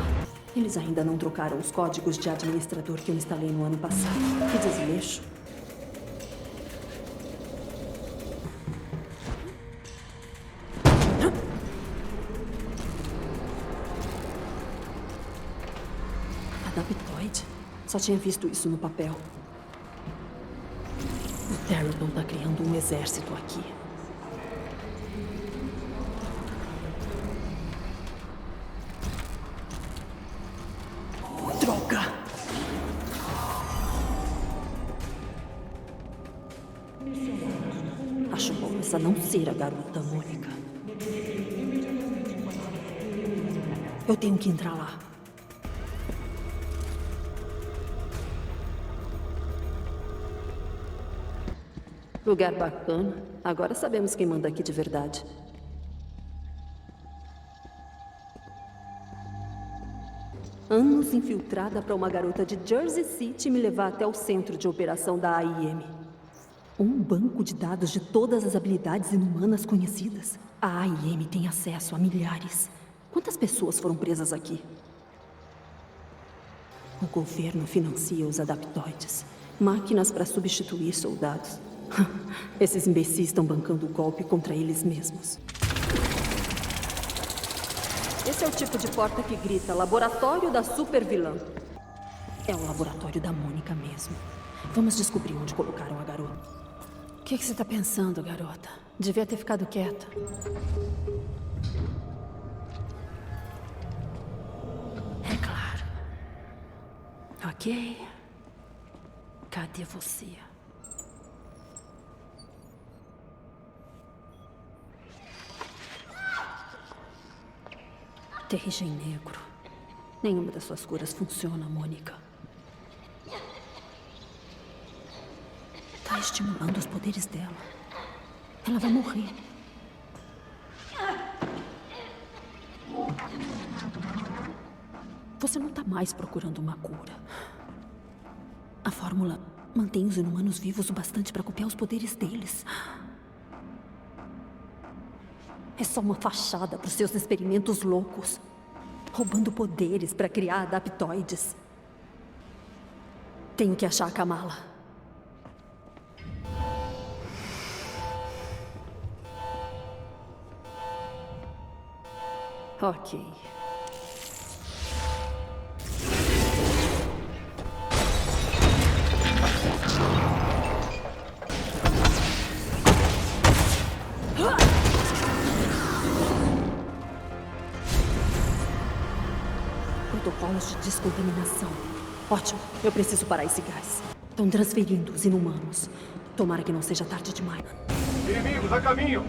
Eles ainda não trocaram os códigos de administrador que eu instalei no ano passado. Que desleixo. Adaptoide? Só tinha visto isso no papel. O Territon tá criando um exército aqui. Droga! Acho bom essa não ser a garota Mônica. Eu tenho que entrar lá. Lugar bacana. Agora sabemos quem manda aqui de verdade. Anos infiltrada para uma garota de Jersey City me levar até o centro de operação da AIM. Um banco de dados de todas as habilidades inumanas conhecidas. A AIM tem acesso a milhares. Quantas pessoas foram presas aqui? O governo financia os adaptoides. Máquinas para substituir soldados. Esses imbecis estão bancando o golpe contra eles mesmos. Esse é o tipo de porta que grita Laboratório da Supervilã. É o laboratório da Mônica mesmo. Vamos descobrir onde colocaram a garota. O que você está pensando, garota? Devia ter ficado quieta. É claro. Ok. Cadê você? Terrigem negro. Nenhuma das suas curas funciona, Mônica. Tá estimulando os poderes dela. Ela vai morrer. Você não tá mais procurando uma cura. A fórmula mantém os inumanos vivos o bastante para copiar os poderes deles. É só uma fachada para os seus experimentos loucos. Roubando poderes para criar adaptoides. Tenho que achar a Kamala. Ok. Protocolos de descontaminação. Ótimo, eu preciso parar esse gás. Estão transferindo os inumanos. Tomara que não seja tarde demais. Inimigos a caminho!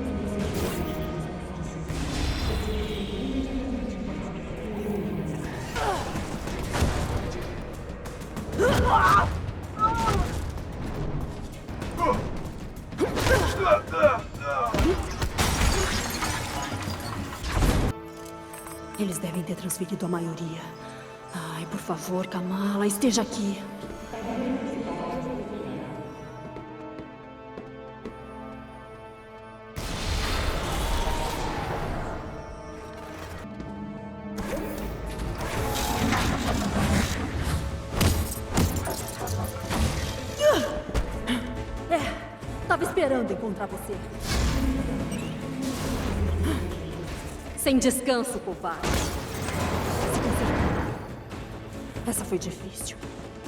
Eles devem ter transferido a maioria. Ai, por favor, Kamala, esteja aqui. Tava esperando encontrar você. Sem descanso, covarde. Essa foi difícil.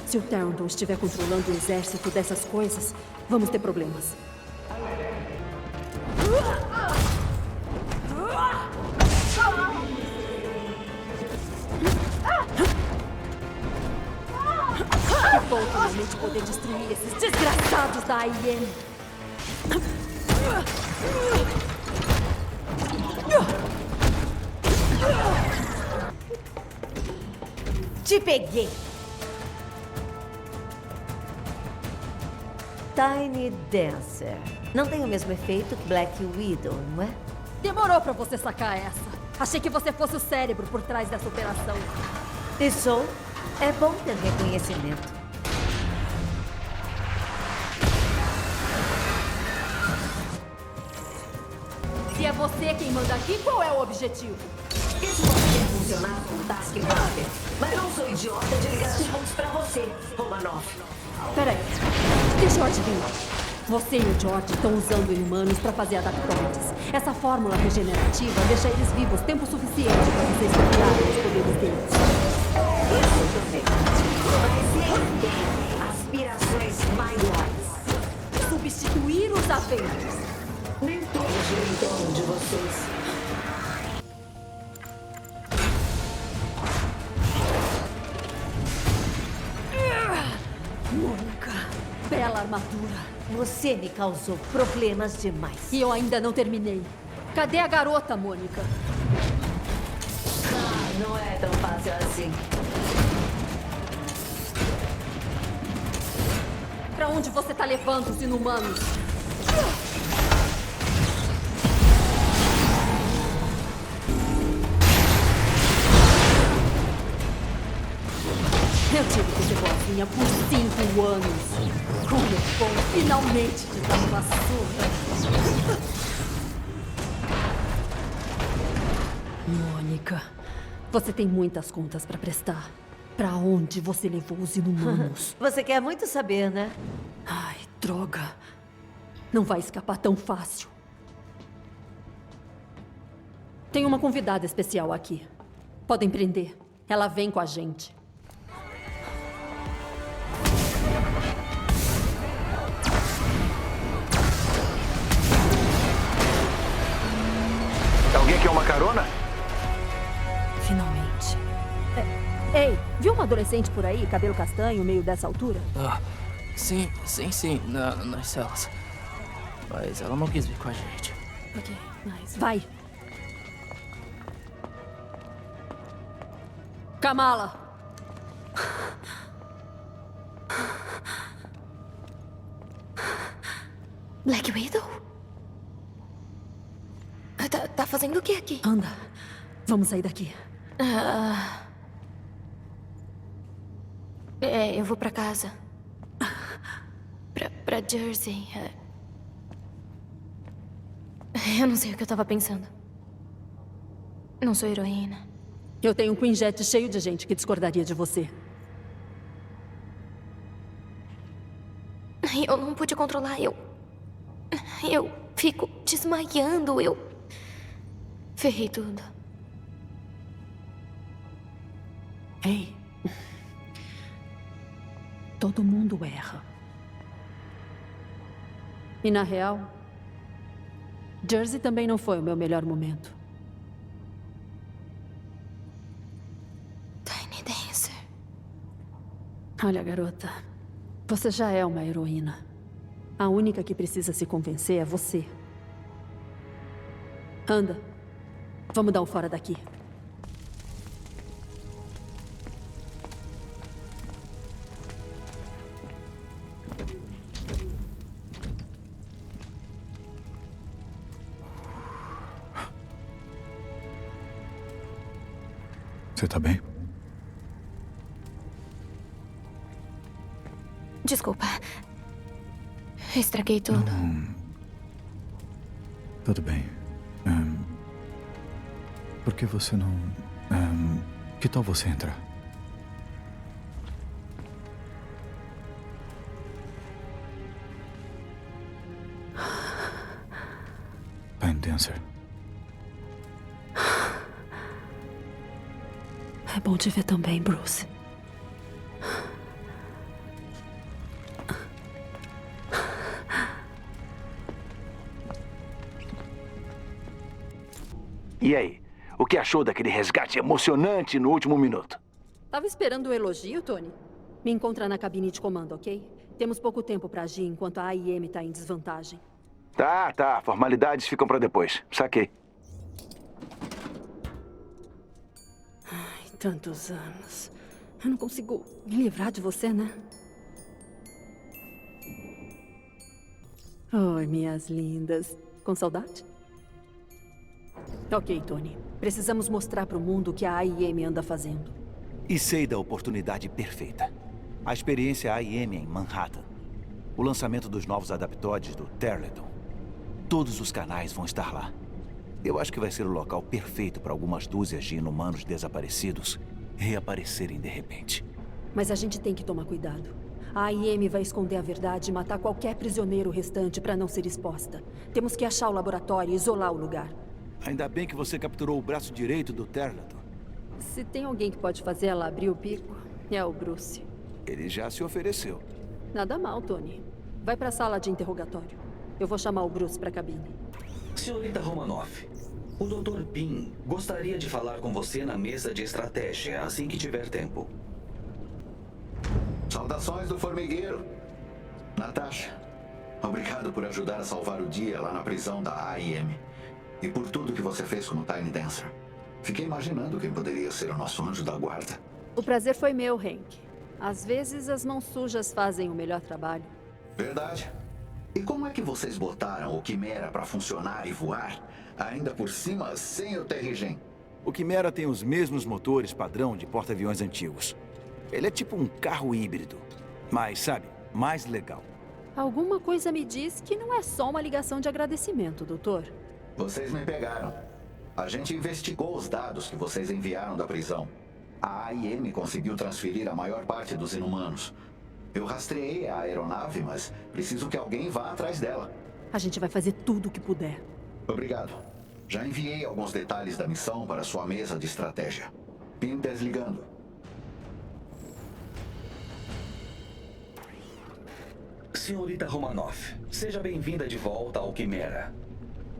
Se o Territon estiver controlando o exército dessas coisas, vamos ter problemas. Que bom finalmente poder destruir esses desgraçados da AIM. Te peguei! Tiny Dancer. Não tem o mesmo efeito que Black Widow, não é? Demorou pra você sacar essa. Achei que você fosse o cérebro por trás dessa operação. E sou? É bom ter reconhecimento. Se é você quem manda aqui, qual é o objetivo? Isso pode funcionar como Taskmaster, mas não sou idiota de ligar os pontos pra você, Romanoff. Peraí, deixa eu adivinhar. Você e o George estão usando inumanos para fazer adaptoides. Essa fórmula regenerativa deixa eles vivos tempo suficiente para vocês retirarem os poderes deles. Isso também. Mas eles têm aspirações maiores. Substituir os Avengers. Nem todos giram em torno de vocês. Mônica, bela armadura. Você me causou problemas demais. E eu ainda não terminei. Cadê a garota, Mônica? Não é tão fácil assim. Pra onde você tá levando os inumanos? Eu tive que ser boazinha por 5 anos. Como é bom finalmente te dar uma surra. Mônica, você tem muitas contas pra prestar. Pra onde você levou os inumanos? Você quer muito saber, né? Ai, droga. Não vai escapar tão fácil. Tem uma convidada especial aqui. Podem prender. Ela vem com a gente. Alguém quer uma carona? Finalmente. Ei, viu uma adolescente por aí, cabelo castanho, meio dessa altura? Ah, sim, nas celas. Mas ela não quis vir com a gente. Ok, mas vai. Kamala! Black Widow? Tá fazendo o que aqui? Anda, vamos sair daqui. Eu vou pra casa. Pra Jersey. Eu não sei o que eu tava pensando. Não sou heroína. Eu tenho um Quinjet cheio de gente que discordaria de você. Eu não pude controlar, eu fico desmaiando, eu ferrei tudo. Ei. Todo mundo erra. E na real, Jersey também não foi o meu melhor momento. Tiny Dancer. Olha, garota, você já é uma heroína. A única que precisa se convencer é você. Anda. Vamos dar um fora daqui. Você tá bem? Desculpa. Estraguei tudo. Tudo bem. Por que você não... que tal você entrar? Tiny Dancer. É bom te ver também, Bruce. E aí? O que achou daquele resgate emocionante no último minuto? Tava esperando o elogio, Tony? Me encontra na cabine de comando, ok? Temos pouco tempo pra agir enquanto a AIM tá em desvantagem. Tá. Formalidades ficam pra depois. Saquei. Ai, tantos anos. Eu não consigo me livrar de você, né? Oi, minhas lindas. Com saudade? Ok, Tony. Precisamos mostrar pro mundo o que a AIM anda fazendo. E sei da oportunidade perfeita. A experiência AIM em Manhattan. O lançamento dos novos adaptoides do Terleton. Todos os canais vão estar lá. Eu acho que vai ser o local perfeito para algumas dúzias de inumanos desaparecidos reaparecerem de repente. Mas a gente tem que tomar cuidado. A AIM vai esconder a verdade e matar qualquer prisioneiro restante para não ser exposta. Temos que achar o laboratório e isolar o lugar. Ainda bem que você capturou o braço direito do Terleton. Se tem alguém que pode fazer ela abrir o bico, é o Bruce. Ele já se ofereceu. Nada mal, Tony. Vai para a sala de interrogatório. Eu vou chamar o Bruce para a cabine. Senhorita Romanoff, o Dr. Pym gostaria de falar com você na mesa de estratégia assim que tiver tempo. Saudações do formigueiro. Natasha, obrigado por ajudar a salvar o dia lá na prisão da AIM. E por tudo que você fez com o Tiny Dancer. Fiquei imaginando quem poderia ser o nosso anjo da guarda. O prazer foi meu, Hank. Às vezes as mãos sujas fazem o melhor trabalho. Verdade. E como é que vocês botaram o Quimera para funcionar e voar, ainda por cima sem o Terrigen? O Quimera tem os mesmos motores padrão de porta-aviões antigos. Ele é tipo um carro híbrido. Mas, sabe, mais legal. Alguma coisa me diz que não é só uma ligação de agradecimento, doutor. Vocês me pegaram. A gente investigou os dados que vocês enviaram da prisão. A AIM conseguiu transferir a maior parte dos inumanos. Eu rastreei a aeronave, mas preciso que alguém vá atrás dela. A gente vai fazer tudo o que puder. Obrigado. Já enviei alguns detalhes da missão para sua mesa de estratégia. Pym desligando. Senhorita Romanoff, seja bem-vinda de volta ao Quimera.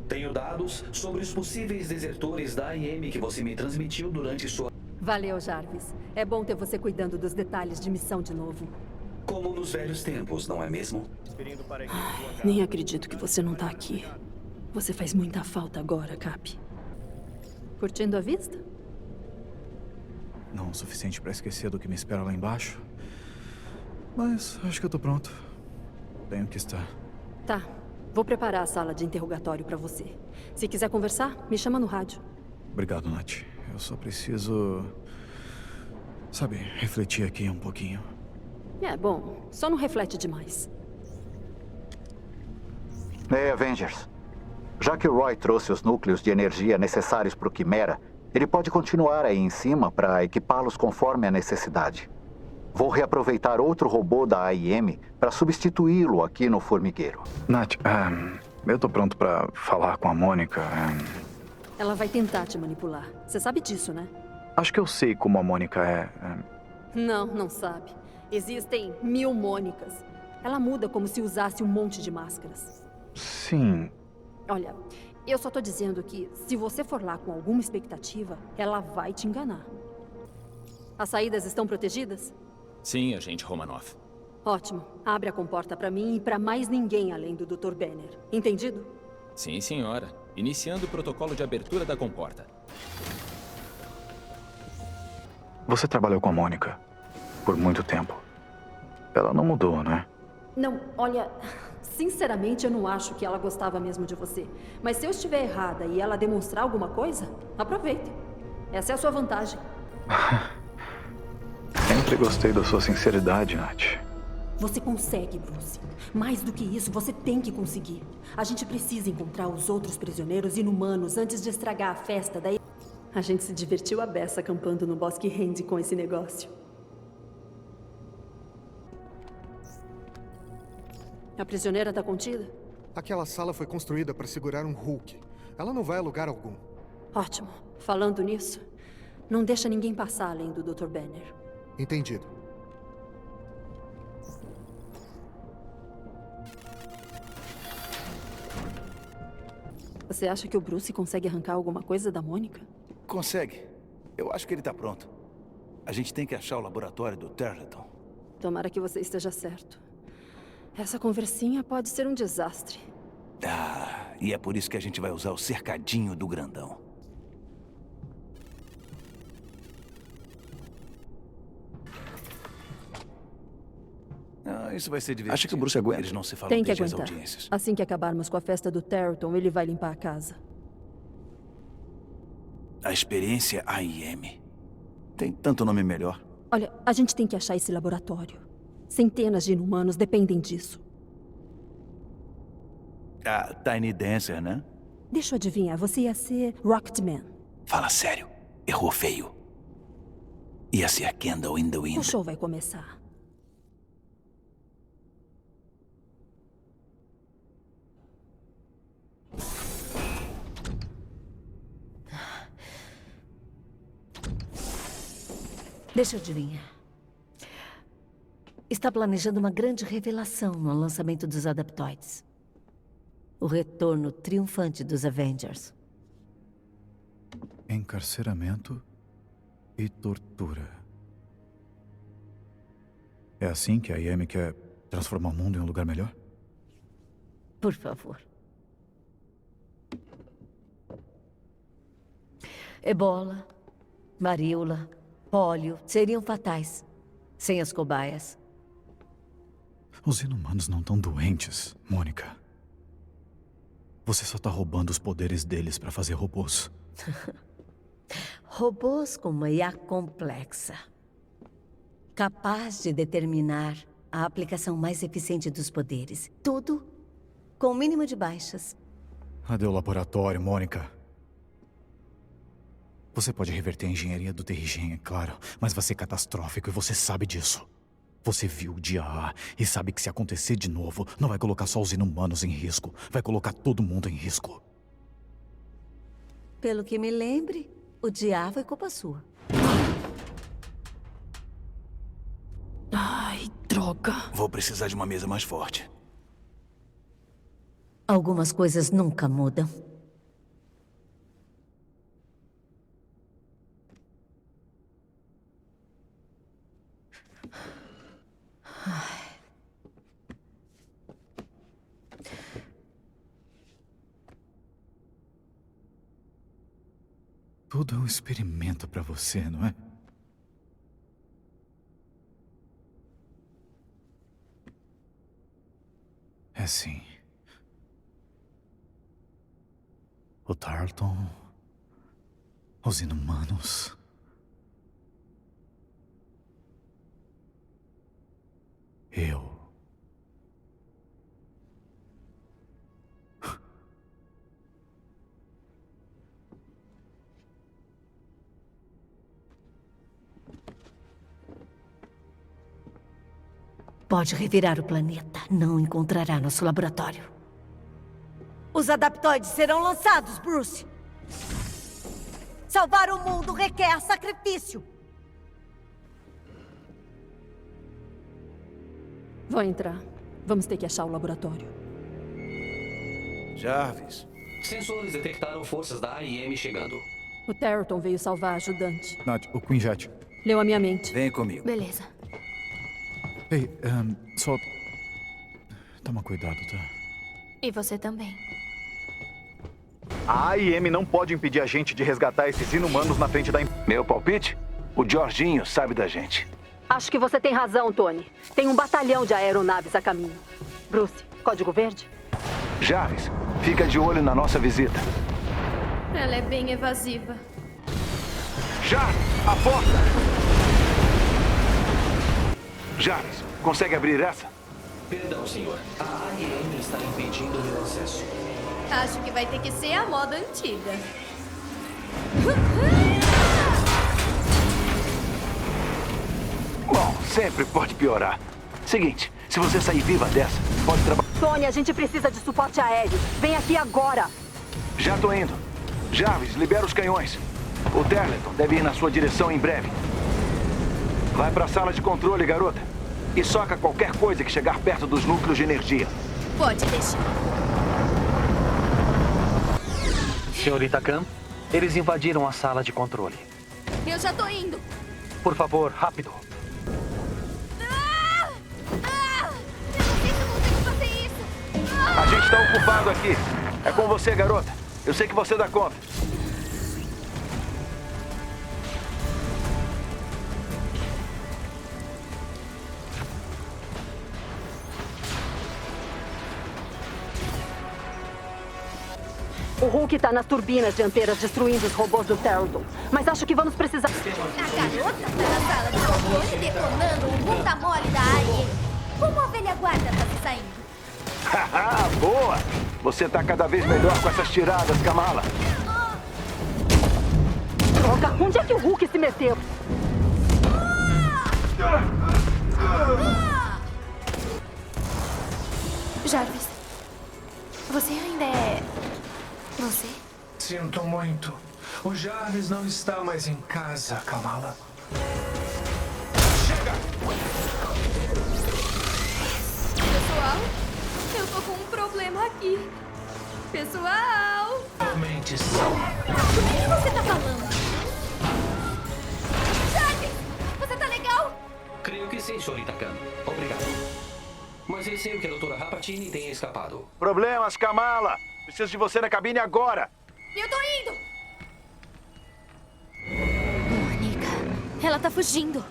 Tenho dados sobre os possíveis desertores da AIM que você me transmitiu durante sua... Valeu, Jarvis. É bom ter você cuidando dos detalhes de missão de novo. Como nos velhos tempos, não é mesmo? Nem acredito que você não tá aqui. Você faz muita falta agora, Cap. Curtindo a vista? Não o suficiente para esquecer do que me espera lá embaixo. Mas acho que eu tô pronto. Tenho que estar. Tá. Vou preparar a sala de interrogatório para você. Se quiser conversar, me chama no rádio. Obrigado, Nath. Eu só preciso... sabe, refletir aqui um pouquinho. É, bom, só não reflete demais. Ei, Avengers. Já que o Roy trouxe os núcleos de energia necessários para o Quimera, ele pode continuar aí em cima para equipá-los conforme a necessidade. Vou reaproveitar outro robô da AIM para substituí-lo aqui no formigueiro. Nath, eu tô pronto para falar com a Mônica. Ela vai tentar te manipular. Você sabe disso, né? Acho que eu sei como a Mônica é. Não, não sabe. Existem 1000 Mônicas. Ela muda como se usasse um monte de máscaras. Sim. Olha, eu só tô dizendo que se você for lá com alguma expectativa, ela vai te enganar. As saídas estão protegidas? Sim, agente Romanoff. Ótimo. Abre a comporta para mim e para mais ninguém além do Dr. Banner. Entendido? Sim, senhora. Iniciando o protocolo de abertura da comporta. Você trabalhou com a Mônica por muito tempo. Ela não mudou, né? Não, olha... Sinceramente, eu não acho que ela gostava mesmo de você. Mas se eu estiver errada e ela demonstrar alguma coisa, aproveite. Essa é a sua vantagem. Sempre gostei da sua sinceridade, Nath. Você consegue, Bruce. Mais do que isso, você tem que conseguir. A gente precisa encontrar os outros prisioneiros inumanos antes de estragar a festa. Daí a gente se divertiu a beça acampando no Bosque Hand com esse negócio. A prisioneira tá contida? Aquela sala foi construída para segurar um Hulk. Ela não vai a lugar algum. Ótimo. Falando nisso, não deixa ninguém passar além do Dr. Banner. Entendido. Você acha que o Bruce consegue arrancar alguma coisa da Mônica? Consegue. Eu acho que ele tá pronto. A gente tem que achar o laboratório do Terleton. Tomara que você esteja certo. Essa conversinha pode ser um desastre. E é por isso que a gente vai usar o cercadinho do grandão. Isso vai ser divertido. Acha que o Bruce aguenta? Eles não se falam Tem que desde as aguentar. audiências. Assim que acabarmos com a festa do Terleton, ele vai limpar a casa. A experiência AIM. Tem tanto nome melhor. Olha, a gente tem que achar esse laboratório. Centenas de inumanos dependem disso. A Tiny Dancer, né? Deixa eu adivinhar, você ia ser Rocketman. Fala sério. Errou feio. Ia ser a Candle in the Wind. O show vai começar. Deixa eu adivinhar. Está planejando uma grande revelação no lançamento dos Adaptoides. O retorno triunfante dos Avengers. Encarceramento e tortura. É assim que a IM quer transformar o mundo em um lugar melhor? Por favor. Ebola, varíola, pólio seriam fatais sem as cobaias. Os inumanos não estão doentes, Mônica. Você só está roubando os poderes deles para fazer robôs. Robôs com uma IA complexa. Capaz de determinar a aplicação mais eficiente dos poderes. Tudo com o mínimo de baixas. Cadê o laboratório, Mônica? Você pode reverter a engenharia do Terrigen, é claro, mas vai ser catastrófico e você sabe disso. Você viu o dia A e sabe que se acontecer de novo, não vai colocar só os inumanos em risco, vai colocar todo mundo em risco. Pelo que me lembre, o diabo é culpa sua. Ai, droga. Vou precisar de uma mesa mais forte. Algumas coisas nunca mudam. Tudo é um experimento para você, não é? É sim. O Tarleton, os inumanos. Eu. Pode revirar o planeta. Não encontrará nosso laboratório. Os adaptoides serão lançados, Bruce. Salvar o mundo requer sacrifício. Vou entrar. Vamos ter que achar o laboratório. Jarvis. Sensores detectaram forças da AIM chegando. O Tarleton veio salvar a ajudante. Nath, o Quinjet. Leu a minha mente. Vem comigo. Beleza. Ei, só... Toma cuidado, tá? E você também. A AIM não pode impedir a gente de resgatar esses inumanos na frente da... Meu palpite? O Jorginho sabe da gente. Acho que você tem razão, Tony. Tem um batalhão de aeronaves a caminho. Bruce, código verde? Jarvis, fica de olho na nossa visita. Ela é bem evasiva. Já! A porta! Jarvis, consegue abrir essa? Perdão, senhor. A AIM está impedindo o meu acesso. Acho que vai ter que ser a moda antiga. Bom, sempre pode piorar. Seguinte, se você sair viva dessa, pode trabalhar... Tony, a gente precisa de suporte aéreo. Vem aqui agora. Já tô indo. Jarvis, libera os canhões. O Tarleton deve ir na sua direção em breve. Vai pra sala de controle, garota. E soca qualquer coisa que chegar perto dos núcleos de energia. Pode deixar. Senhorita Khan, eles invadiram a sala de controle. Eu já tô indo. Por favor, rápido. Eu não sei se eu vou ter que fazer isso. A gente tá ocupado aqui. É com você, garota. Eu sei que você dá conta. O Hulk tá nas turbinas dianteiras destruindo os robôs do Terradon. Mas acho que vamos precisar... A garota tá na sala do controle detonando o bunda mole da AIM. Como a velha guarda tá se saindo? Haha, boa! Você tá cada vez melhor com essas tiradas, Kamala. Droga, onde é que o Hulk se meteu? Jarvis, você ainda é... você? Sinto muito. O Jarvis não está mais em casa, Kamala. Pessoal, eu tô com um problema aqui. Pessoal! Realmente sim. Do que você tá falando? Jarvis, você tá legal? Creio que sim, senhorita Khan. Obrigado. Mas receio que a doutora Rapatini tenha escapado. Problemas, Kamala! Preciso de você na cabine agora! Eu tô indo! Mônica, ela tá fugindo.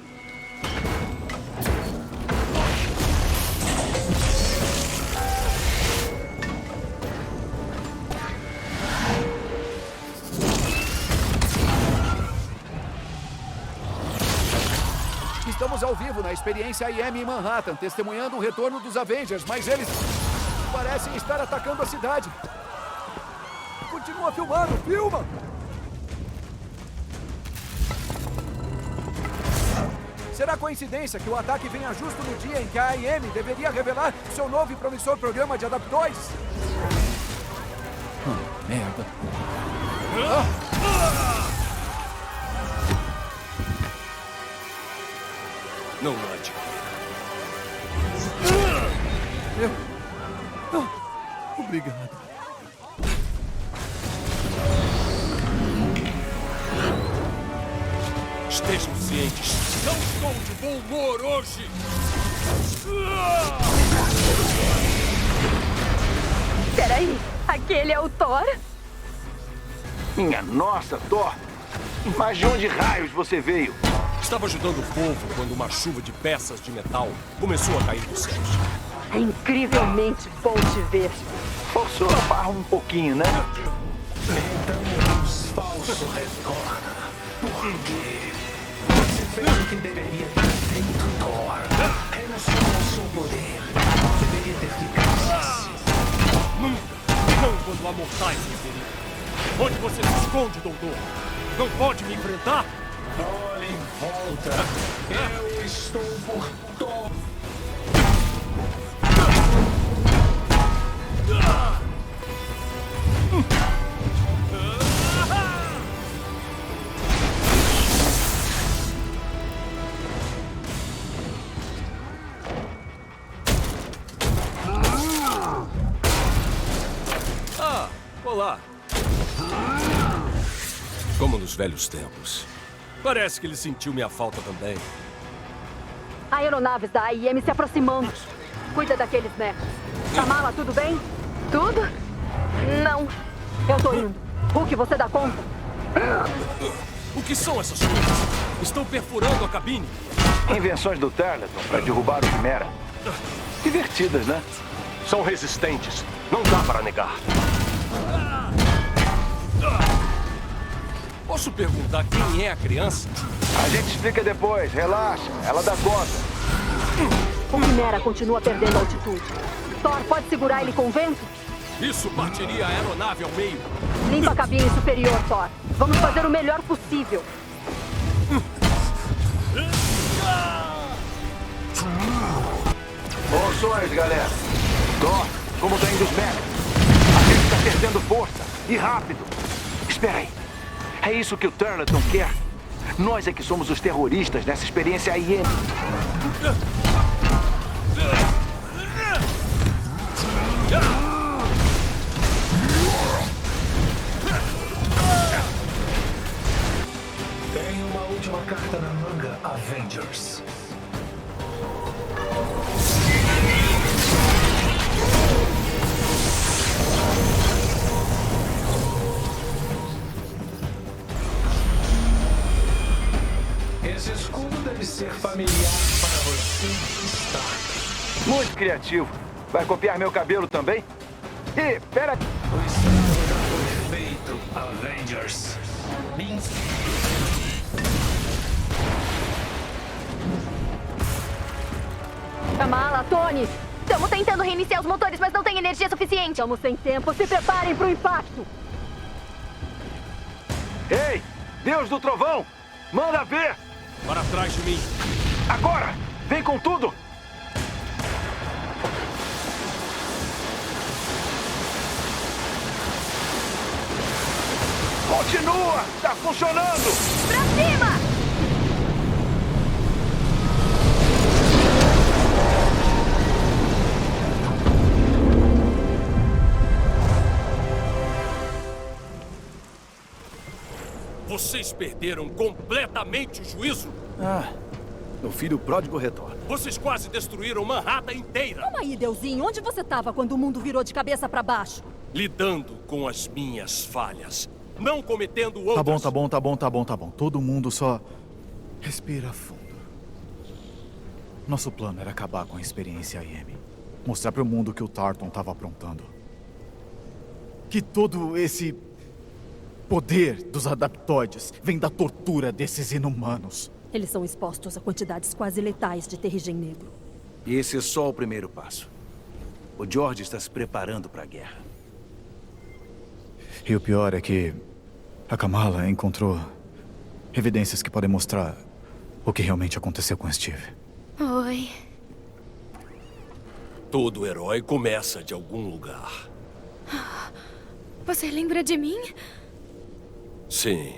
Estamos ao vivo na experiência AIM em Manhattan, testemunhando o retorno dos Avengers, mas eles parecem estar atacando a cidade. Continua filmando, filma! Será coincidência que o ataque venha justo no dia em que a AIM deveria revelar seu novo e promissor programa de Adaptoids? Merda. Não ande. Obrigado. Estejam cientes. Não estou de bom humor hoje. Peraí, aquele é o Thor? Minha nossa, Thor! Mas de onde raios você veio? Estava ajudando o povo quando uma chuva de peças de metal começou a cair dos céus. É incrivelmente bom te ver. Forçou a barra um pouquinho, né? Então, os falsos retorna. Por quê? Você fez o que deveria ter feito, Thor. Renunciou ao seu poder. Deveria ter ficado assim. Não quando há mortais em perigo. Onde você se esconde, doutor? Não pode me enfrentar? Olhe em volta. Eu estou por Thor. Ah, olá. Como nos velhos tempos. Parece que ele sentiu minha falta também. Aeronaves da AIM se aproximando. Cuida daqueles mechas. Kamala, tudo bem? Tudo? Não. Eu tô indo. Hulk, você dá conta? O que são essas coisas? Estão perfurando a cabine. Invenções do Terleton para derrubar o Quimera. Divertidas, né? São resistentes. Não dá para negar. Posso perguntar quem é a criança? A gente explica depois, relaxa. Ela dá conta. O Quimera continua perdendo altitude. Thor, pode segurar ele com vento? Isso partiria a aeronave ao meio. Limpa a cabine superior, Thor. Vamos fazer o melhor possível. Moções, galera. Thor, como tá indo os mechas? A gente tá perdendo força. E rápido. Espera aí. É isso que o Terleton quer? Nós é que somos os terroristas nessa experiência AIM. Tem uma última carta na manga, Avengers. Esse escudo deve ser familiar para você, Stark. Muito criativo. Vai copiar meu cabelo também? Ih, pera. O estrago já foi Avengers. Kamala, Tony! Estamos tentando reiniciar os motores, mas não tem energia suficiente. Estamos sem tempo. Se preparem para o impacto. Ei! Deus do Trovão! Manda ver! Para trás de mim! Agora! Vem com tudo! Continua! Tá funcionando! Pra cima! Vocês perderam completamente o juízo? O filho pródigo retorna. Vocês quase destruíram Manhattan inteira. Calma aí, Deusinho. Onde você estava quando o mundo virou de cabeça para baixo? Lidando com as minhas falhas. Não cometendo outras. Tá bom. Todo mundo só respira fundo. Nosso plano era acabar com a experiência AIM. Mostrar para o mundo que o Tarleton estava aprontando. Que todo esse poder dos adaptoides vem da tortura desses inumanos. Eles são expostos a quantidades quase letais de terrigem negro. E esse é só o primeiro passo. O George está se preparando para a guerra. E o pior é que a Kamala encontrou evidências que podem mostrar o que realmente aconteceu com Steve. Oi. Todo herói começa de algum lugar. Você lembra de mim? Sim.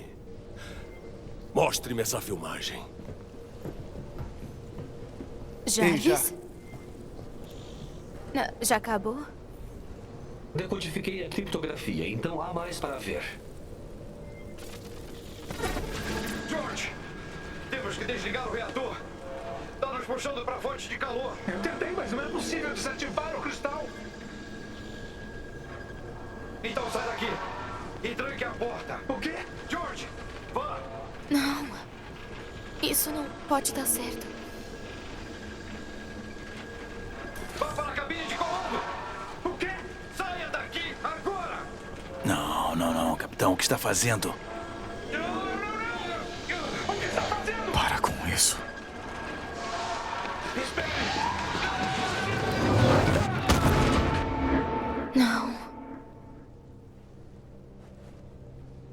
Mostre-me essa filmagem. Jarvis? Já acabou? Decodifiquei a criptografia, então há mais para ver. George! Temos que desligar o reator! Está nos puxando para a fonte de calor! Eu tentei, mas não é possível desativar o cristal! Então sai daqui! E tranque a porta! O quê? George! Vá! Não. Isso não pode dar certo. Vá para a cabine de comando! O quê? Saia daqui agora! Não, capitão. O que está fazendo? O que está fazendo? Para com isso. Espere! Não.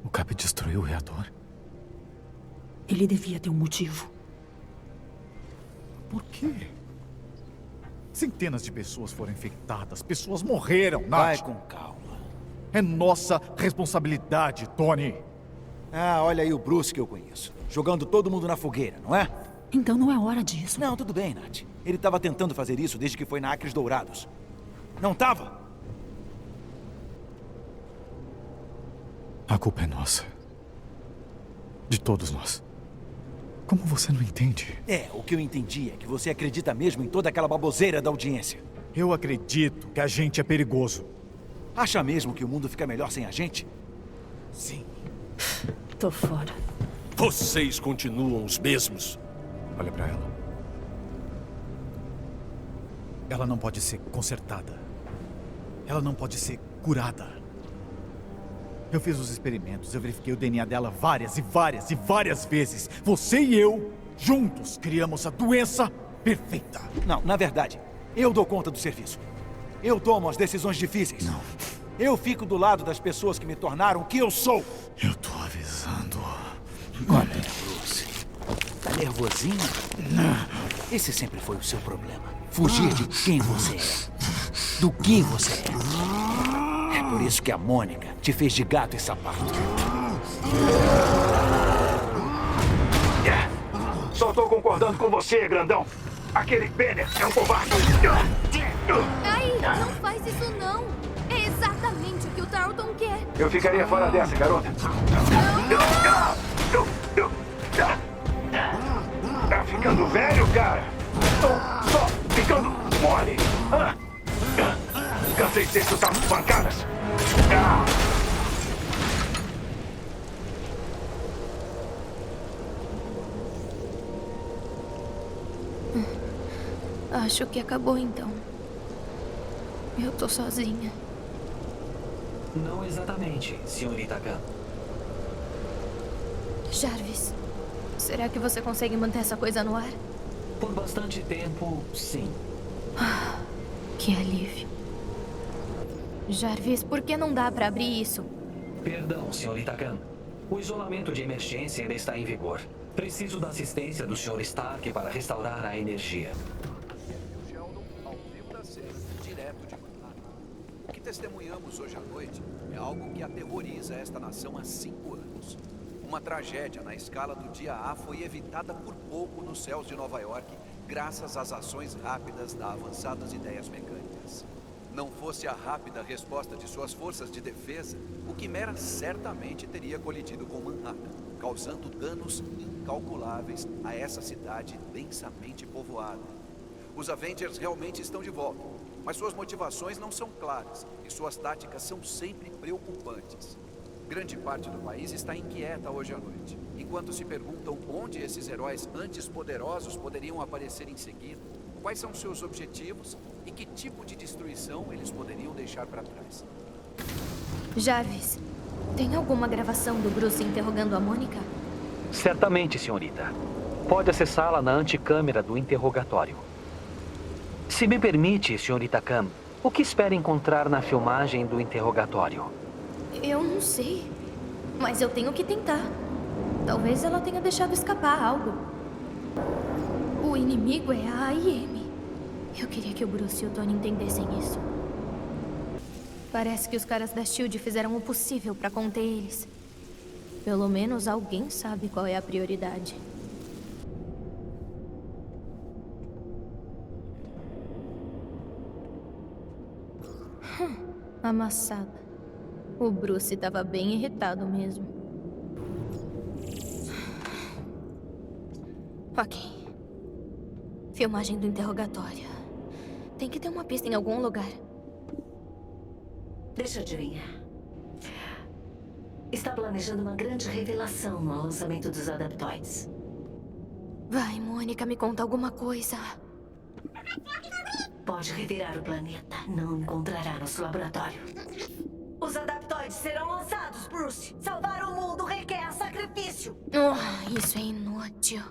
O Cap destruiu o reator? Ele devia ter um motivo. Por quê? Centenas de pessoas foram infectadas, pessoas morreram, Nath. Vai com calma. É nossa responsabilidade, Tony. Olha aí o Bruce que eu conheço. Jogando todo mundo na fogueira, não é? Então não é hora disso. Não, tudo bem, Nath. Ele estava tentando fazer isso desde que foi na Acres Dourados. Não estava? A culpa é nossa. De todos nós. Como você não entende? O que eu entendi é que você acredita mesmo em toda aquela baboseira da audiência. Eu acredito que a gente é perigoso. Acha mesmo que o mundo fica melhor sem a gente? Sim. Tô fora. Vocês continuam os mesmos. Olha pra ela. Ela não pode ser consertada. Ela não pode ser curada. Eu fiz os experimentos, eu verifiquei o DNA dela várias vezes. Você e eu, juntos, criamos a doença perfeita. Não, na verdade, eu dou conta do serviço. Eu tomo as decisões difíceis. Não. Eu fico do lado das pessoas que me tornaram o que eu sou. Eu tô avisando. Olha, Bruce. Tá nervosinho? Esse sempre foi o seu problema. Fugir de quem você é. Do que você é. É por isso que a Mônica te fez de gato e sapato. Só tô concordando com você, grandão. Aquele Banner é um covarde. Ai, não faz isso não. É exatamente o que o Tarleton quer. Eu ficaria fora dessa, garota. Tá ficando velho, cara? Tô só ficando mole. Cansei de ser chutado de pancadas. Acho que acabou então. Eu tô sozinha. Não exatamente, senhorita Khan. Jarvis, será que você consegue manter essa coisa no ar? Por bastante tempo, sim. Que alívio. Jarvis, por que não dá pra abrir isso? Perdão, senhorita Khan. O isolamento de emergência ainda está em vigor. Preciso da assistência do Sr. Stark para restaurar a energia. O que testemunhamos hoje à noite é algo que aterroriza esta nação há 5 anos. Uma tragédia na escala do dia A foi evitada por pouco nos céus de Nova York, graças às ações rápidas das avançadas ideias mecânicas. Não fosse a rápida resposta de suas forças de defesa, o Quimera certamente teria colidido com Manhattan, causando danos incalculáveis a essa cidade densamente povoada. Os Avengers realmente estão de volta, mas suas motivações não são claras e suas táticas são sempre preocupantes. Grande parte do país está inquieta hoje à noite, enquanto se perguntam onde esses heróis antes poderosos poderiam aparecer em seguida, quais são seus objetivos e que tipo de destruição eles poderiam deixar para trás. Jarvis, tem alguma gravação do Bruce interrogando a Mônica? Certamente, senhorita. Pode acessá-la na anticâmera do interrogatório. Se me permite, senhorita Khan, o que espera encontrar na filmagem do interrogatório? Eu não sei, mas eu tenho que tentar. Talvez ela tenha deixado escapar algo. O inimigo é a AIM. Eu queria que o Bruce e o Tony entendessem isso. Parece que os caras da SHIELD fizeram o possível para conter eles. Pelo menos alguém sabe qual é a prioridade. Amassada. O Bruce estava bem irritado mesmo. Ok. Filmagem do interrogatório. Tem que ter uma pista em algum lugar. Deixa eu adivinhar. Está planejando uma grande revelação no lançamento dos Adaptoids. Vai, Mônica, me conta alguma coisa. Pode revirar o planeta. Não encontrará nosso laboratório. Os Adaptoids serão lançados, Bruce. Salvar o mundo requer sacrifício. Isso é inútil.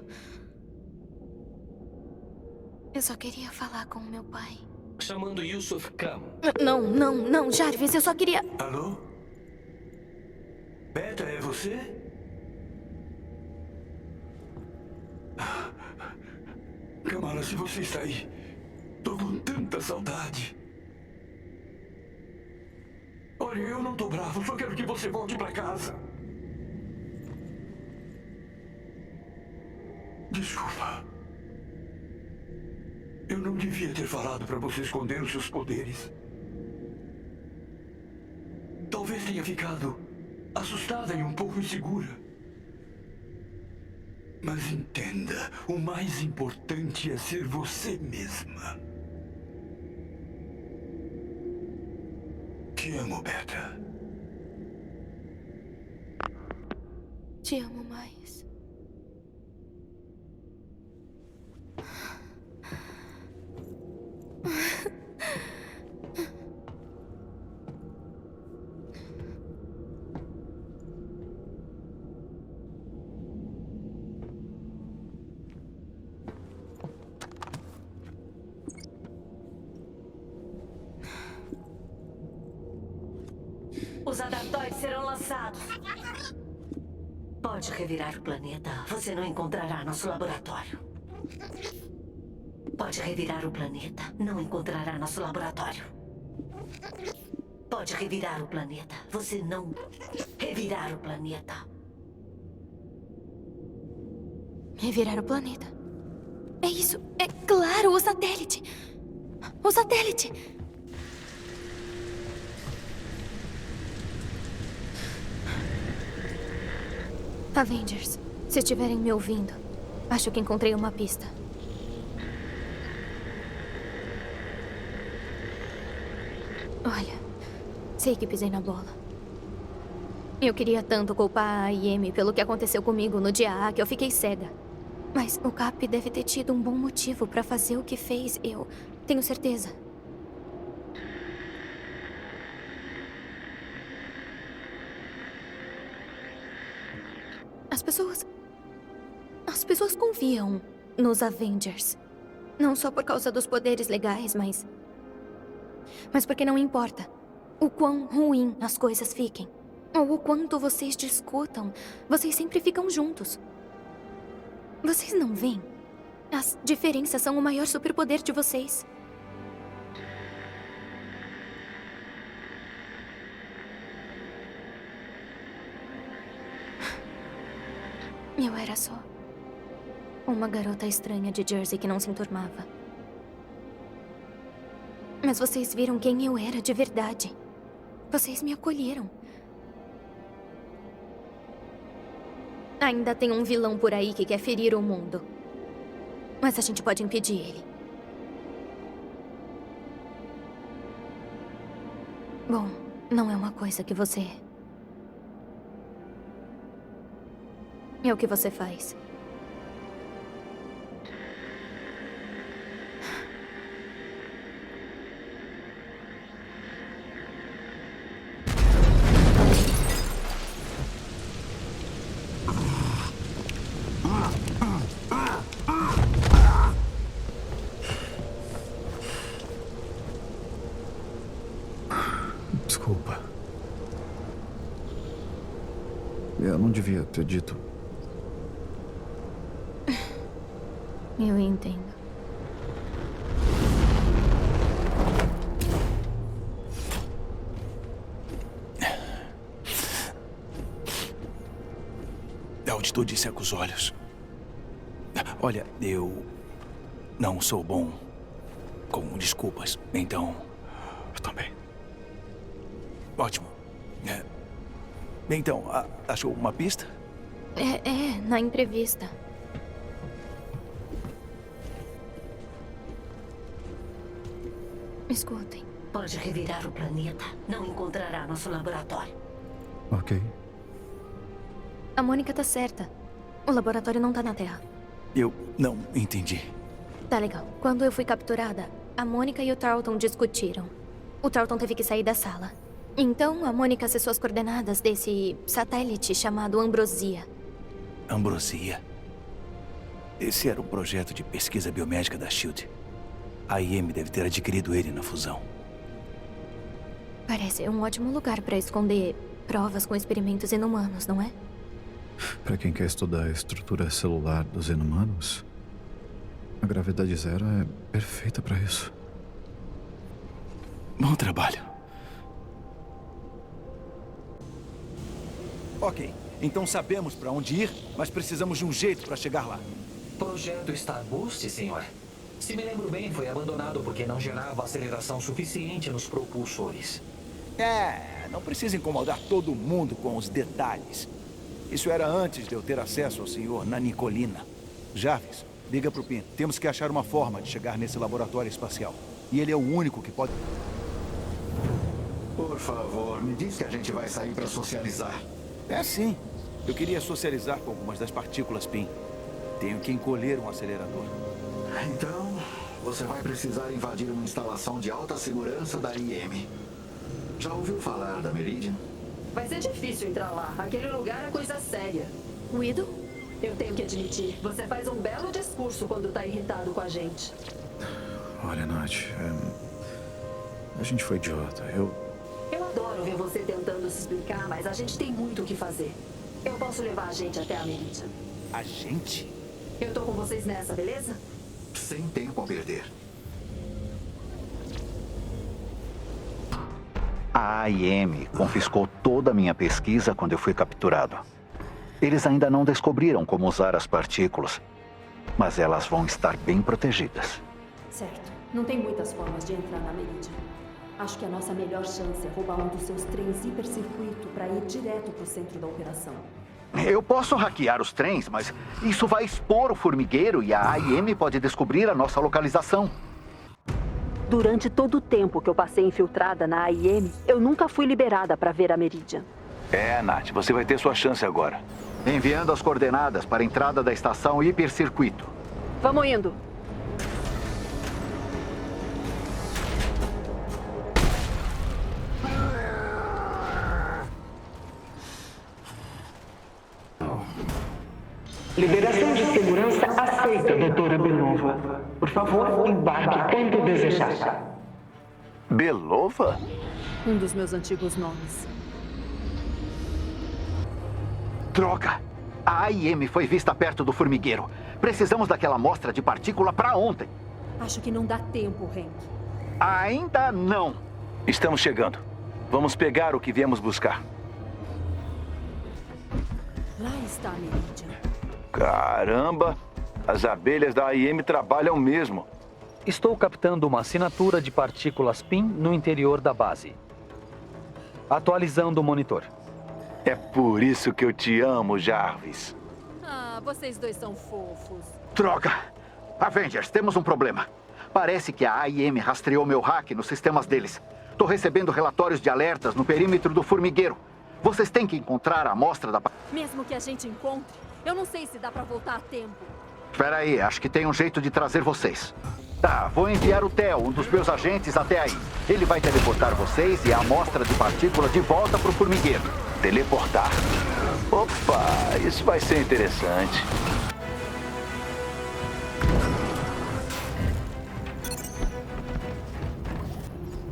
Eu só queria falar com meu pai. Chamando Yusuf Khan. Não, Jarvis, eu só queria... Alô? Beta, é você? Kamala, se você está aí, tô com tanta saudade. Olha, eu não tô bravo, só quero que você volte pra casa. Desculpa. Eu não devia ter falado pra você esconder os seus poderes. Talvez tenha ficado assustada e um pouco insegura. Mas entenda, o mais importante é ser você mesma. Te amo, Beta. Te amo mais. Os Adaptoids serão lançados. Pode revirar o planeta. Você não encontrará nosso laboratório. Pode revirar o planeta. Não encontrará nosso laboratório. Pode revirar o planeta. Você não revirar o planeta. Revirar o planeta. É isso. É claro, o satélite. O satélite. Avengers, se estiverem me ouvindo, acho que encontrei uma pista. Olha, sei que pisei na bola. Eu queria tanto culpar a AIM pelo que aconteceu comigo no dia A que eu fiquei cega. Mas o Cap deve ter tido um bom motivo para fazer o que fez, eu tenho certeza. As pessoas confiam nos Avengers. Não só por causa dos poderes legais, mas porque não importa o quão ruim as coisas fiquem, ou o quanto vocês discutam, vocês sempre ficam juntos. Vocês não veem? As diferenças são o maior superpoder de vocês. Eu era só uma garota estranha de Jersey que não se enturmava. Mas vocês viram quem eu era de verdade. Vocês me acolheram. Ainda tem um vilão por aí que quer ferir o mundo. Mas a gente pode impedir ele. Bom, não é uma coisa que você... É o que você faz. Desculpa. Eu não devia ter dito. Eu entendo. A altitude seca os olhos. Olha, eu não sou bom com desculpas, então... Eu também. Ótimo. Então, achou uma pista? Na entrevista. Escutem. Pode revirar o planeta. Não encontrará nosso laboratório. Ok. A Mônica tá certa. O laboratório não tá na Terra. Eu não entendi. Tá legal. Quando eu fui capturada, a Mônica e o Tarleton discutiram. O Tarleton teve que sair da sala. Então, a Mônica acessou as coordenadas desse satélite chamado Ambrosia. Ambrosia? Esse era um projeto de pesquisa biomédica da SHIELD. A IM deve ter adquirido ele na fusão. Parece um ótimo lugar para esconder provas com experimentos inumanos, não é? Para quem quer estudar a estrutura celular dos inumanos, a gravidade zero é perfeita para isso. Bom trabalho. Ok, então sabemos para onde ir, mas precisamos de um jeito para chegar lá. Projeto Starboost, senhor. Se me lembro bem, foi abandonado porque não gerava aceleração suficiente nos propulsores. Não precisa incomodar todo mundo com os detalhes. Isso era antes de eu ter acesso ao senhor Nanicolina. Jarvis, liga pro Pin. Temos que achar uma forma de chegar nesse laboratório espacial. E ele é o único que pode... Por favor, me diz que a gente vai sair para socializar. Sim. Eu queria socializar com algumas das partículas Pin. Tenho que encolher um acelerador. Então, você vai precisar invadir uma instalação de alta segurança da IM. Já ouviu falar da Meridian? Vai ser difícil entrar lá. Aquele lugar é coisa séria. Widow? Eu tenho que admitir, você faz um belo discurso quando tá irritado com a gente. Olha, Nath, a gente foi idiota. Eu adoro ver você tentando se explicar, mas a gente tem muito o que fazer. Eu posso levar a gente até a Meridian. A gente? Eu tô com vocês nessa, beleza? Sem tempo a perder. A AIM confiscou toda a minha pesquisa quando eu fui capturado. Eles ainda não descobriram como usar as partículas, mas elas vão estar bem protegidas. Certo. Não tem muitas formas de entrar na Meridian. Acho que a nossa melhor chance é roubar um dos seus trens hipercircuito para ir direto pro centro da operação. Eu posso hackear os trens, mas isso vai expor o formigueiro e a AIM pode descobrir a nossa localização. Durante todo o tempo que eu passei infiltrada na AIM, eu nunca fui liberada para ver a Meridian. Nath, você vai ter sua chance agora. Enviando as coordenadas para a entrada da estação hipercircuito. Vamos indo. Liberação de segurança aceita, doutora Belova. Por favor, embarque quando desejar. Belova? Um dos meus antigos nomes. Droga! A AIM foi vista perto do formigueiro. Precisamos daquela amostra de partícula para ontem. Acho que não dá tempo, Hank. Ainda não. Estamos chegando. Vamos pegar o que viemos buscar. Lá está a Meridian. Caramba! As abelhas da AIM trabalham mesmo. Estou captando uma assinatura de partículas PIN no interior da base. Atualizando o monitor. É por isso que eu te amo, Jarvis. Ah, vocês dois são fofos. Droga! Avengers, temos um problema. Parece que a AIM rastreou meu hack nos sistemas deles. Tô recebendo relatórios de alertas no perímetro do formigueiro. Vocês têm que encontrar a amostra da... Mesmo que a gente encontre, eu não sei se dá pra voltar a tempo. Espera aí, acho que tem um jeito de trazer vocês. Tá, vou enviar o Theo, um dos meus agentes, até aí. Ele vai teleportar vocês e a amostra de partícula de volta pro formigueiro. Teleportar? Opa, isso vai ser interessante.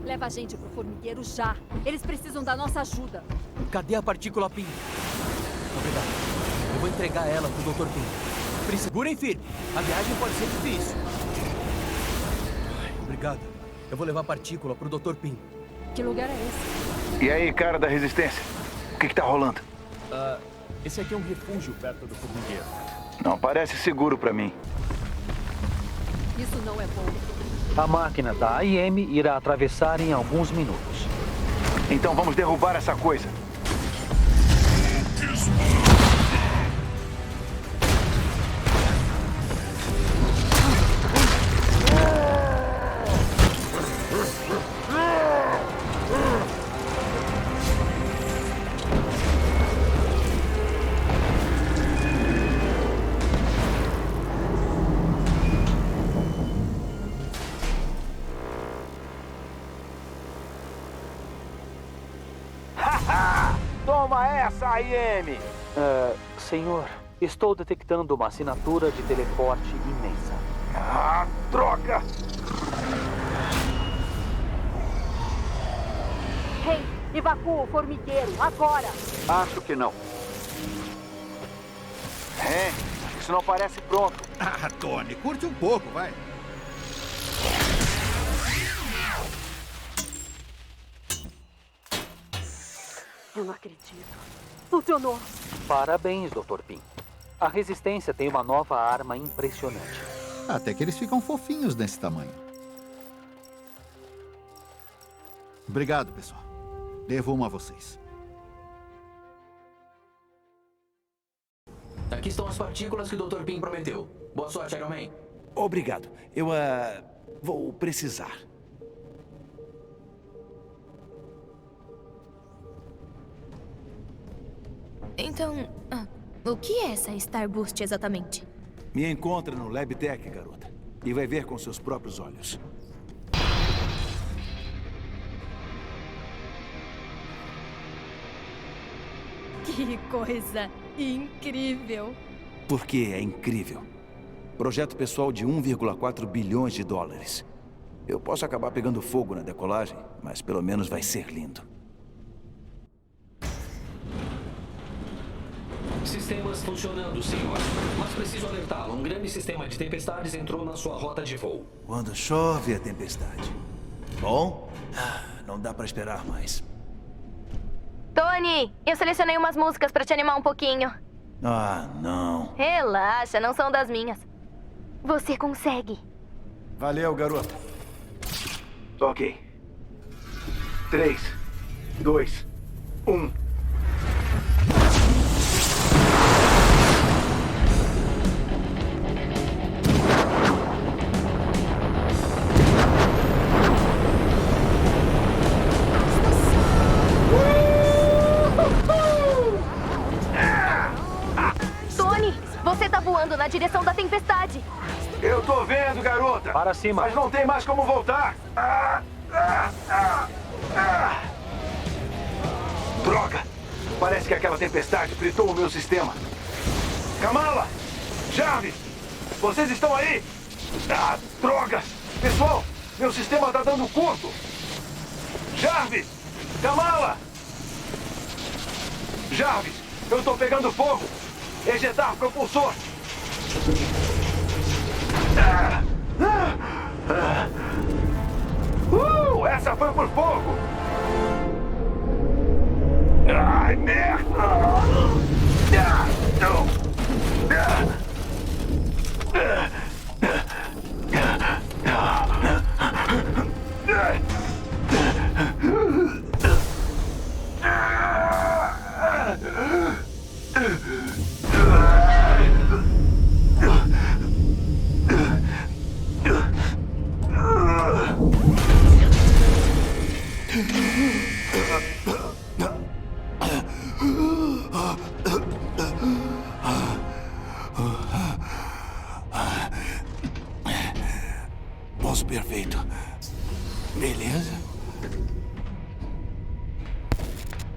Leva a gente pro formigueiro já. Eles precisam da nossa ajuda. Cadê a partícula PIN? Obrigado. Eu vou entregar ela pro Dr. PIN. Segurem firme. A viagem pode ser difícil. Obrigado. Eu vou levar a partícula pro Dr. PIN. Que lugar é esse? E aí, cara da resistência? O que tá rolando? Esse aqui é um refúgio perto do formigueiro. Não parece seguro pra mim. Isso não é bom. A máquina da AIM irá atravessar em alguns minutos. Então vamos derrubar essa coisa. Toma essa, AIM! Senhor, estou detectando uma assinatura de teleporte imensa. Ah, droga! Hey, evacua o formigueiro, agora! Acho que não. Isso não parece pronto. Ah, Tony, curte um pouco, vai. Eu não acredito. Funcionou. Parabéns, Dr. PIN. A Resistência tem uma nova arma impressionante. Até que eles ficam fofinhos nesse tamanho. Obrigado, pessoal. Devo uma a vocês. Aqui estão as partículas que o Dr. PIN prometeu. Boa sorte, Iron Man. Obrigado. Eu, vou precisar. Então, o que é essa Starboost exatamente? Me encontra no LabTech, garota. E vai ver com seus próprios olhos. Que coisa incrível! Porque é incrível. Projeto pessoal de 1,4 bilhões de dólares. Eu posso acabar pegando fogo na decolagem, mas pelo menos vai ser lindo. Sistemas funcionando, senhor. Mas preciso alertá-lo. Um grande sistema de tempestades entrou na sua rota de voo. Quando chove a tempestade. Bom, não dá pra esperar mais. Tony, eu selecionei umas músicas pra te animar um pouquinho. Ah, não. Relaxa, não são das minhas. Você consegue. Valeu, garota. Ok. 3, 2, 1. Tony, você tá voando na direção da tempestade. Eu tô vendo, garota. Para cima. Mas não tem mais como voltar. Droga! Parece que aquela tempestade fritou o meu sistema. Kamala, Jarvis! Vocês estão aí? Ah, droga! Pessoal, meu sistema tá dando curto! Jarvis! Kamala! Jarvis, eu tô pegando fogo! Ejetar propulsor! Essa foi por pouco! Ai, merda! Pouso perfeito. Beleza.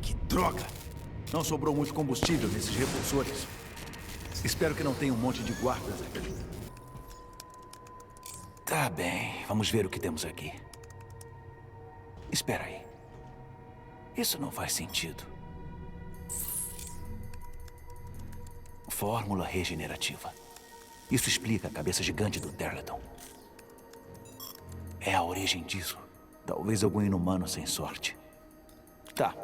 Que droga! Não sobrou muito combustível nesses repulsores. Espero que não tenha um monte de guardas aqui. Tá bem, vamos ver o que temos aqui. Espera aí. Isso não faz sentido. Fórmula regenerativa. Isso explica a cabeça gigante do Terleton. É a origem disso. Talvez algum inumano sem sorte. Tá,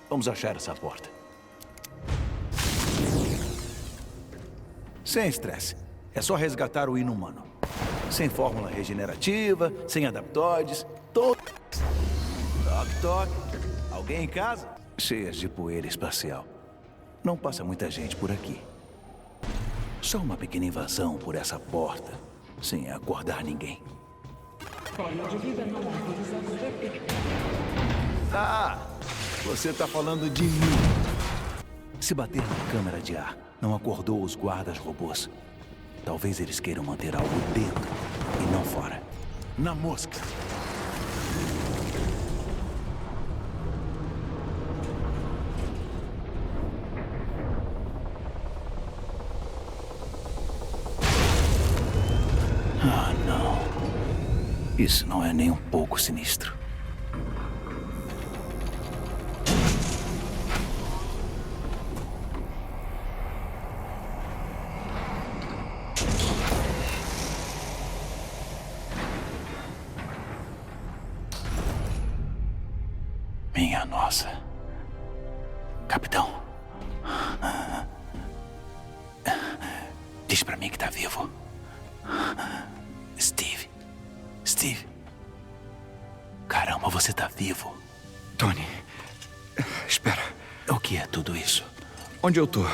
vamos achar essa porta. Sem estresse. É só resgatar o inumano. Sem fórmula regenerativa, sem adaptoides, todo... Toque, toque. Alguém em casa? Cheias de poeira espacial. Não passa muita gente por aqui. Só uma pequena invasão por essa porta, sem acordar ninguém. Ah, você tá falando de mim. Se bater na câmara de ar, não acordou os guardas robôs. Talvez eles queiram manter algo dentro e não fora. Na mosca. Ah, não. Isso não é nem um pouco sinistro. Minha nossa. Capitão. Diz pra mim que tá vivo. Steve. Steve. Caramba, você tá vivo. Tony. Espera. O que é tudo isso? Onde eu tô?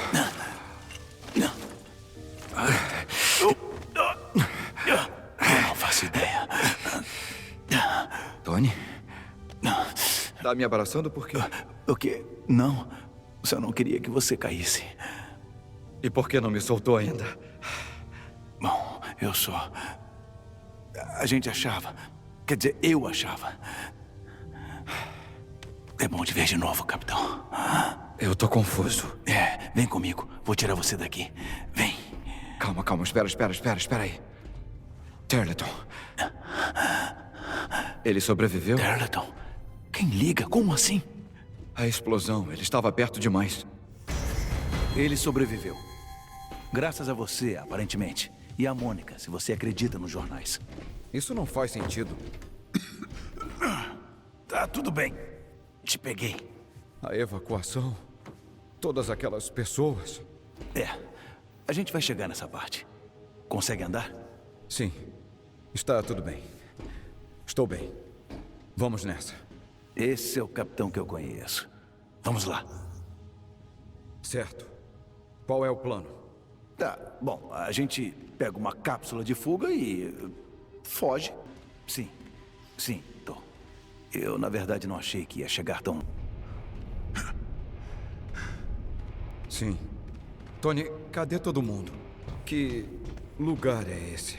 Eu não faço ideia. Tony? Tá me abraçando por quê? O quê? Não. Só não queria que você caísse. E por que não me soltou ainda? Bom, eu só... A gente achava... Quer dizer, eu achava... É bom te ver de novo, capitão. Eu tô confuso. É, vem comigo. Vou tirar você daqui. Vem. Calma, calma. Espera aí. Terleton. Ele sobreviveu? Terleton? Quem liga? Como assim? A explosão. Ele estava perto demais. Ele sobreviveu. Graças a você, aparentemente. E a Mônica, se você acredita nos jornais. Isso não faz sentido. Tá tudo bem. Te peguei. A evacuação? Todas aquelas pessoas? É. A gente vai chegar nessa parte. Consegue andar? Sim. Está tudo bem. Estou bem. Vamos nessa. Esse é o capitão que eu conheço. Vamos lá. Certo. Qual é o plano? Tá, bom, a gente pega uma cápsula de fuga e... foge. Sim, tô. Eu, na verdade, não achei que ia chegar tão... Sim. Tony, cadê todo mundo? Que lugar é esse?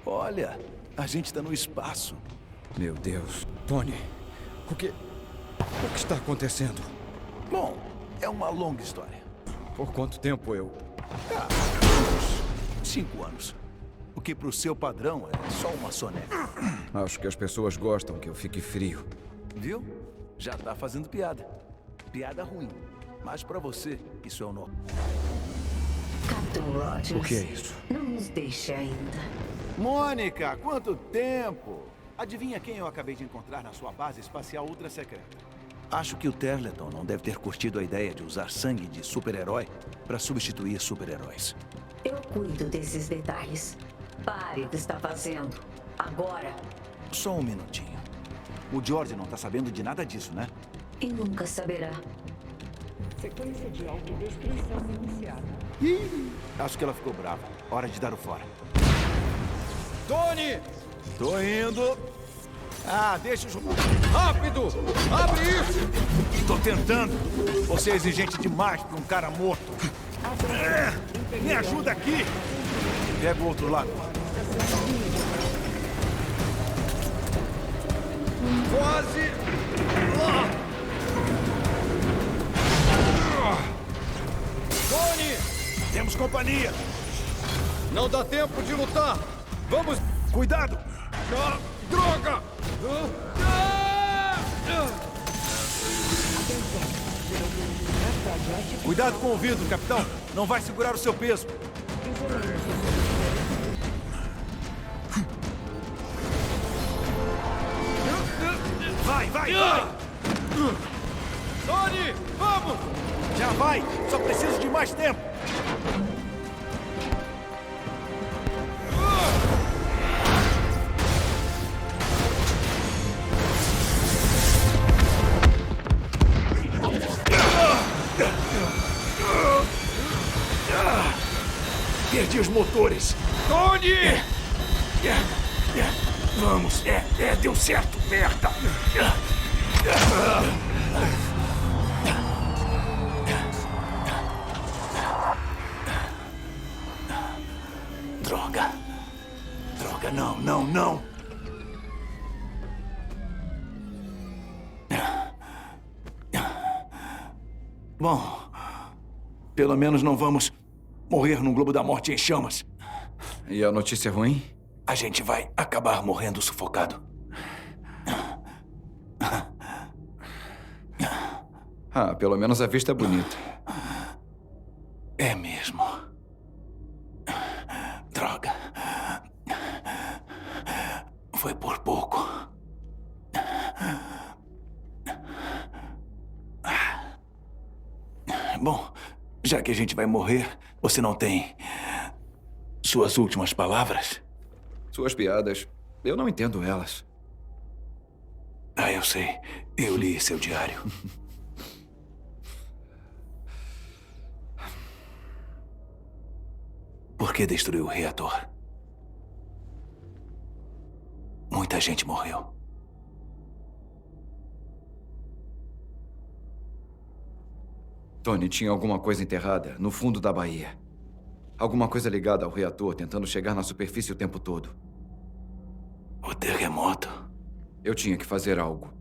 Olha, a gente tá no espaço. Meu Deus. Tony, o que está acontecendo? Bom, é uma longa história. Por quanto tempo eu... 5 anos. O que pro seu padrão é só uma soneca. Acho que as pessoas gostam que eu fique frio. Viu? Já tá fazendo piada. Piada ruim. Mas pra você, isso é o normal. Capitão Rogers. O que é isso? Não nos deixe ainda. Mônica, quanto tempo! Adivinha quem eu acabei de encontrar na sua base espacial ultra secreta? Acho que o Terleton não deve ter curtido a ideia de usar sangue de super-herói para substituir super-heróis. Eu cuido desses detalhes. Pare o que está fazendo. Agora. Só um minutinho. O George não tá sabendo de nada disso, né? E nunca saberá. Sequência de autodestruição iniciada. Ih, acho que ela ficou brava. Hora de dar o fora. Tony! Tô indo. Ah, deixa o jogo. Rápido! Abre isso! Tô tentando. Você é exigente demais pra um cara morto. Me ajuda aqui! Pega o outro lado. Quase! Tony! Temos companhia! Não dá tempo de lutar! Vamos! Cuidado! Ah, droga! Cuidado com o vidro, capitão! Não vai segurar o seu peso! Vai, vai, vai! Tony, vamos! Já vai! Só preciso de mais tempo! Perdi os motores! Tony! Vamos! Deu certo, merda! Droga! Droga, não, não, não! Bom, pelo menos não vamos morrer num globo da morte em chamas. E a notícia ruim? A gente vai acabar morrendo sufocado. Ah, pelo menos a vista é bonita. É mesmo. Droga. Foi por pouco. Bom, já que a gente vai morrer, você não tem suas últimas palavras? Suas piadas, eu não entendo elas. Ah, eu sei. Eu li seu diário. Por que destruiu o reator? Muita gente morreu. Tony, tinha alguma coisa enterrada no fundo da baía. Alguma coisa ligada ao reator, tentando chegar na superfície o tempo todo. O terremoto? Eu tinha que fazer algo.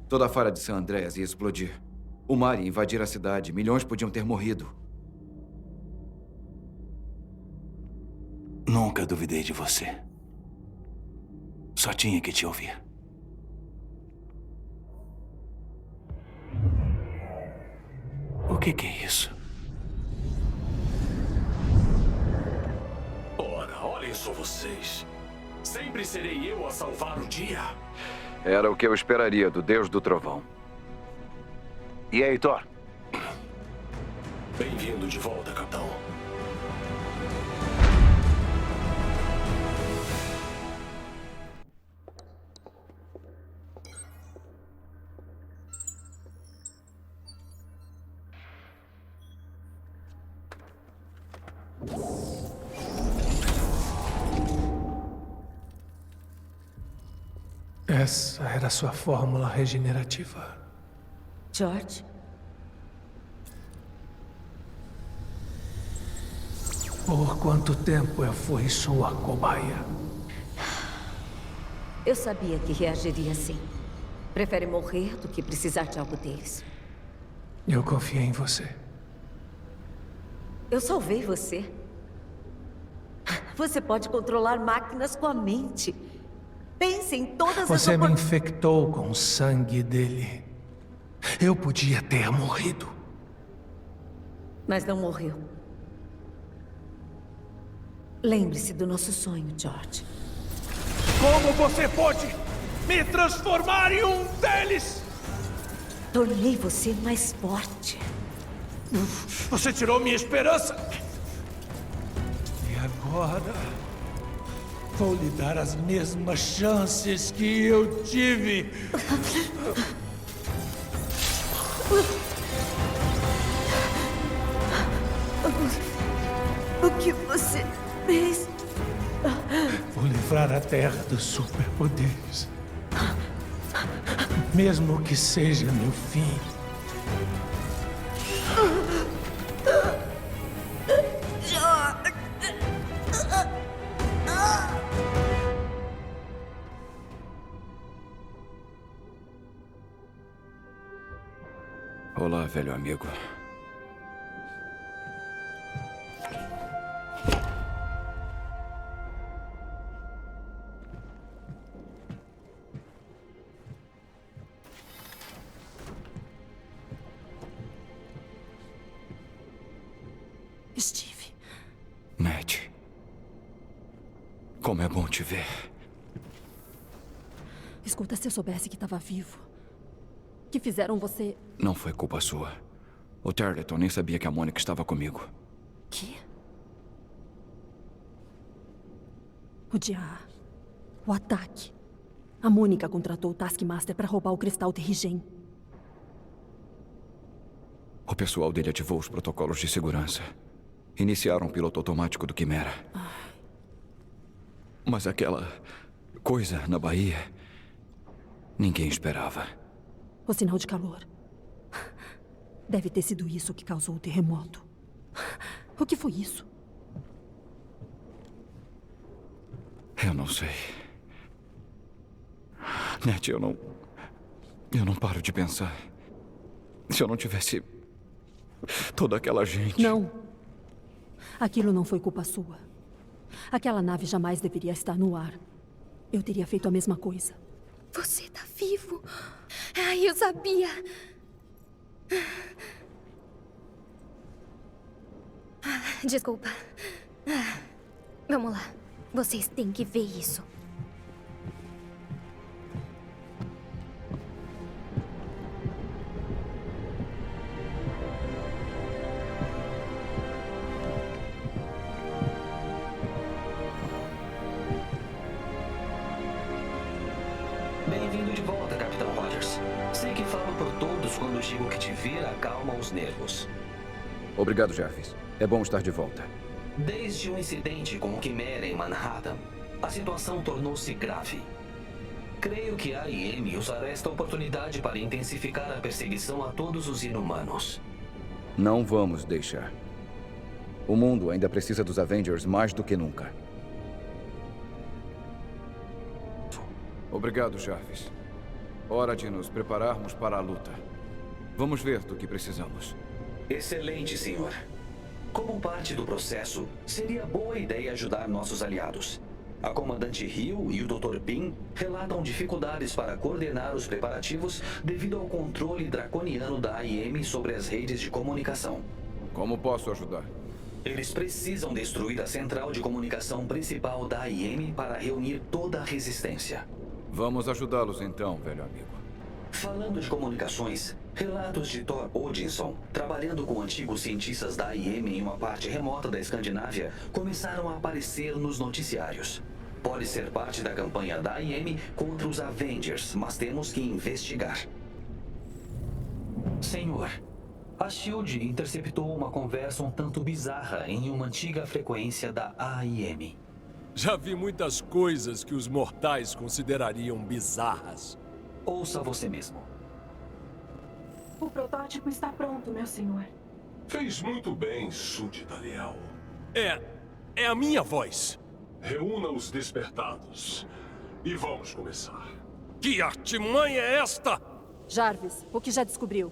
Toda a falha de San Andreas ia explodir. O mar ia invadir a cidade. Milhões podiam ter morrido. Nunca duvidei de você. Só tinha que te ouvir. O que é isso? Ora, olhem só vocês. Sempre serei eu a salvar o dia. Era o que eu esperaria do Deus do Trovão. E aí, Thor? Bem-vindo de volta, capitão. Essa era sua fórmula regenerativa. George? Por quanto tempo eu fui sua cobaia? Eu sabia que reagiria assim. Prefere morrer do que precisar de algo deles. Eu confiei em você. Eu salvei você. Você pode controlar máquinas com a mente. Pense em todas Você as me infectou com o sangue dele. Eu podia ter morrido. Mas não morreu. Lembre-se do nosso sonho, George. Como você pode me transformar em um deles? Tornei você mais forte. Você tirou minha esperança. E agora vou lhe dar as mesmas chances que eu tive. O que você fez? Vou livrar a Terra dos superpoderes. Mesmo que seja meu fim. Olá, velho amigo. Steve. Matt. Como é bom te ver. Escuta, se eu soubesse que estava vivo, que fizeram você... Não foi culpa sua. O Tarleton nem sabia que a Mônica estava comigo. Que? O dia... O ataque. A Mônica contratou o Taskmaster para roubar o cristal Terrigen. O pessoal dele ativou os protocolos de segurança. Iniciaram o piloto automático do Quimera. Mas aquela coisa na Bahia... ninguém esperava. O sinal de calor. Deve ter sido isso que causou o terremoto. O que foi isso? Eu não sei. Ned, eu não paro de pensar. Se eu não tivesse toda aquela gente... Não. Aquilo não foi culpa sua. Aquela nave jamais deveria estar no ar. Eu teria feito a mesma coisa. Você tá vivo? Ai, eu sabia. Desculpa. Vamos lá. Vocês têm que ver isso. Bem-vindo de volta, Capitão Rogers. Sei que falo por todos quando digo que te vir acalma os nervos. Obrigado, Jarvis. É bom estar de volta. Desde o incidente com o Quimera em Manhattan, a situação tornou-se grave. Creio que a AIM usará esta oportunidade para intensificar a perseguição a todos os inumanos. Não vamos deixar. O mundo ainda precisa dos Avengers mais do que nunca. Obrigado, Jarvis. Hora de nos prepararmos para a luta. Vamos ver do que precisamos. Excelente, senhor. Como parte do processo, seria boa ideia ajudar nossos aliados. A comandante Hill e o Dr. Pym relatam dificuldades para coordenar os preparativos devido ao controle draconiano da AIM sobre as redes de comunicação. Como posso ajudar? Eles precisam destruir a central de comunicação principal da AIM para reunir toda a resistência. Vamos ajudá-los então, velho amigo. Falando de comunicações, relatos de Thor Odinson, trabalhando com antigos cientistas da AIM em uma parte remota da Escandinávia, começaram a aparecer nos noticiários. Pode ser parte da campanha da AIM contra os Avengers, mas temos que investigar. Senhor, a SHIELD interceptou uma conversa um tanto bizarra em uma antiga frequência da AIM. Já vi muitas coisas que os mortais considerariam bizarras. Ouça você mesmo. O protótipo está pronto, meu senhor. Fez muito bem, súdita leal. É a minha voz. Reúna os despertados. E vamos começar. Que artimanha é esta? Jarvis, o que já descobriu?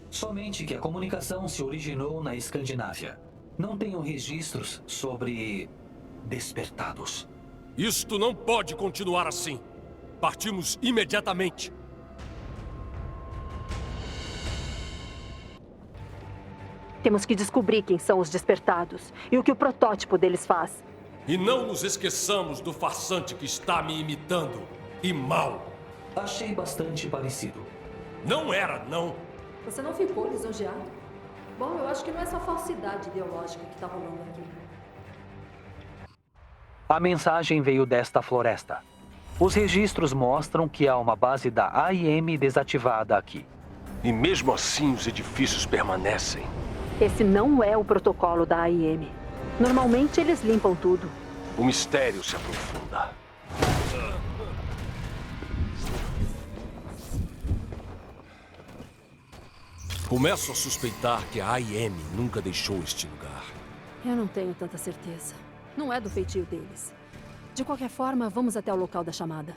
Somente que a comunicação se originou na Escandinávia. Não tenho registros sobre despertados. Isto não pode continuar assim. Partimos imediatamente. Temos que descobrir quem são os despertados e o que o protótipo deles faz. E não nos esqueçamos do farsante que está me imitando. E mal. Achei bastante parecido. Não era, não. Você não ficou lisonjeado? Bom, eu acho que não é essa falsidade ideológica que está rolando aqui. A mensagem veio desta floresta. Os registros mostram que há uma base da AIM desativada aqui. E mesmo assim os edifícios permanecem. Esse não é o protocolo da AIM. Normalmente eles limpam tudo. O mistério se aprofunda. Começo a suspeitar que a AIM nunca deixou este lugar. Eu não tenho tanta certeza. Não é do feitio deles. De qualquer forma, vamos até o local da chamada.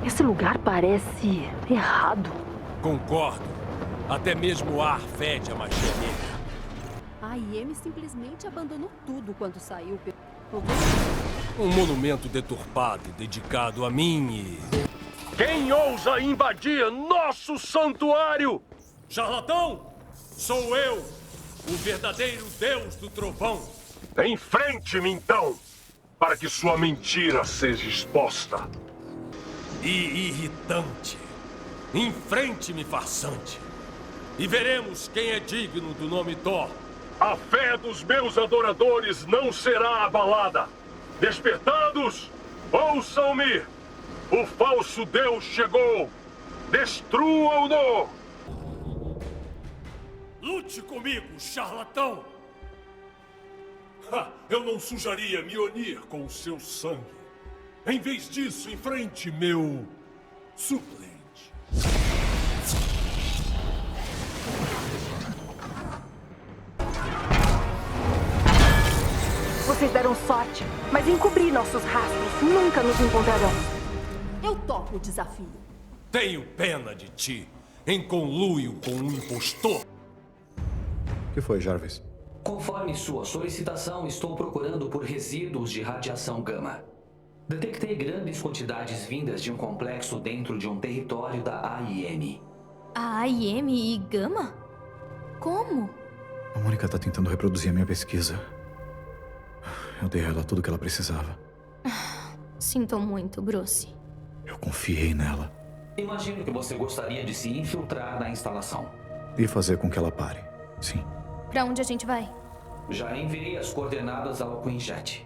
Esse lugar parece errado. Concordo. Até mesmo o ar fede a magia negra. A AIM simplesmente abandonou tudo quando saiu. Um monumento deturpado dedicado a mim e... Quem ousa invadir nosso santuário? Charlatão! Sou eu, o verdadeiro Deus do Trovão. Enfrente-me, então, para que sua mentira seja exposta. E irritante. Enfrente-me, farsante. E veremos quem é digno do nome Thor. A fé dos meus adoradores não será abalada. Despertados, ouçam-me! O falso Deus chegou! Destruam-no! Lute comigo, charlatão! Eu não sujaria Mjolnir com o seu sangue. Em vez disso, enfrente meu suplente. Vocês deram sorte, mas encobrir nossos rastros nunca nos encontrarão. Eu topo o desafio. Tenho pena de ti, em conluio com um impostor. O que foi, Jarvis? Conforme sua solicitação, estou procurando por resíduos de radiação gama. Detectei grandes quantidades vindas de um complexo dentro de um território da AIM. A AIM e Gama? Como? A Mônica tá tentando reproduzir a minha pesquisa. Eu dei a ela tudo o que ela precisava. Sinto muito, Bruce. Eu confiei nela. Imagino que você gostaria de se infiltrar na instalação. E fazer com que ela pare. Sim. Pra onde a gente vai? Já enviei as coordenadas ao Quinjet.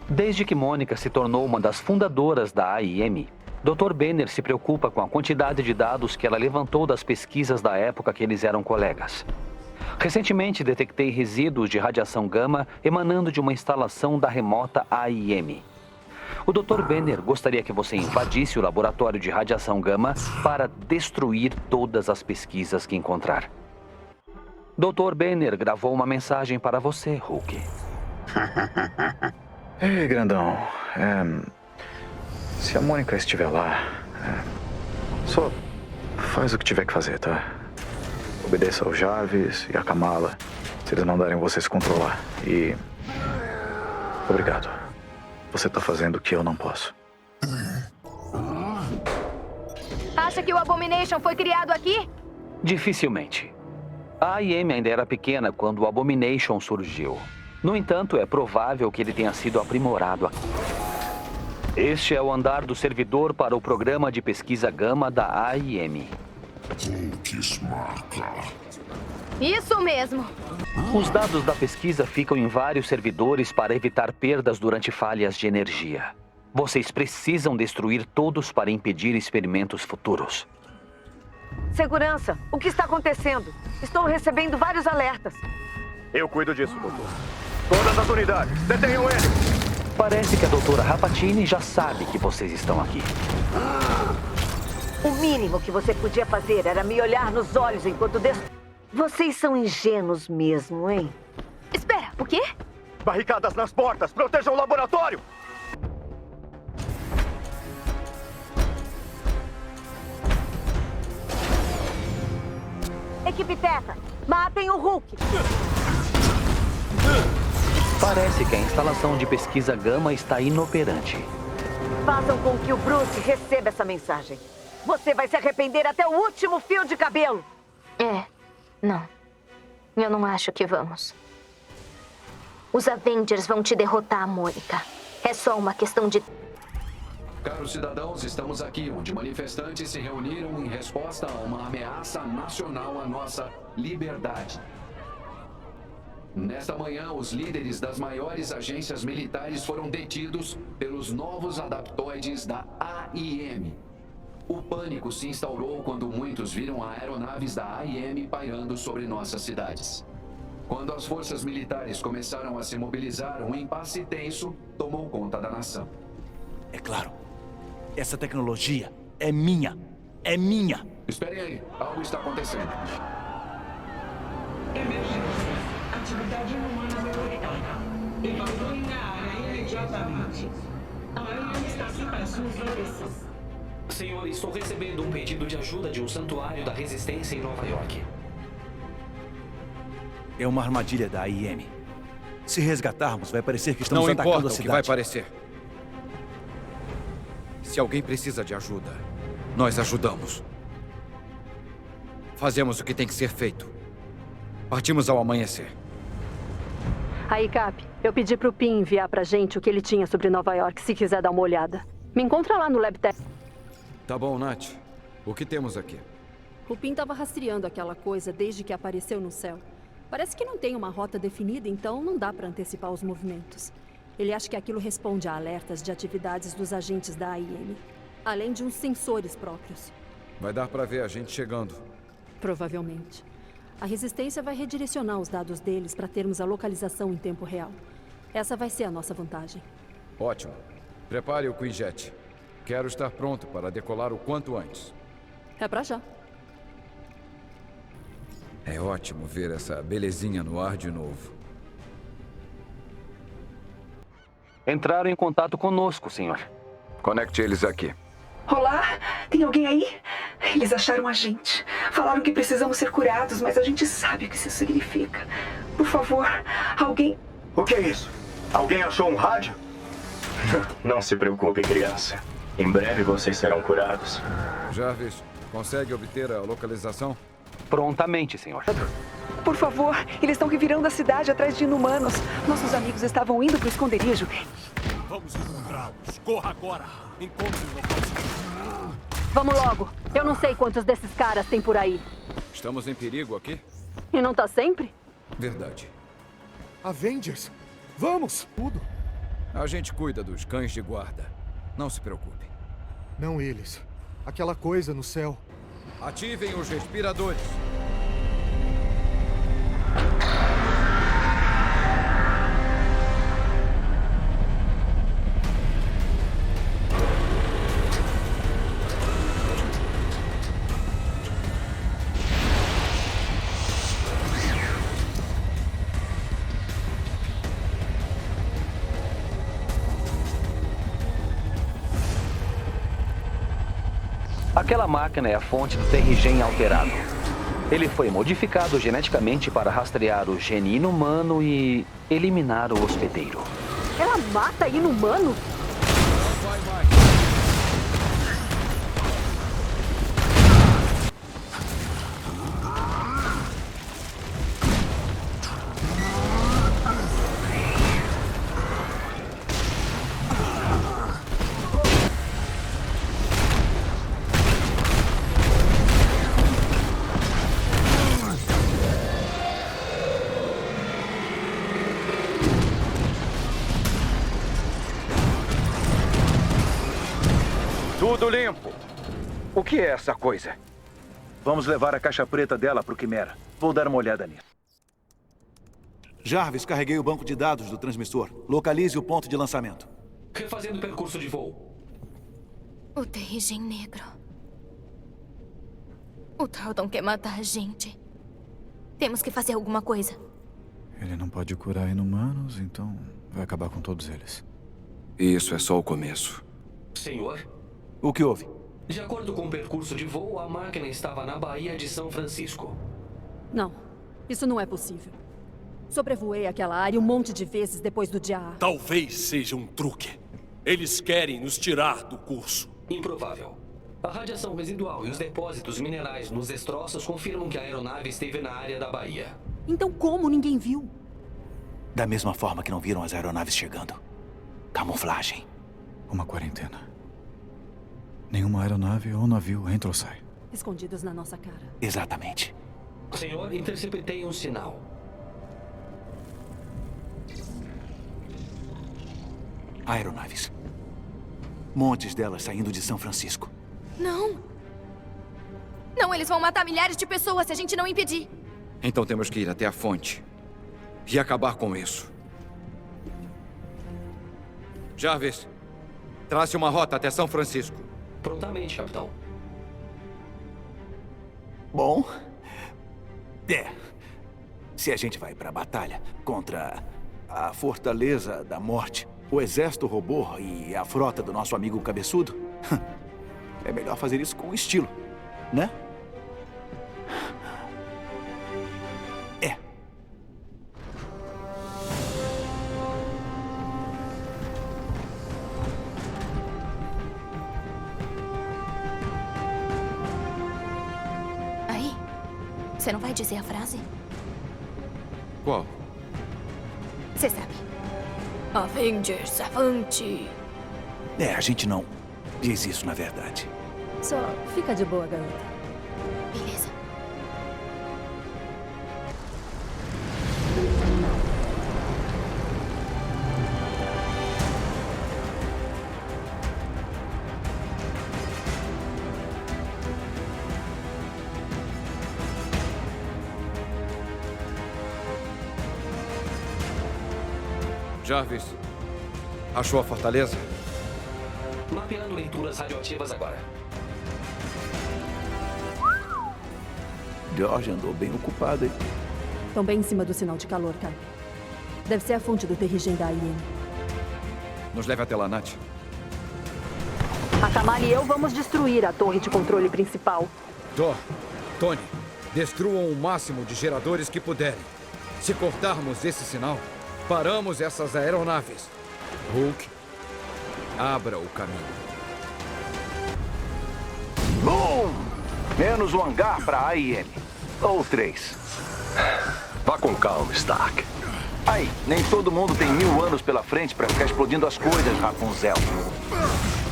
Desde que Mônica se tornou uma das fundadoras da AIM, Dr. Banner se preocupa com a quantidade de dados que ela levantou das pesquisas da época que eles eram colegas. Recentemente, detectei resíduos de radiação gama emanando de uma instalação da remota AIM. O Dr. Banner gostaria que você invadisse o laboratório de radiação gama para destruir todas as pesquisas que encontrar. Dr. Banner gravou uma mensagem para você, Hulk. Ei, grandão. Se a Mônica estiver lá, só faz o que tiver que fazer, tá? Obedeça ao Jarvis e a Kamala, se eles mandarem você se controlar. E... obrigado. Você tá fazendo o que eu não posso. Acha que o Abomination foi criado aqui? Dificilmente. A AIM ainda era pequena quando o Abomination surgiu. No entanto, é provável que ele tenha sido aprimorado aqui. Este é o andar do servidor para o programa de pesquisa gama da AIM. Isso mesmo. Os dados da pesquisa ficam em vários servidores para evitar perdas durante falhas de energia. Vocês precisam destruir todos para impedir experimentos futuros. Segurança, o que está acontecendo? Estou recebendo vários alertas. Eu cuido disso, doutor. Todas as unidades, detenham ele! Parece que a doutora Rapatini já sabe que vocês estão aqui. O mínimo que você podia fazer era me olhar nos olhos enquanto... Vocês são ingênuos mesmo, hein? Espera, o quê? Barricadas nas portas! Protejam o laboratório! Equipe Teta, Matem o Hulk! Parece que a instalação de pesquisa Gama está inoperante. Façam com que o Bruce receba essa mensagem. Você vai se arrepender até o último fio de cabelo. Não. Eu não acho que vamos. Os Avengers vão te derrotar, Mônica. É só uma questão de... Caros cidadãos, estamos aqui onde manifestantes se reuniram em resposta a uma ameaça nacional à nossa liberdade. Nesta manhã, os líderes das maiores agências militares foram detidos pelos novos adaptoides da AIM. O pânico se instaurou quando muitos viram aeronaves da AIM pairando sobre nossas cidades. Quando as forças militares começaram a se mobilizar, um impasse tenso tomou conta da nação. É claro. Essa tecnologia é minha. É minha. Esperem aí. Algo está acontecendo. Emergência. Atividade humana detectada. Evacuem a área imediatamente. A área está aqui para suas ordens. Senhor, estou recebendo um pedido de ajuda de um santuário da resistência em Nova York. É uma armadilha da AIM. Se resgatarmos, vai parecer que estamos atacando a cidade. Não importa o que vai parecer. Se alguém precisa de ajuda, nós ajudamos. Fazemos o que tem que ser feito. Partimos ao amanhecer. Aí, Cap, eu pedi pro Pin enviar pra gente o que ele tinha sobre Nova York, se quiser dar uma olhada. Me encontra lá no LabTech. Tá bom, Nath. O que temos aqui? O Pin tava rastreando aquela coisa desde que apareceu no céu. Parece que não tem uma rota definida, então não dá pra antecipar os movimentos. Ele acha que aquilo responde a alertas de atividades dos agentes da AIM, além de uns sensores próprios. Vai dar pra ver a gente chegando. Provavelmente. A resistência vai redirecionar os dados deles para termos a localização em tempo real. Essa vai ser a nossa vantagem. Ótimo. Prepare o Quinjet. Quero estar pronto para decolar o quanto antes. É pra já. É ótimo ver essa belezinha no ar de novo. Entraram em contato conosco, senhor. Conecte eles aqui. Olá, tem alguém aí? Eles acharam a gente. Falaram que precisamos ser curados, mas a gente sabe o que isso significa. Por favor, alguém... O que é isso? Alguém achou um rádio? Não se preocupe, criança. Em breve vocês serão curados. Jarvis, consegue obter a localização? Prontamente, senhor. Por favor, eles estão revirando a cidade atrás de inumanos. Nossos amigos estavam indo pro esconderijo. Vamos encontrá-los. Corra agora. Encontre o local. Vamos logo. Eu não sei quantos desses caras tem por aí. Estamos em perigo aqui? E não tá sempre? Verdade. Avengers, vamos! Tudo. A gente cuida dos cães de guarda. Não se preocupe. Não eles. Aquela coisa no céu. Ativem os respiradores. Aquela máquina é a fonte do Terrigen alterado. Ele foi modificado geneticamente para rastrear o gene inumano e eliminar o hospedeiro. Ela mata inumanos? Não vai mais. Tudo limpo. O que é essa coisa? Vamos levar a caixa preta dela pro Quimera. Vou dar uma olhada nisso. Jarvis, carreguei o banco de dados do transmissor. Localize o ponto de lançamento. Refazendo o percurso de voo. O Terrigen Negro. O Talton quer matar a gente. Temos que fazer alguma coisa. Ele não pode curar inumanos, então vai acabar com todos eles. Isso é só o começo. Senhor? O que houve? De acordo com o percurso de voo, a máquina estava na Baía de São Francisco. Não. Isso não é possível. Sobrevoei aquela área um monte de vezes depois do dia A. Talvez seja um truque. Eles querem nos tirar do curso. Improvável. A radiação residual e os depósitos minerais nos destroços confirmam que a aeronave esteve na área da Baía. Então como ninguém viu? Da mesma forma que não viram as aeronaves chegando. Camuflagem. Uma quarentena. Nenhuma aeronave ou navio entra ou sai. Escondidos na nossa cara. Exatamente. Senhor, interceptei um sinal. Aeronaves. Montes delas saindo de São Francisco. Não! Não, eles vão matar milhares de pessoas se a gente não impedir. Então temos que ir até a fonte e acabar com isso. Jarvis, trace uma rota até São Francisco. Prontamente, capitão. Bom... Se a gente vai pra batalha contra a Fortaleza da Morte, o exército robô e a frota do nosso amigo cabeçudo, é melhor fazer isso com estilo, né? Aí, você não vai dizer a frase? Qual? Você sabe. Avengers, avante! A gente não diz isso na verdade. Só fica de boa, garota. Beleza. Jarvis, achou a fortaleza? Mapeando leituras radioativas agora. George andou bem ocupado, hein? Estão bem em cima do sinal de calor, Kai. Deve ser a fonte do terrigem da AIM. Nos leve até lá, Nath. A Kamala e eu vamos destruir a torre de controle principal. Thor, Tony, destruam o máximo de geradores que puderem. Se cortarmos esse sinal, paramos essas aeronaves. Hulk, abra o caminho. Bom! Menos um hangar para a AIM. Ou 3. Vá com calma, Stark. Aí, nem todo mundo tem 1000 anos pela frente para ficar explodindo as coisas, Rapunzel.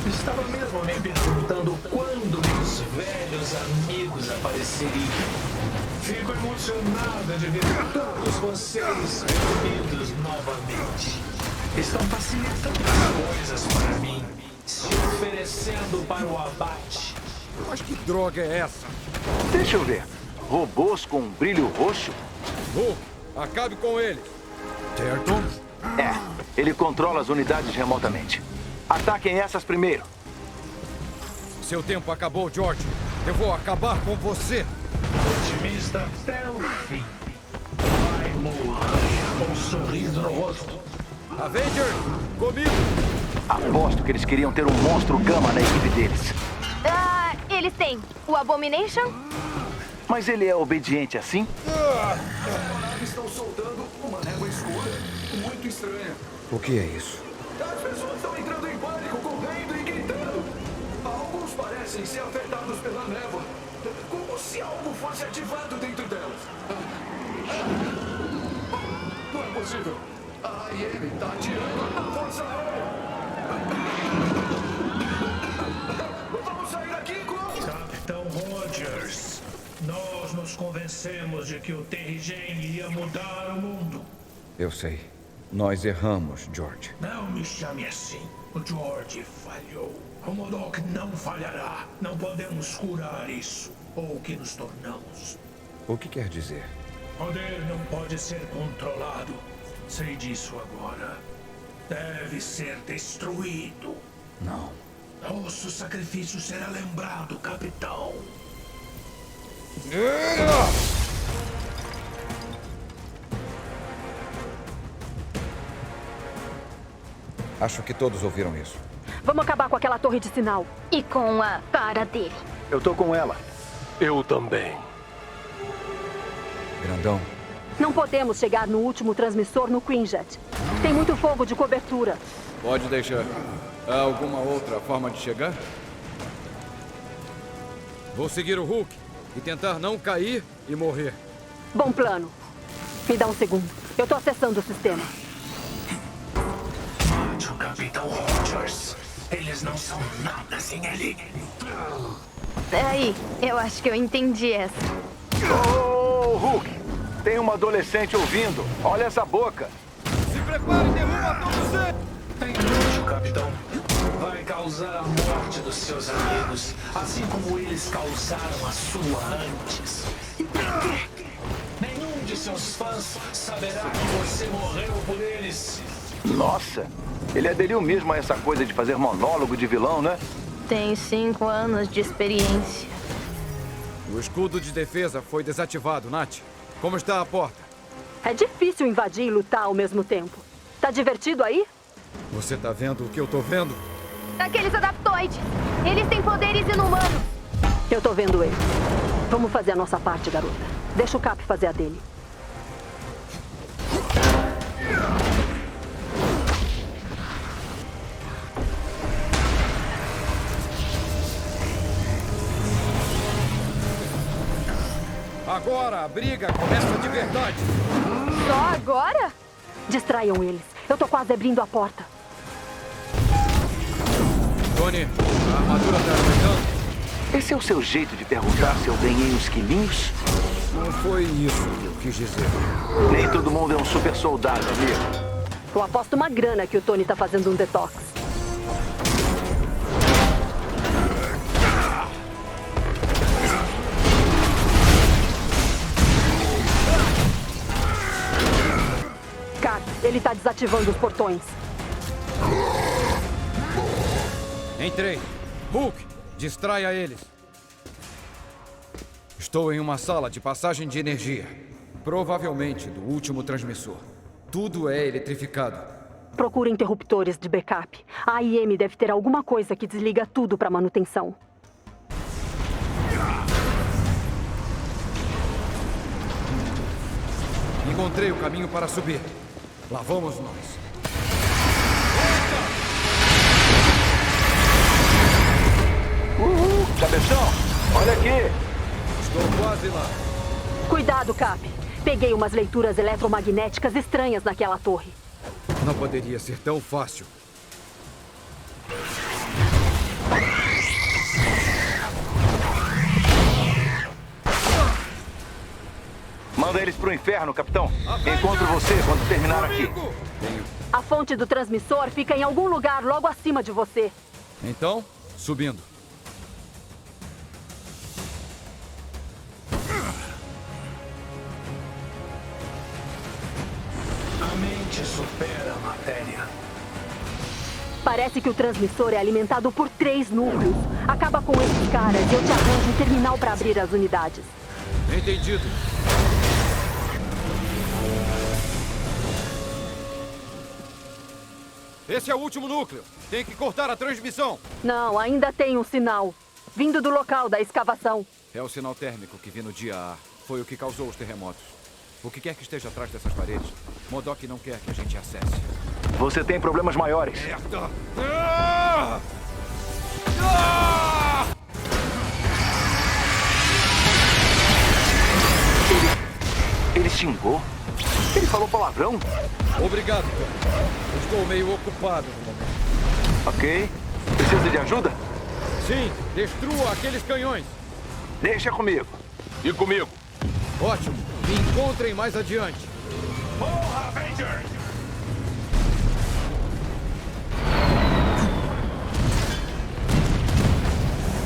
Estava mesmo me perguntando quando meus velhos amigos apareceriam. Fico emocionada de ver todos vocês reunidos novamente. Estão facilitando as coisas para mim, se oferecendo para o abate. Mas que droga é essa? Deixa eu ver. Robôs com um brilho roxo? Hulk, acabe com ele. Terton? Ele controla as unidades remotamente. Ataquem essas primeiro. Seu tempo acabou, George. Eu vou acabar com você. Otimista até o fim. Vai morrer com um sorriso no rosto. Avenger, comigo! Aposto que eles queriam ter um monstro gama na equipe deles. Eles têm o Abomination? Mas ele é obediente assim? Estão soltando uma névoa escura, muito estranha. O que é isso? As pessoas estão entrando em pânico, correndo e gritando. Alguns parecem ser afetados pela névoa, como se algo fosse ativado dentro delas. Não é possível. A AIM está atirando a força aérea. Vamos sair daqui, Capitão Rogers, nós nos convencemos de que o Terrigen iria mudar o mundo. Eu sei. Nós erramos, George. Não me chame assim. O George falhou. O MODOK não falhará. Não podemos curar isso. Ou o que nos tornamos. O que quer dizer? Poder não pode ser controlado. Sei disso agora. Deve ser destruído. Não. Nosso sacrifício será lembrado, capitão. Acho que todos ouviram isso. Vamos acabar com aquela torre de sinal. E com a cara dele. Eu tô com ela. Eu também. Grandão, Não podemos chegar no último transmissor no Quinjet. Tem muito fogo de cobertura. Pode deixar. Há alguma outra forma de chegar? Vou seguir o Hulk e tentar não cair e morrer. Bom plano. Me dá um segundo. Eu tô acessando o sistema. O Capitão Rogers. Eles não são nada sem ele. Aí, eu acho que eu entendi essa. Ô, Hulk! Tem uma adolescente ouvindo. Olha essa boca. Se prepare, derruba todos eles! Tem nojo, Capitão. Vai causar a morte dos seus amigos, assim como eles causaram a sua antes. Nenhum de seus fãs saberá que você morreu por eles. Nossa, ele aderiu mesmo a essa coisa de fazer monólogo de vilão, né? Tem 5 anos de experiência. O escudo de defesa foi desativado, Nath. Como está a porta? É difícil invadir e lutar ao mesmo tempo. Tá divertido aí? Você tá vendo o que eu tô vendo? Aqueles adaptoides! Eles têm poderes inumanos! Eu tô vendo ele. Vamos fazer a nossa parte, garota. Deixa o Cap fazer a dele. Agora a briga começa de verdade. Só agora? Distraiam eles. Eu tô quase abrindo a porta. Tony, a armadura tá aguentando? Esse é o seu jeito de perguntar se eu ganhei uns quilinhos? Não foi isso que eu quis dizer. Nem todo mundo é um super soldado, amigo. Eu aposto uma grana que o Tony tá fazendo um detox. Cap, ele tá desativando os portões. Entrei. Hulk, distraia eles. Estou em uma sala de passagem de energia. Provavelmente do último transmissor. Tudo é eletrificado. Procura interruptores de backup. A AIM deve ter alguma coisa que desliga tudo para manutenção. Encontrei o caminho para subir. Lá vamos nós. Cabeção, olha aqui. Estou quase lá. Cuidado, Cap. Peguei umas leituras eletromagnéticas estranhas naquela torre. Não poderia ser tão fácil. Manda eles pro inferno, capitão. Encontro você quando terminar aqui. A fonte do transmissor fica em algum lugar logo acima de você. Então, subindo. A mente supera a matéria. Parece que o transmissor é alimentado por 3 núcleos. Acaba com esses caras e eu te arranjo um terminal para abrir as unidades. Entendido. Esse é o último núcleo. Tem que cortar a transmissão. Não, ainda tem um sinal. Vindo do local da escavação. É o sinal térmico que vi no dia A. Foi o que causou os terremotos. O que quer que esteja atrás dessas paredes, MODOK não quer que a gente acesse. Você tem problemas maiores. Merda! Ele xingou? Ele falou palavrão? Obrigado, Tom. Estou meio ocupado no momento. Ok. Precisa de ajuda? Sim, destrua aqueles canhões. Deixa comigo. E comigo. Ótimo. Me encontrem mais adiante. Porra, Avenger!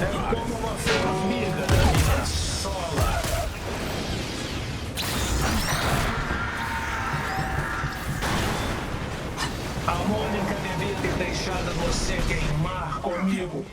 É como uma formiga da minha sola. A Mônica devia ter deixado você queimar comigo.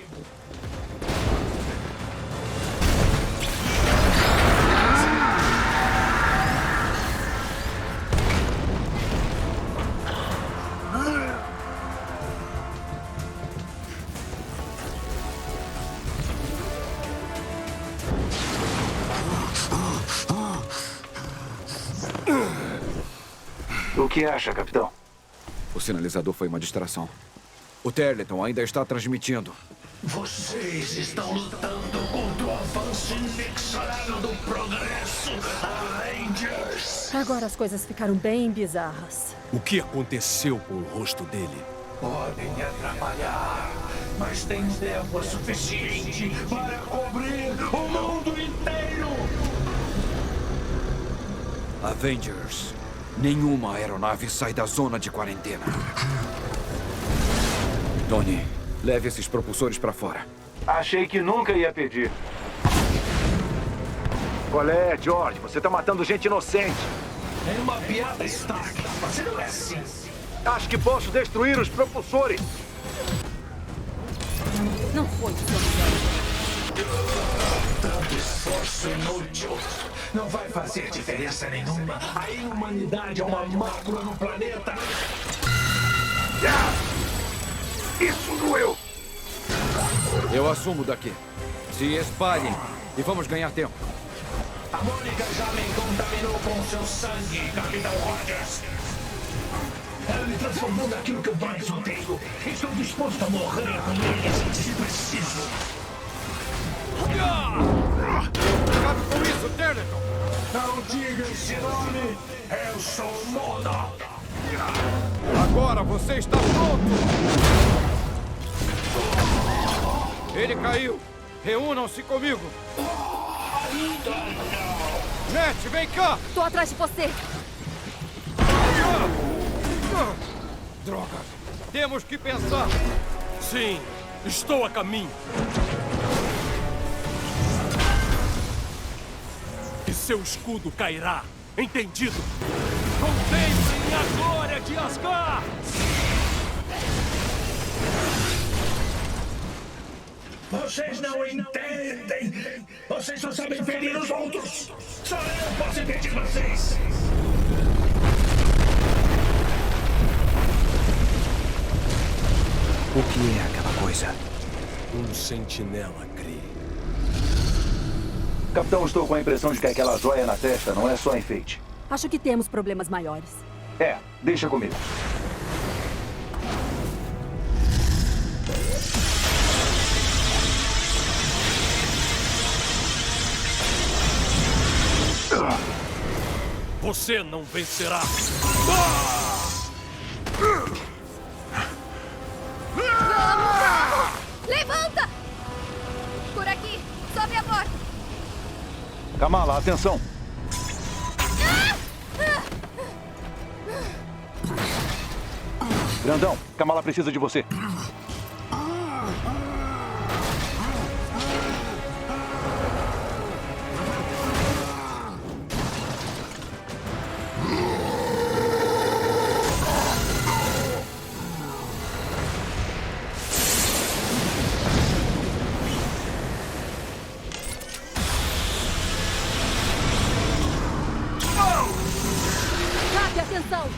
O que acha, capitão? O sinalizador foi uma distração. O Terleton ainda está transmitindo. Vocês estão lutando contra o avanço inexorável do progresso, Avengers! Agora as coisas ficaram bem bizarras. O que aconteceu com o rosto dele? Podem me atrapalhar, mas tem tempo suficiente para cobrir o mundo inteiro! Avengers, nenhuma aeronave sai da zona de quarentena. Tony, leve esses propulsores para fora. Achei que nunca ia pedir. Qual é, George? Você tá matando gente inocente. É uma piada, Stark. Você não é assim. Acho que posso destruir os propulsores. Não foi Tanto esforço inútil. Não vai fazer diferença nenhuma. A inumanidade é uma mácula no planeta. Isso doeu. Eu assumo daqui. Se espalhem e vamos ganhar tempo. A Mônica já me contaminou com seu sangue, Capitão Rogers. Ela me transformou naquilo que eu mais odeio. Estou disposto a morrer com ele, se preciso. Acabe com isso, Terleton! Não diga esse nome. Eu sou Moda. Agora você está pronto! Ele caiu! Reúnam-se comigo! Net, vem cá! Tô atrás de você! Droga! Temos que pensar! Sim, estou a caminho. E seu escudo cairá. Entendido? Contemplem a glória de Asgard! Vocês não entendem! Vocês só sabem ferir os outros! Só eu posso impedir vocês! O que é aquela coisa? Um sentinela, Kree. Capitão, estou com a impressão de que aquela joia na testa não é só enfeite. Acho que temos problemas maiores. Deixa comigo. Você não vencerá! Vamos! Levanta! Por aqui! Sobe a borda! Kamala, atenção! Grandão, Kamala precisa de você. Cabe atenção!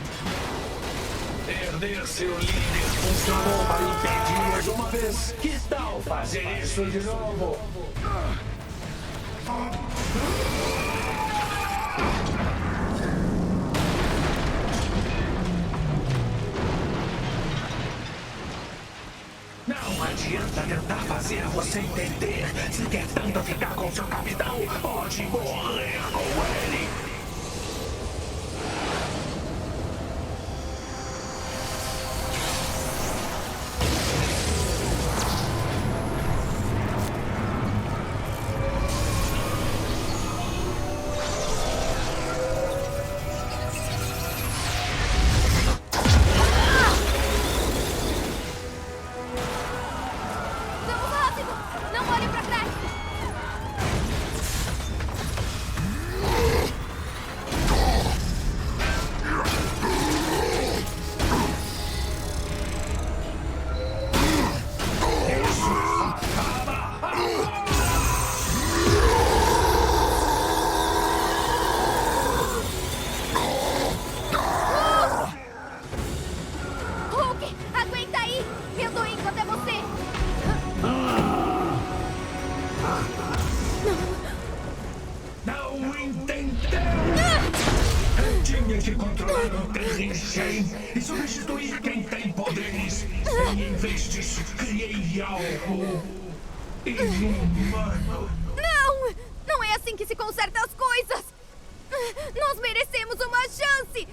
Perder seu líder funcionou para impedir de uma vez. Que tal fazer isso de novo? Não adianta tentar fazer você entender. Se quer tanto ficar com seu capitão, pode morrer com ele. Vamos rápido! Não olhe pra trás! Hulk, aguenta aí! Eu tô indo até você! Não entendeu? Eu tinha sonha de controlar o Terrenshen e substituir quem tem poderes. E em vez disso, criei algo inumano. Não! Não é assim que se conserta as coisas! Nós merecemos uma chance!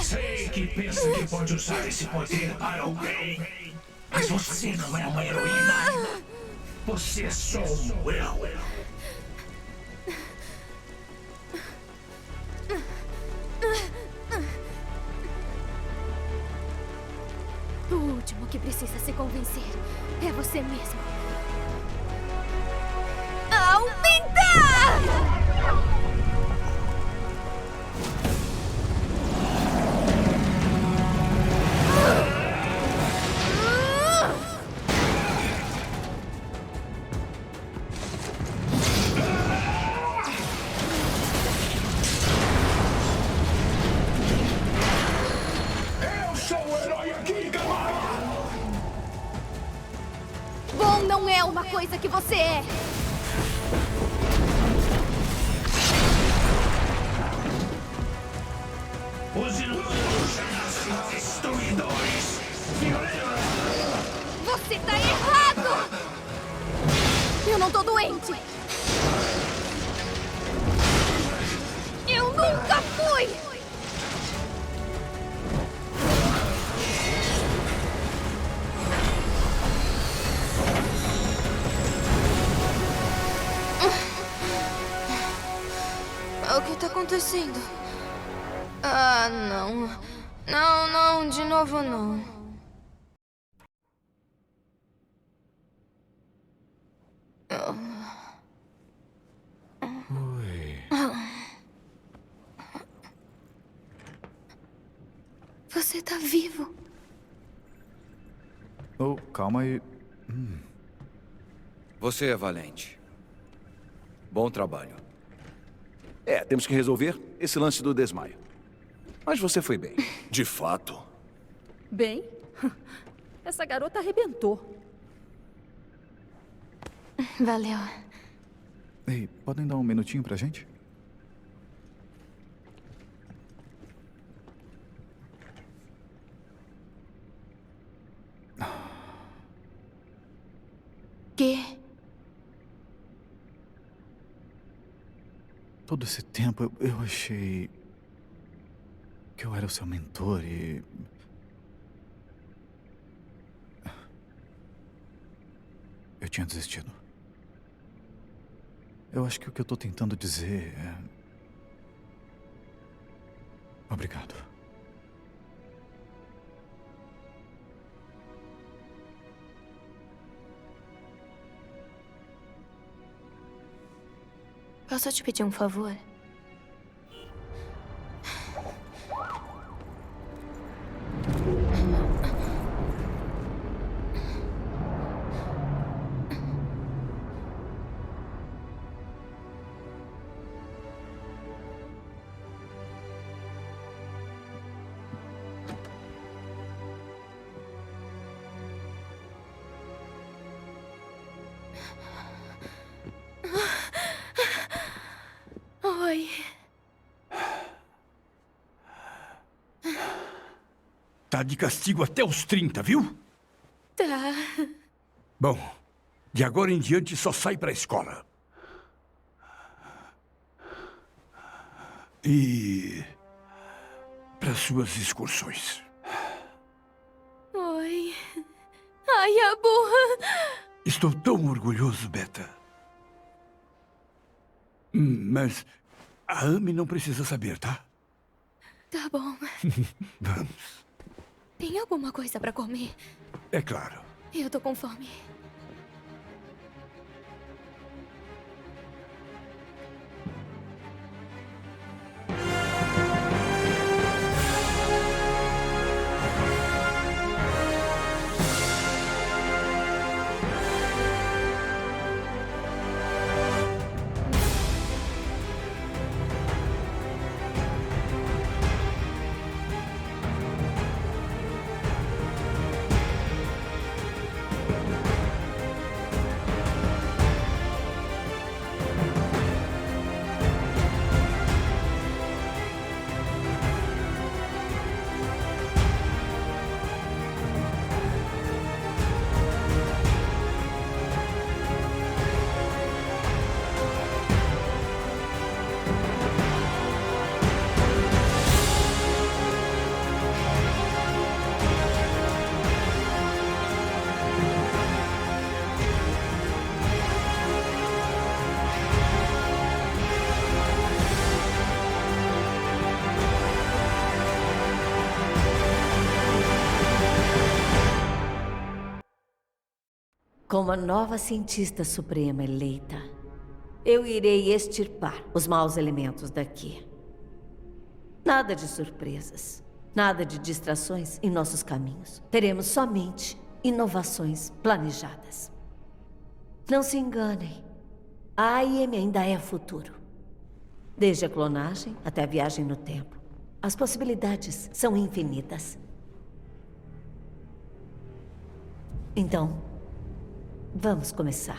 Sei que pensa que pode usar esse poder para alguém, mas você não é uma heroína. Você sou eu. O último que precisa se convencer é você mesmo. Aumentar! Eu sou o herói aqui, Gamora! Bom não é uma coisa que você é. Os ilusos nascem destruidores. Você tá errado! Eu não tô doente. Eu nunca fui! O que tá acontecendo? Ah, não. Não, de novo não. Oi. Você tá vivo. Oh, calma aí. Você é valente. Bom trabalho. Temos que resolver esse lance do desmaio. Mas você foi bem. De fato. Bem, essa garota arrebentou. Valeu. Ei, podem dar um minutinho pra gente? Quê? Todo esse tempo eu achei que eu era o seu mentor e... eu tinha desistido. Eu acho que o que eu tô tentando dizer é... obrigado. Posso te pedir um favor? Oi. Tá de castigo até os 30, viu? Tá. Bom, de agora em diante só sai pra escola. E... para suas excursões. Oi. Ai, a burra. Estou tão orgulhoso, Beta. Mas a Amy não precisa saber, tá? Tá bom. Vamos. Tem alguma coisa pra comer? É claro. Eu tô com fome. Como a nova cientista suprema eleita, eu irei extirpar os maus elementos daqui. Nada de surpresas, nada de distrações em nossos caminhos. Teremos somente inovações planejadas. Não se enganem, a AIM ainda é futuro. Desde a clonagem até a viagem no tempo, as possibilidades são infinitas. Então, vamos começar.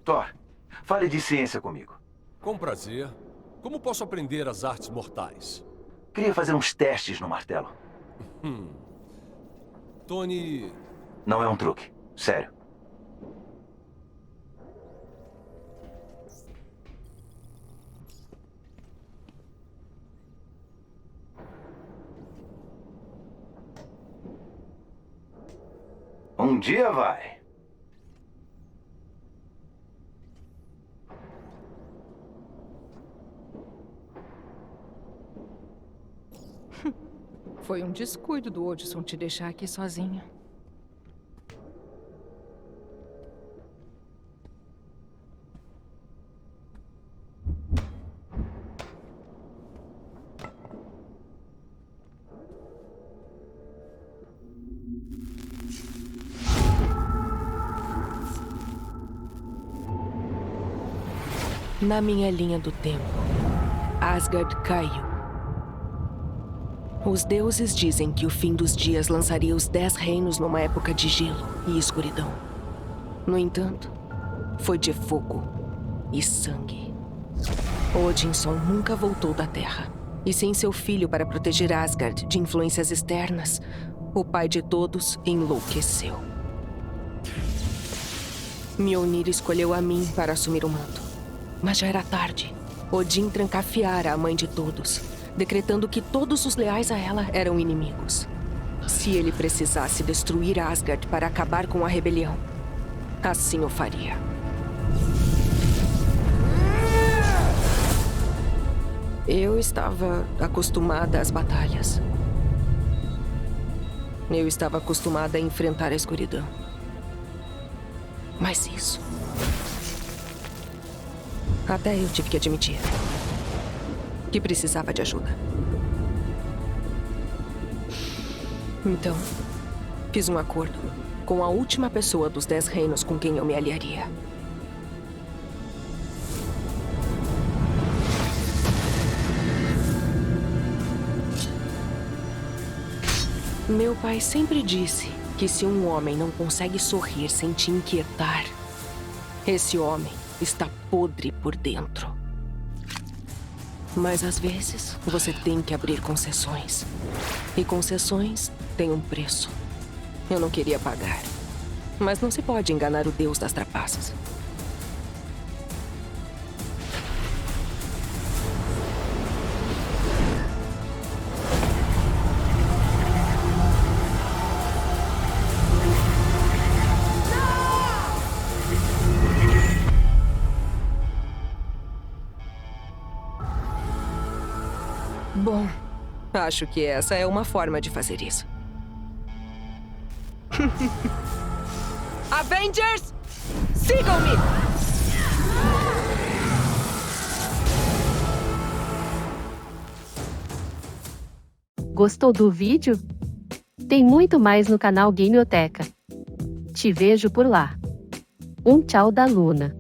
Thor, fale de ciência comigo. Com prazer. Como posso aprender as artes mortais? Queria fazer uns testes no martelo. Tony... Não é um truque. Sério. Um dia vai. Foi um descuido do Odysson te deixar aqui sozinha. Na minha linha do tempo, Asgard caiu. Os deuses dizem que o fim dos dias lançaria os 10 reinos numa época de gelo e escuridão. No entanto, foi de fogo e sangue. Odinson nunca voltou da Terra. E sem seu filho para proteger Asgard de influências externas, o pai de todos enlouqueceu. Mjolnir escolheu a mim para assumir o manto. Mas já era tarde. Odin trancafiara a mãe de todos, decretando que todos os leais a ela eram inimigos. Se ele precisasse destruir Asgard para acabar com a rebelião, assim o faria. Eu estava acostumada às batalhas. Eu estava acostumada a enfrentar a escuridão. Mas isso... Até eu tive que admitir que precisava de ajuda. Então, fiz um acordo com a última pessoa dos 10 reinos com quem eu me aliaria. Meu pai sempre disse que se um homem não consegue sorrir sem te inquietar, esse homem está podre por dentro. Mas às vezes, você tem que abrir concessões. E concessões têm um preço. Eu não queria pagar. Mas não se pode enganar o Deus das trapaças. Bom, acho que essa é uma forma de fazer isso. Avengers, sigam-me! Gostou do vídeo? Tem muito mais no canal Gameoteca. Te vejo por lá. Um tchau da Luna.